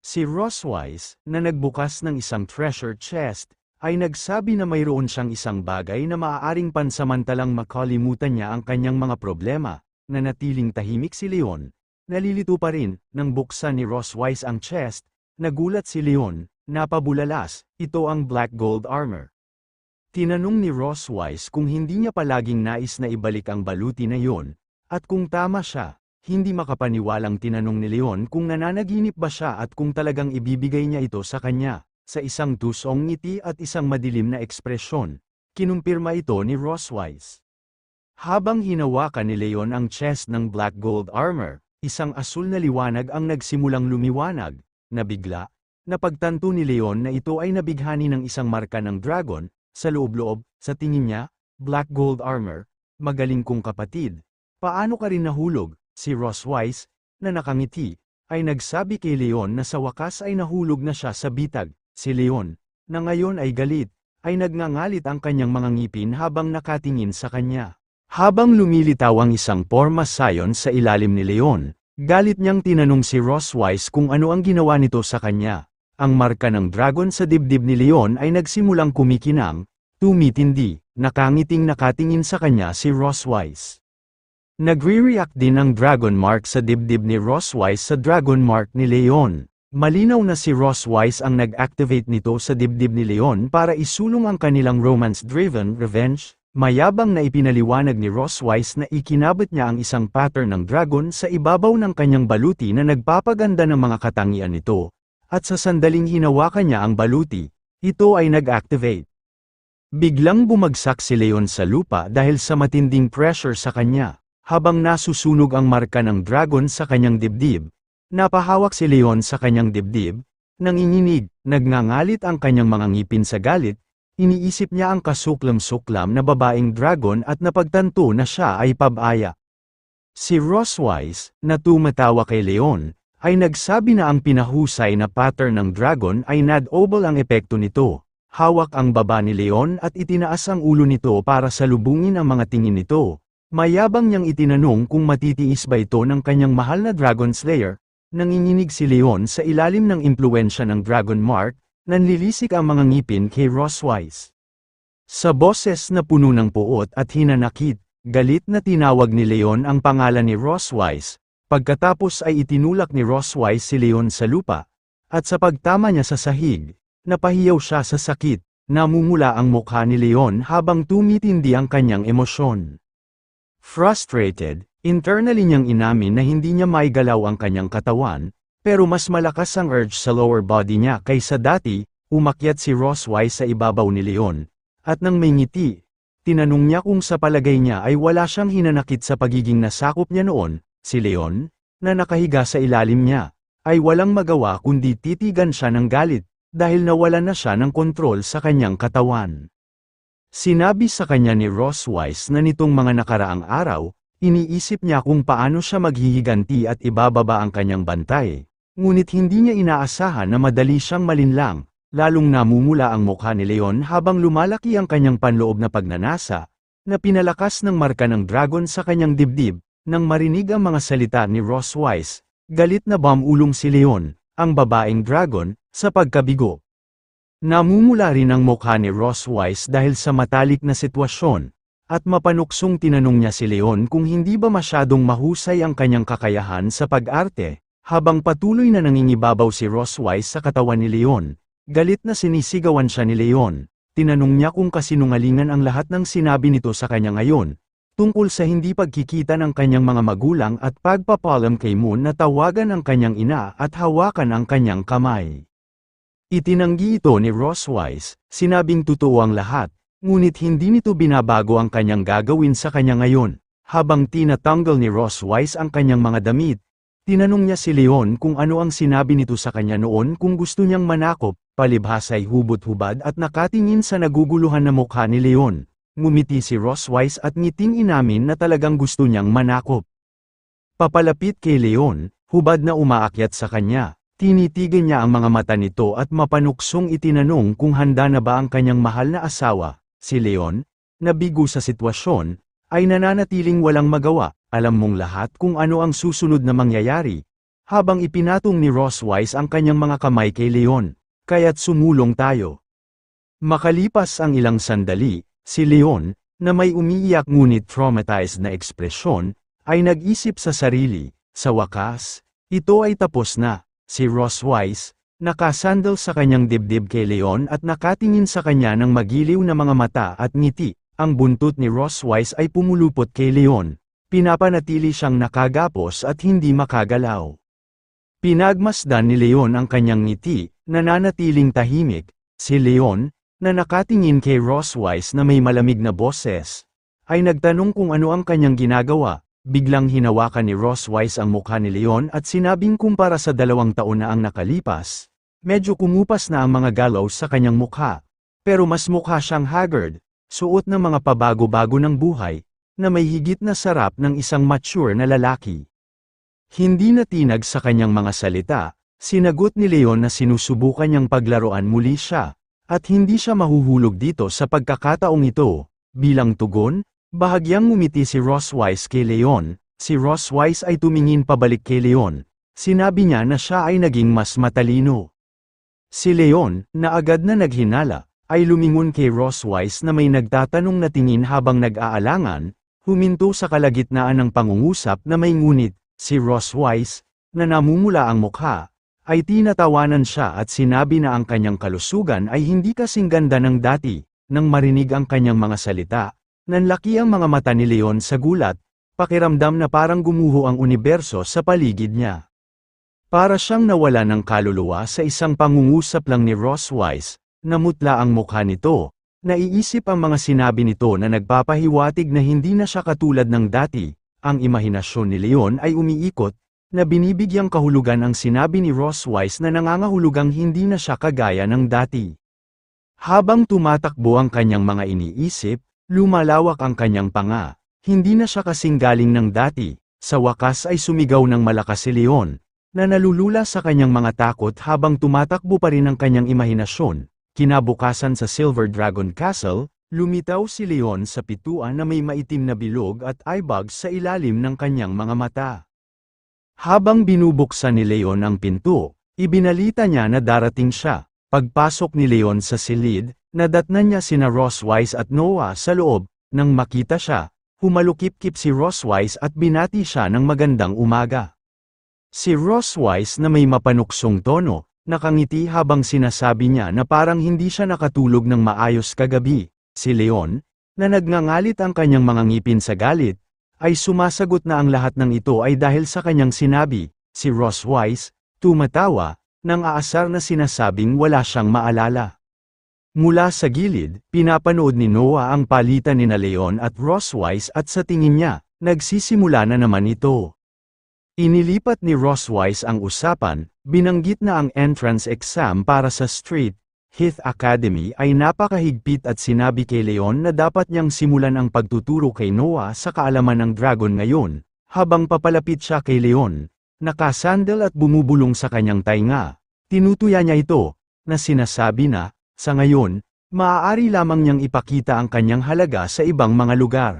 Si Roswise, na nagbukas ng isang treasure chest, ay nagsabi na mayroon siyang isang bagay na maaaring pansamantalang makalimutan niya ang kanyang mga problema. Nanatiling tahimik si Leon. Nalilito pa rin, nang buksan ni Roswise ang chest, nagulat si Leon, napabulalas, ito ang black gold armor. Tinanong ni Roswise kung hindi niya palaging nais na ibalik ang baluti na yon, at kung tama siya. Hindi makapaniwalang tinanong ni Leon kung nananaginip ba siya at kung talagang ibibigay niya ito sa kanya. Sa isang tusong ngiti at isang madilim na ekspresyon, kinumpirma ito ni Roswise. Habang hinawakan ni Leon ang chest ng black gold armor, isang asul na liwanag ang nagsimulang lumiwanag, na bigla, napagtanto ni Leon na ito ay nabighani ng isang marka ng dragon, sa loob-loob, sa tingin niya, black gold armor, magaling kong kapatid. Paano ka rin nahulog? Si Roswise, na nakangiti, ay nagsabi kay Leon na sa wakas ay nahulog na siya sa bitag. Si Leon, na ngayon ay galit, ay nagngangalit ang kanyang mga ngipin habang nakatingin sa kanya. Habang lumilitaw ang isang porma sayon sa ilalim ni Leon, galit niyang tinanong si Roswise kung ano ang ginawa nito sa kanya. Ang marka ng dragon sa dibdib ni Leon ay nagsimulang kumikinang, tumitindi, nakangiting nakatingin sa kanya si Roswise. Nagre-react din ang dragon mark sa dibdib ni Roswise sa dragon mark ni Leon. Malinaw na si Roswise ang nag-activate nito sa dibdib ni Leon para isulong ang kanilang romance-driven revenge. Mayabang na ipinaliwanag ni Roswise na ikinabit niya ang isang pattern ng dragon sa ibabaw ng kanyang baluti na nagpapaganda ng mga katangian nito. At sa sandaling hinawakan niya ang baluti, ito ay nag-activate. Biglang bumagsak si Leon sa lupa dahil sa matinding pressure sa kanya. Habang nasusunog ang marka ng dragon sa kanyang dibdib, napahawak si Leon sa kanyang dibdib, nanginginig, nagngangalit ang kanyang mga ngipin sa galit, iniisip niya ang kasuklam-suklam na babaeng dragon at napagtanto na siya ay pabaya. Si Roswise, na tumatawa kay Leon, ay nagsabi na ang pinahusay na pattern ng dragon ay nad-oble ang epekto nito. Hawak ang baba ni Leon at itinaas ang ulo nito para salubungin ang mga tingin nito. Mayabang niyang itinanong kung matitiis ba ito ng kanyang mahal na Dragon Slayer. Nanginginig si Leon sa ilalim ng impluwensya ng Dragon Mark, nanlilisik ang mga ngipin kay Roswise. Sa boses na puno ng puot at hinanakit, galit na tinawag ni Leon ang pangalan ni Roswise. Pagkatapos ay itinulak ni Roswise si Leon sa lupa, at sa pagtama niya sa sahig, napahiyaw siya sa sakit, namumula ang mukha ni Leon habang tumitindi ang kanyang emosyon. Frustrated, internally niyang inamin na hindi niya maigalaw ang kanyang katawan, pero mas malakas ang urge sa lower body niya kaysa dati. Umakyat si Roswise sa ibabaw ni Leon, at nang may ngiti, tinanong niya kung sa palagay niya ay wala siyang hinanakit sa pagiging nasakop niya noon. Si Leon, na nakahiga sa ilalim niya, ay walang magawa kundi titigan siya ng galit, dahil nawalan na siya ng kontrol sa kanyang katawan. Sinabi sa kanya ni Roswise na nitong mga nakaraang araw, iniisip niya kung paano siya maghihiganti at ibababa ang kanyang bantay, ngunit hindi niya inaasahan na madali siyang malinlang. Lalong namumula ang mukha ni Leon habang lumalaki ang kanyang panloob na pagnanasa, na pinalakas ng marka ng dragon sa kanyang dibdib. Nang marinig ang mga salita ni Roswise, galit na bumulong si Leon, ang babaeng dragon, sa pagkabigo. Namumula rin ang mukha ni Roswise dahil sa matalik na sitwasyon, at mapanuksong tinanong niya si Leon kung hindi ba masyadong mahusay ang kanyang kakayahan sa pag-arte. Habang patuloy na nangingibabaw si Roswise sa katawan ni Leon, galit na sinisigawan siya ni Leon. Tinanong niya kung kasinungalingan ang lahat ng sinabi nito sa kanya ngayon, tungkol sa hindi pagkikita ng kanyang mga magulang at pagpapalam kay Moon na tawagan ang kanyang ina at hawakan ang kanyang kamay. Itinanggi ito ni Roswise, sinabing totoo ang lahat, ngunit hindi nito binabago ang kanyang gagawin sa kanya ngayon. Habang tinatanggal ni Roswise ang kanyang mga damit, tinanong niya si Leon kung ano ang sinabi nito sa kanya noon kung gusto niyang manakop. Palibhas ay hubot-hubad at nakatingin sa naguguluhan na mukha ni Leon. Ngumiti si Roswise at ngiting inamin na talagang gusto niyang manakop. Papalapit kay Leon, hubad na umaakyat sa kanya. Tinitigan niya ang mga mata nito at mapanuksong itinanong kung handa na ba ang kanyang mahal na asawa. Si Leon, nabigo sa sitwasyon, ay nananatiling walang magawa. Alam mong lahat kung ano ang susunod na mangyayari. Habang ipinatong ni Roswise ang kanyang mga kamay kay Leon. Kaya't sumulong tayo. Makalipas ang ilang sandali, si Leon, na may umiiyak ngunit traumatized na ekspresyon, ay nag-isip sa sarili, sa wakas, ito ay tapos na. Si Roswise, nakasandal sa kanyang dibdib kay Leon at nakatingin sa kanya ng magiliw na mga mata at ngiti. Ang buntot ni Roswise ay pumulupot kay Leon. Pinapanatili siyang nakagapos at hindi makagalaw. Pinagmasdan ni Leon ang kanyang ngiti, nananatiling tahimik. Si Leon, na nakatingin kay Roswise na may malamig na boses, ay nagtanong kung ano ang kanyang ginagawa. Biglang hinawakan ni Roswise ang mukha ni Leon at sinabing kumpara sa 2 taon na ang nakalipas, medyo kumupas na ang mga galaw sa kanyang mukha. Pero mas mukha siyang haggard, suot ng mga pabago-bago ng buhay, na may higit na sarap ng isang mature na lalaki. Hindi natinag sa kanyang mga salita, sinagot ni Leon na sinusubukan niyang paglaruan muli siya, at hindi siya mahuhulog dito sa pagkakataong ito. Bilang tugon, bahagyang ngumiti si Roswise kay Leon. Si Roswise ay tumingin pabalik kay Leon. Sinabi niya na siya ay naging mas matalino. Si Leon, na agad na naghinala, ay lumingon kay Roswise na may nagtatanong na tingin habang nag-aalangan, huminto sa kalagitnaan ng pangungusap na may ngunit. Si Roswise, na namumula ang mukha, ay tinatawanan siya at sinabi na ang kanyang kalusugan ay hindi kasing ganda ng dati. Nang marinig ang kanyang mga salita, nanlaki ang mga mata ni Leon sa gulat, pakiramdam na parang gumuho ang universo sa paligid niya. Para siyang nawala ng kaluluwa sa isang pangungusap lang ni Roswise, namutla ang mukha nito. Naiisip ang mga sinabi nito na nagpapahiwatig na hindi na siya katulad ng dati. Ang imahinasyon ni Leon ay umiikot, na binibigyang kahulugan ang sinabi ni Roswise na nangangahulugang hindi na siya kagaya ng dati. Habang tumatakbo ang kanyang mga iniisip, lumalawak ang kanyang panga. Hindi na siya kasing galing ng dati. Sa wakas ay sumigaw ng malakas si Leon, na nalulula sa kanyang mga takot habang tumatakbo pa rin ang kanyang imahinasyon. Kinabukasan sa Silver Dragon Castle, lumitaw si Leon sa pituan na may maitim na bilog at eyebags sa ilalim ng kanyang mga mata. Habang binubuksan ni Leon ang pinto, ibinalita niya na darating siya. Pagpasok ni Leon sa silid, nadatnan niya sina Roswise at Noah sa loob. Nang makita siya, humalukip-kip si Roswise at binati siya ng magandang umaga. Si Ross Wise na may mapanuksong tono, nakangiti habang sinasabi niya na parang hindi siya nakatulog ng maayos kagabi. Si Leon, na nagngangalit ang kanyang mga ngipin sa galit, ay sumasagot na ang lahat ng ito ay dahil sa kanyang sinabi. Si Ross Wise, tumatawa, nang aasar na sinasabing wala siyang maalala. Mula sa gilid, pinapanood ni Noah ang palitan ni Leon at Ross Wise at sa tingin niya, nagsisimula na naman ito. Inilipat ni Ross Wise ang usapan, binanggit na ang entrance exam para sa Street Heath Academy ay napakahigpit at sinabi kay Leon na dapat niyang simulan ang pagtuturo kay Noah sa kaalaman ng dragon ngayon. Habang papalapit siya kay Leon, nakasandal at bumubulong sa kanyang tainga, tinutuya niya ito, na sinasabi na, sa ngayon, maaari lamang niyang ipakita ang kanyang halaga sa ibang mga lugar.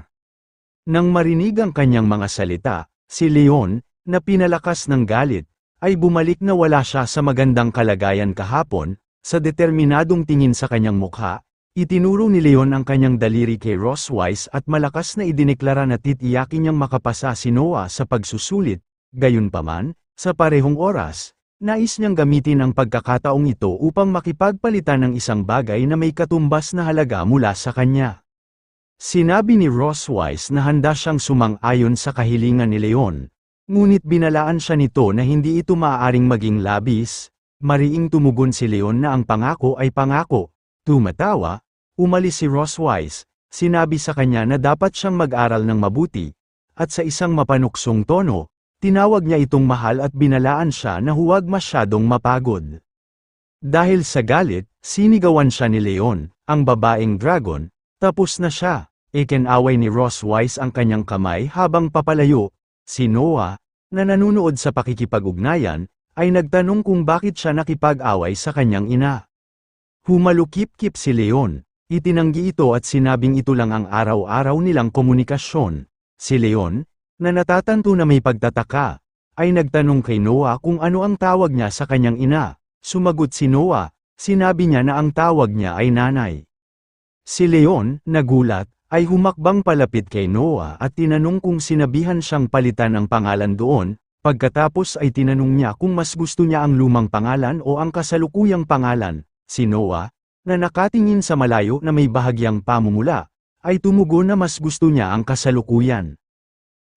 Nang marinig ang kanyang mga salita, si Leon, na pinalakas ng galit, ay bumalik na wala siya sa magandang kalagayan kahapon. Sa determinadong tingin sa kanyang mukha, itinuro ni Leon ang kanyang daliri kay Ross Wise at malakas na idineklara na titiyakin niyang makapasa si Noah sa pagsusulit. Gayunpaman, sa parehong oras, nais niyang gamitin ang pagkakataong ito upang makipagpalitan ng isang bagay na may katumbas na halaga mula sa kanya. Sinabi ni Ross Wise na handa siyang sumang-ayon sa kahilingan ni Leon, ngunit binalaan siya nito na hindi ito maaaring maging labis. Mariing tumugon si Leon na ang pangako ay pangako. Tumatawa, umalis si Ross Wise, sinabi sa kanya na dapat siyang mag-aral ng mabuti, at sa isang mapanuksong tono, tinawag niya itong mahal at binalaan siya na huwag masyadong mapagod. Dahil sa galit, sinigawan siya ni Leon, ang babaeng dragon, tapos na siya. Ikinaway ni Ross Wise ang kanyang kamay habang papalayo. Si Noah, na nanunood sa pakikipag-ugnayan, ay nagtanong kung bakit siya nakipag-away sa kanyang ina. Humalukip-kip si Leon, itinanggi ito at sinabing ito lang ang araw-araw nilang komunikasyon. Si Leon, na natatanto na may pagtataka, ay nagtanong kay Noah kung ano ang tawag niya sa kanyang ina. Sumagot si Noah, sinabi niya na ang tawag niya ay nanay. Si Leon, nagulat, ay humakbang palapit kay Noah at tinanong kung sinabihan siyang palitan ang pangalan doon. Pagkatapos ay tinanong niya kung mas gusto niya ang lumang pangalan o ang kasalukuyang pangalan. Si Noah, na nakatingin sa malayo na may bahagyang pamumula, ay tumugon na mas gusto niya ang kasalukuyan.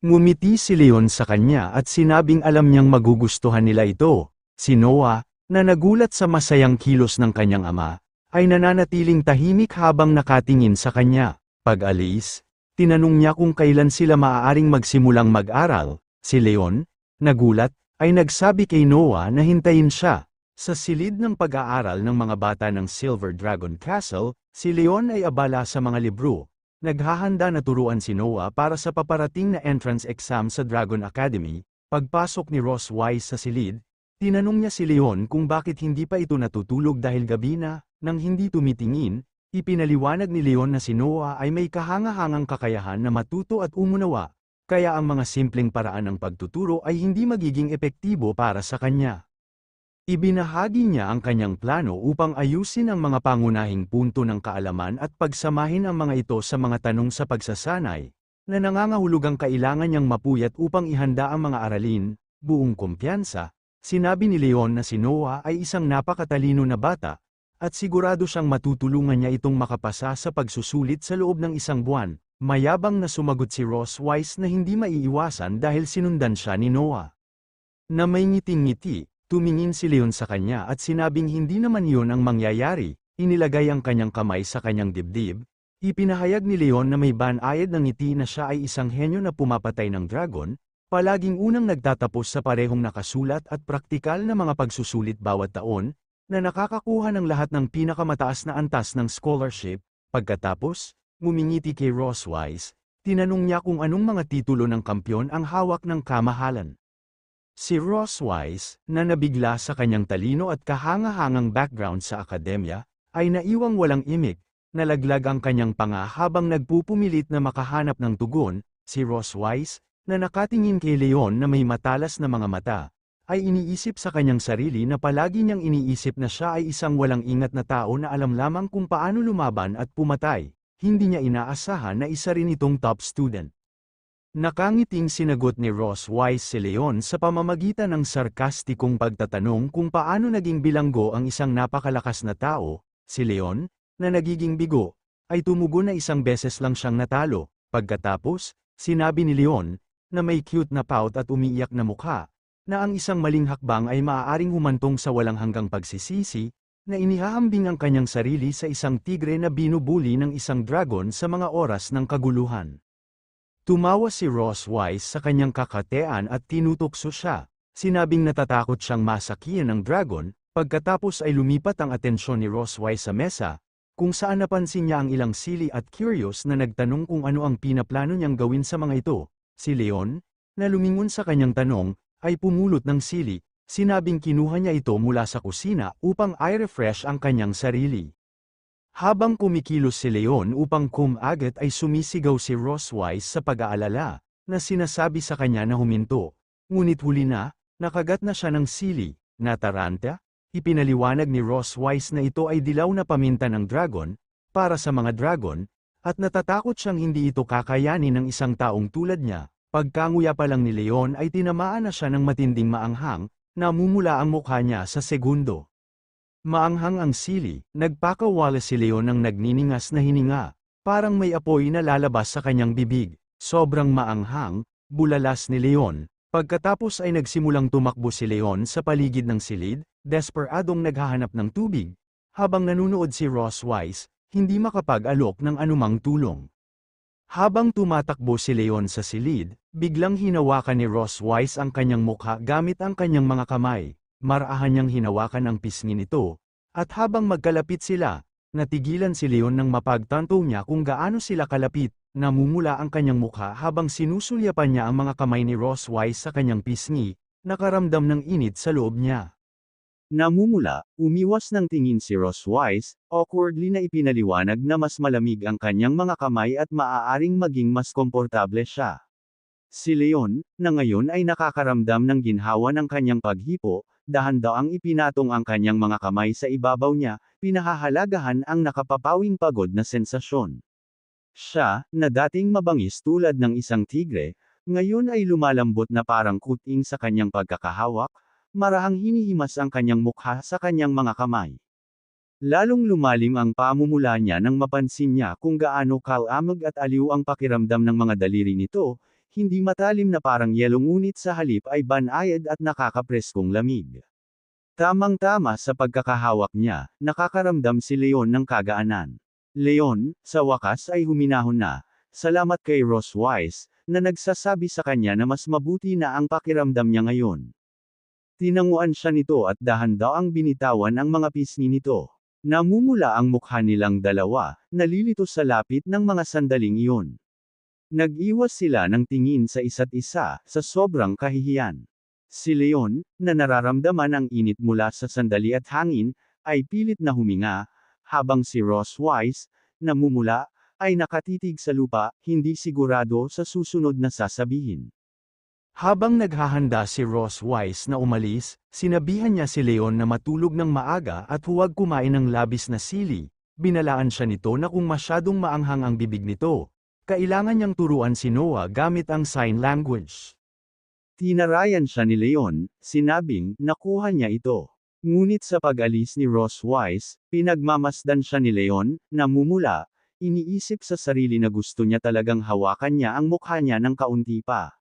Ngumiti si Leon sa kanya at sinabing alam niyang magugustuhan nila ito. Si Noah, na nagulat sa masayang kilos ng kanyang ama, ay nananatiling tahimik habang nakatingin sa kanya. Pag-alis, tinanong niya kung kailan sila maaaring magsimulang mag-aral. Si Leon, nagulat, ay nagsabi kay Noah na hintayin siya. Sa silid ng pag-aaral ng mga bata ng Silver Dragon Castle, si Leon ay abala sa mga libro. Naghahanda na turuan si Noah para sa paparating na entrance exam sa Dragon Academy. Pagpasok ni Ross Wise sa silid, tinanong niya si Leon kung bakit hindi pa ito natutulog dahil gabi na. Nang hindi tumitingin, ipinaliwanag ni Leon na si Noah ay may kahangahangang kakayahan na matuto at umunawa. Kaya ang mga simpleng paraan ng pagtuturo ay hindi magiging epektibo para sa kanya. Ibinahagi niya ang kanyang plano upang ayusin ang mga pangunahing punto ng kaalaman at pagsamahin ang mga ito sa mga tanong sa pagsasanay, na nangangahulugang kailangan niyang mapuyat upang ihanda ang mga aralin. Buong kumpiyansa, sinabi ni Leon na si Noah ay isang napakatalino na bata, at sigurado siyang matutulungan niya itong makapasa sa pagsusulit sa loob ng isang buwan. Mayabang na sumagot si Ross Wise na hindi maiiwasan dahil sinundan siya ni Noah. Na may ngiting-ngiti, tumingin si Leon sa kanya at sinabing hindi naman iyon ang mangyayari. Inilagay ang kanyang kamay sa kanyang dibdib. Ipinahayag ni Leon na may banayad ng ngiti na siya ay isang henyo na pumapatay ng dragon, palaging unang nagtatapos sa parehong nakasulat at praktikal na mga pagsusulit bawat taon, na nakakakuha ng lahat ng pinakamataas na antas ng scholarship. Pagkatapos, ngumingiti kay Ross Wise, tinanong niya kung anong mga titulo ng kampyon ang hawak ng kamahalan. Si Ross Wise, na nabigla sa kanyang talino at kahangahangang background sa akademya, ay naiwang walang imik, nalaglag ang kanyang panga habang nagpupumilit na makahanap ng tugon. Si Ross Wise, na nakatingin kay Leon na may matalas na mga mata, ay iniisip sa kanyang sarili na palagi niyang iniisip na siya ay isang walang ingat na tao na alam lamang kung paano lumaban at pumatay. Hindi niya inaasahan na isa rin itong top student. Nakangiting sinagot ni Ross Wise si Leon sa pamamagitan ng sarkastikong pagtatanong kung paano naging bilanggo ang isang napakalakas na tao. Si Leon, na nagiging bigo, ay tumugon na isang beses lang siyang natalo. Pagkatapos, sinabi ni Leon, na may cute na pout at umiiyak na mukha, na ang isang maling hakbang ay maaaring humantong sa walang hanggang pagsisisi, na inihahambing ang kanyang sarili sa isang tigre na binubuli ng isang dragon sa mga oras ng kaguluhan. Tumawa si Ross Wise sa kanyang kakatean at tinutokso siya. Sinabing natatakot siyang masakihan ng dragon, pagkatapos ay lumipat ang atensyon ni Ross Wise sa mesa, kung saan napansin niya ang ilang sili at curious na nagtanong kung ano ang pinaplano niyang gawin sa mga ito. Si Leon, na lumingon sa kanyang tanong, ay pumulot ng sili, sinabing kinuha niya ito mula sa kusina upang i-refresh ang kanyang sarili. Habang kumikilos si Leon upang kumagat ay sumisigaw si Ross Wise sa pag-aalala, na sinasabi sa kanya na huminto. Ngunit huli na, nakagat na siya ng sili, na taranta. Ipinaliwanag ni Ross Wise na ito ay dilaw na paminta ng dragon, para sa mga dragon, at natatakot siyang hindi ito kakayanin ng isang taong tulad niya. Pagkanguya pa lang ni Leon ay tinamaan na siya ng matinding maanghang, namumula ang mukha niya sa segundo. Maanghang ang sili, nagpakawala si Leon ng nagniningas na hininga, parang may apoy na lalabas sa kanyang bibig. Sobrang maanghang, bulalas ni Leon. Pagkatapos ay nagsimulang tumakbo si Leon sa paligid ng silid, desperadong naghahanap ng tubig. Habang nanunood si Ross Wise, hindi makapag-alok ng anumang tulong. Habang tumatakbo si Leon sa silid, biglang hinawakan ni Ross Wise ang kanyang mukha gamit ang kanyang mga kamay. Marahan niyang hinawakan ang pisngi nito, at habang magkalapit sila, natigilan si Leon nang mapagtanto niya kung gaano sila kalapit. Namumula ang kanyang mukha habang sinusulyapan niya ang mga kamay ni Ross Wise sa kanyang pisngi, nakaramdam ng init sa loob niya. Namumula, umiwas ng tingin si Ross Wise, awkwardly na ipinaliwanag na mas malamig ang kanyang mga kamay at maaaring maging mas komportable siya. Si Leon, na ngayon ay nakakaramdam ng ginhawa ng kanyang paghipo, dahan-daang ipinatong ang kanyang mga kamay sa ibabaw niya, pinahahalagahan ang nakapapawing pagod na sensasyon. Siya, na dating mabangis tulad ng isang tigre, ngayon ay lumalambot na parang kuting sa kanyang pagkakahawak, marahang hinihimas ang kanyang mukha sa kanyang mga kamay. Lalong lumalim ang pamumula niya nang mapansin niya kung gaano kalamag at aliw ang pakiramdam ng mga daliri nito, hindi matalim na parang yelo ngunit sa halip ay banayad at nakakapreskong lamig. Tamang-tama sa pagkakahawak niya, nakakaramdam si Leon ng kagaanan. Leon, sa wakas ay huminahon na, salamat kay Ross Wise, na nagsasabi sa kanya na mas mabuti na ang pakiramdam niya ngayon. Tinanguan siya nito at dahan-daang binitawan ang mga pisngi nito. Namumula ang mukha nilang dalawa, nalilito sa lapit ng mga sandaling iyon. Nag-iwas sila ng tingin sa isa't isa, sa sobrang kahihiyan. Si Leon, na nararamdaman ang init mula sa sandali at hangin, ay pilit na huminga, habang si Ross Wise, namumula, ay nakatitig sa lupa, hindi sigurado sa susunod na sasabihin. Habang naghahanda si Ross Wise na umalis, sinabihan niya si Leon na matulog ng maaga at huwag kumain ng labis na sili. Binalaan siya nito na kung masyadong maanghang ang bibig nito, kailangan niyang turuan si Noah gamit ang sign language. Tinarayan siya ni Leon, sinabing, nakuha niya ito. Ngunit sa pag-alis ni Ross Wise, pinagmamasdan siya ni Leon, namumula, iniisip sa sarili na gusto niya talagang hawakan niya ang mukha niya ng kaunti pa.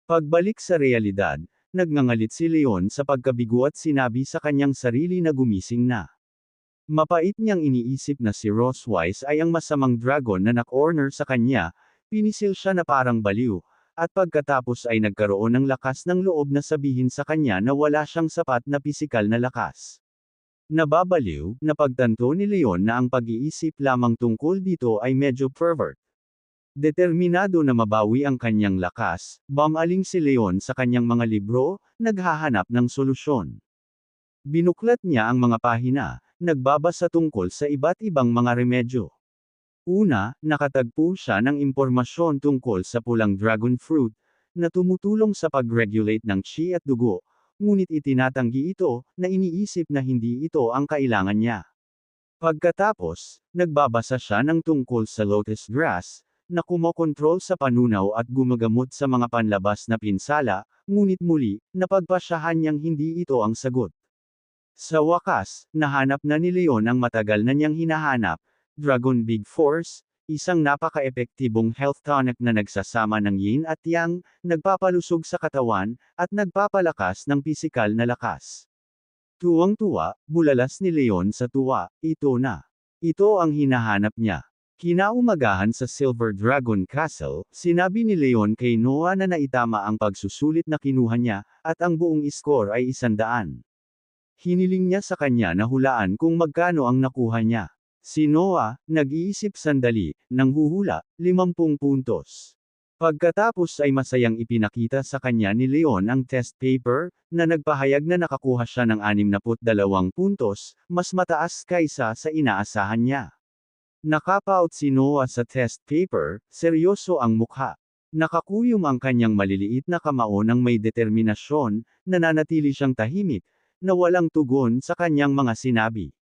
Pagbalik sa realidad, nagngangalit si Leon sa pagkabigo at sinabi sa kanyang sarili na gumising na. Mapait niyang iniisip na si Ross Wise ay ang masamang dragon na nak-corner sa kanya, pinisil siya na parang baliw, at pagkatapos ay nagkaroon ng lakas ng loob na sabihin sa kanya na wala siyang sapat na pisikal na lakas. Nababaliw, napagtanto ni Leon na ang pag-iisip lamang tungkol dito ay medyo pervert. Determinado na mabawi ang kanyang lakas, bumaling si Leon sa kanyang mga libro, naghahanap ng solusyon. Binuklat niya ang mga pahina, nagbabasa tungkol sa iba't ibang mga remedyo. Una, nakatagpo siya ng impormasyon tungkol sa pulang dragon fruit, na tumutulong sa pag-regulate ng qi at dugo, ngunit itinatanggi ito, na iniisip na hindi ito ang kailangan niya. Pagkatapos, nagbabasa siya ng tungkol sa lotus grass, na kumokontrol sa panunaw at gumagamot sa mga panlabas na pinsala, ngunit muli, napagpasyahan niyang hindi ito ang sagot. Sa wakas, nahanap na ni Leon ang matagal na niyang hinahanap, Dragon Big Force, isang napaka-epektibong health tonic na nagsasama ng yin at yang, nagpapalusog sa katawan, at nagpapalakas ng pisikal na lakas. Tuwang-tuwa, bulalas ni Leon sa tuwa, ito na. Ito ang hinahanap niya. Kinaumagahan sa Silver Dragon Castle, sinabi ni Leon kay Noah na naitama ang pagsusulit na kinuha niya, at ang buong score ay 100. Hiniling niya sa kanya na hulaan kung magkano ang nakuha niya. Si Noah, nag-iisip sandali, nang huhula, 50 puntos. Pagkatapos ay masayang ipinakita sa kanya ni Leon ang test paper, na nagpahayag na nakakuha siya ng 62 puntos, mas mataas kaysa sa inaasahan niya. Nakapout si Noah sa test paper, seryoso ang mukha. Nakakuyom ang kanyang maliliit na kamao ng may determinasyon, nananatili siyang tahimik, na walang tugon sa kanyang mga sinabi.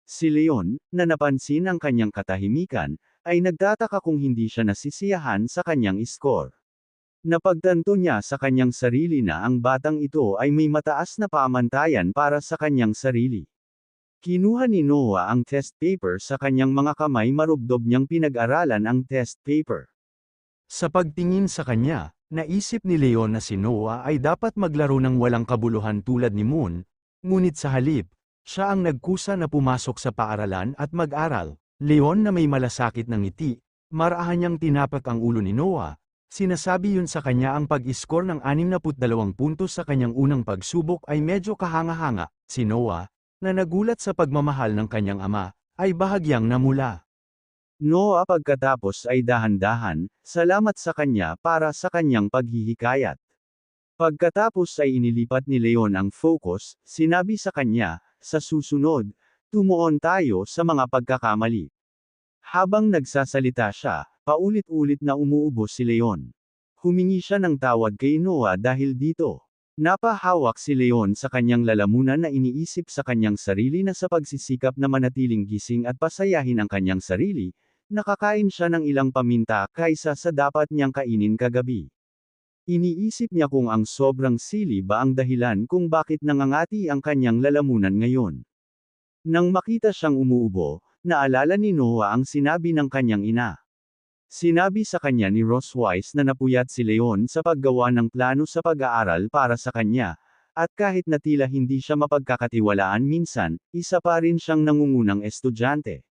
Si Leon, na napansin ang kanyang katahimikan, ay nagtataka kung hindi siya nasisiyahan sa kanyang score. Napagtanto niya sa kanyang sarili na ang batang ito ay may mataas na pamantayan para sa kanyang sarili. Kinuha ni Noah ang test paper sa kanyang mga kamay, marubdob niyang pinag-aralan ang test paper. Sa pagtingin sa kanya, naisip ni Leon na si Noah ay dapat maglaro ng walang kabuluhan tulad ni Moon, ngunit sa halip, siya ang nagkusa na pumasok sa paaralan at mag-aral. Leon na may malasakit ng ngiti, marahan niyang tinapak ang ulo ni Noah, sinasabi yun sa kanya ang pag-score ng 62 puntos sa kanyang unang pagsubok ay medyo kahanga-hanga. Si Noah, na nagulat sa pagmamahal ng kanyang ama, ay bahagyang namula. Noah pagkatapos ay dahan-dahan, salamat sa kanya para sa kanyang paghihikayat. Pagkatapos ay inilipat ni Leon ang focus, sinabi sa kanya, sa susunod, tumuon tayo sa mga pagkakamali. Habang nagsasalita siya, paulit-ulit na umuubos si Leon. Humingi siya ng tawad kay Noah dahil dito. Napahawak si Leon sa kanyang lalamunan na iniisip sa kanyang sarili na sa pagsisikap na manatiling gising at pasayahin ang kanyang sarili, nakakain siya ng ilang paminta kaysa sa dapat niyang kainin kagabi. Iniisip niya kung ang sobrang sili ba ang dahilan kung bakit nangangati ang kanyang lalamunan ngayon. Nang makita siyang umuubo, naalala ni Noah ang sinabi ng kanyang ina. Sinabi sa kanya ni Ross Weiss na napuyat si Leon sa paggawa ng plano sa pag-aaral para sa kanya, at kahit na tila hindi siya mapagkakatiwalaan minsan, isa pa rin siyang nangungunang estudyante.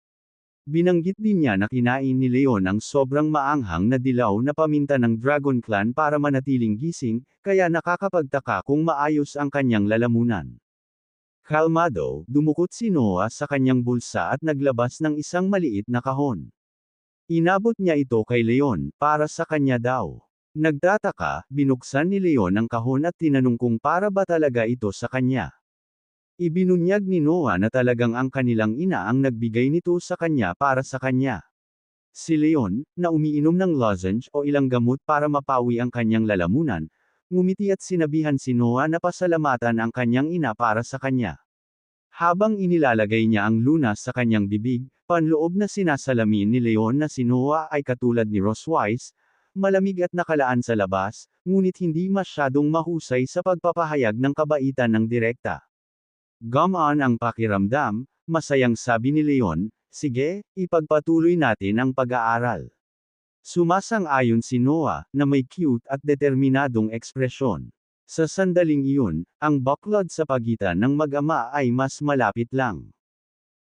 Binanggit din niya na kinain ni Leon ang sobrang maanghang na dilaw na paminta ng Dragon Clan para manatiling gising, kaya nakakapagtaka kung maayos ang kanyang lalamunan. Kalmado, dumukot si Noah sa kanyang bulsa at naglabas ng isang maliit na kahon. Inabot niya ito kay Leon, para sa kanya daw. Nagtataka, binuksan ni Leon ang kahon at tinanong kung para ba talaga ito sa kanya. Ibinunyag ni Noah na talagang ang kanilang ina ang nagbigay nito sa kanya para sa kanya. Si Leon, na umiinom ng lozenge o ilang gamot para mapawi ang kanyang lalamunan, ngumiti at sinabihan si Noah na pasalamatan ang kanyang ina para sa kanya. Habang inilalagay niya ang lunas sa kanyang bibig, panloob na sinasalamin ni Leon na si Noah ay katulad ni Ross Weiss, malamig at nakalaan sa labas, ngunit hindi masyadong mahusay sa pagpapahayag ng kabaitan ng direkta. Gumaan ang pakiramdam, masayang sabi ni Leon, sige, ipagpatuloy natin ang pag-aaral. Sumasang-ayon si Noah, na may cute at determinadong ekspresyon. Sa sandaling iyon, ang baklod sa pagitan ng mag-ama ay mas malapit lang.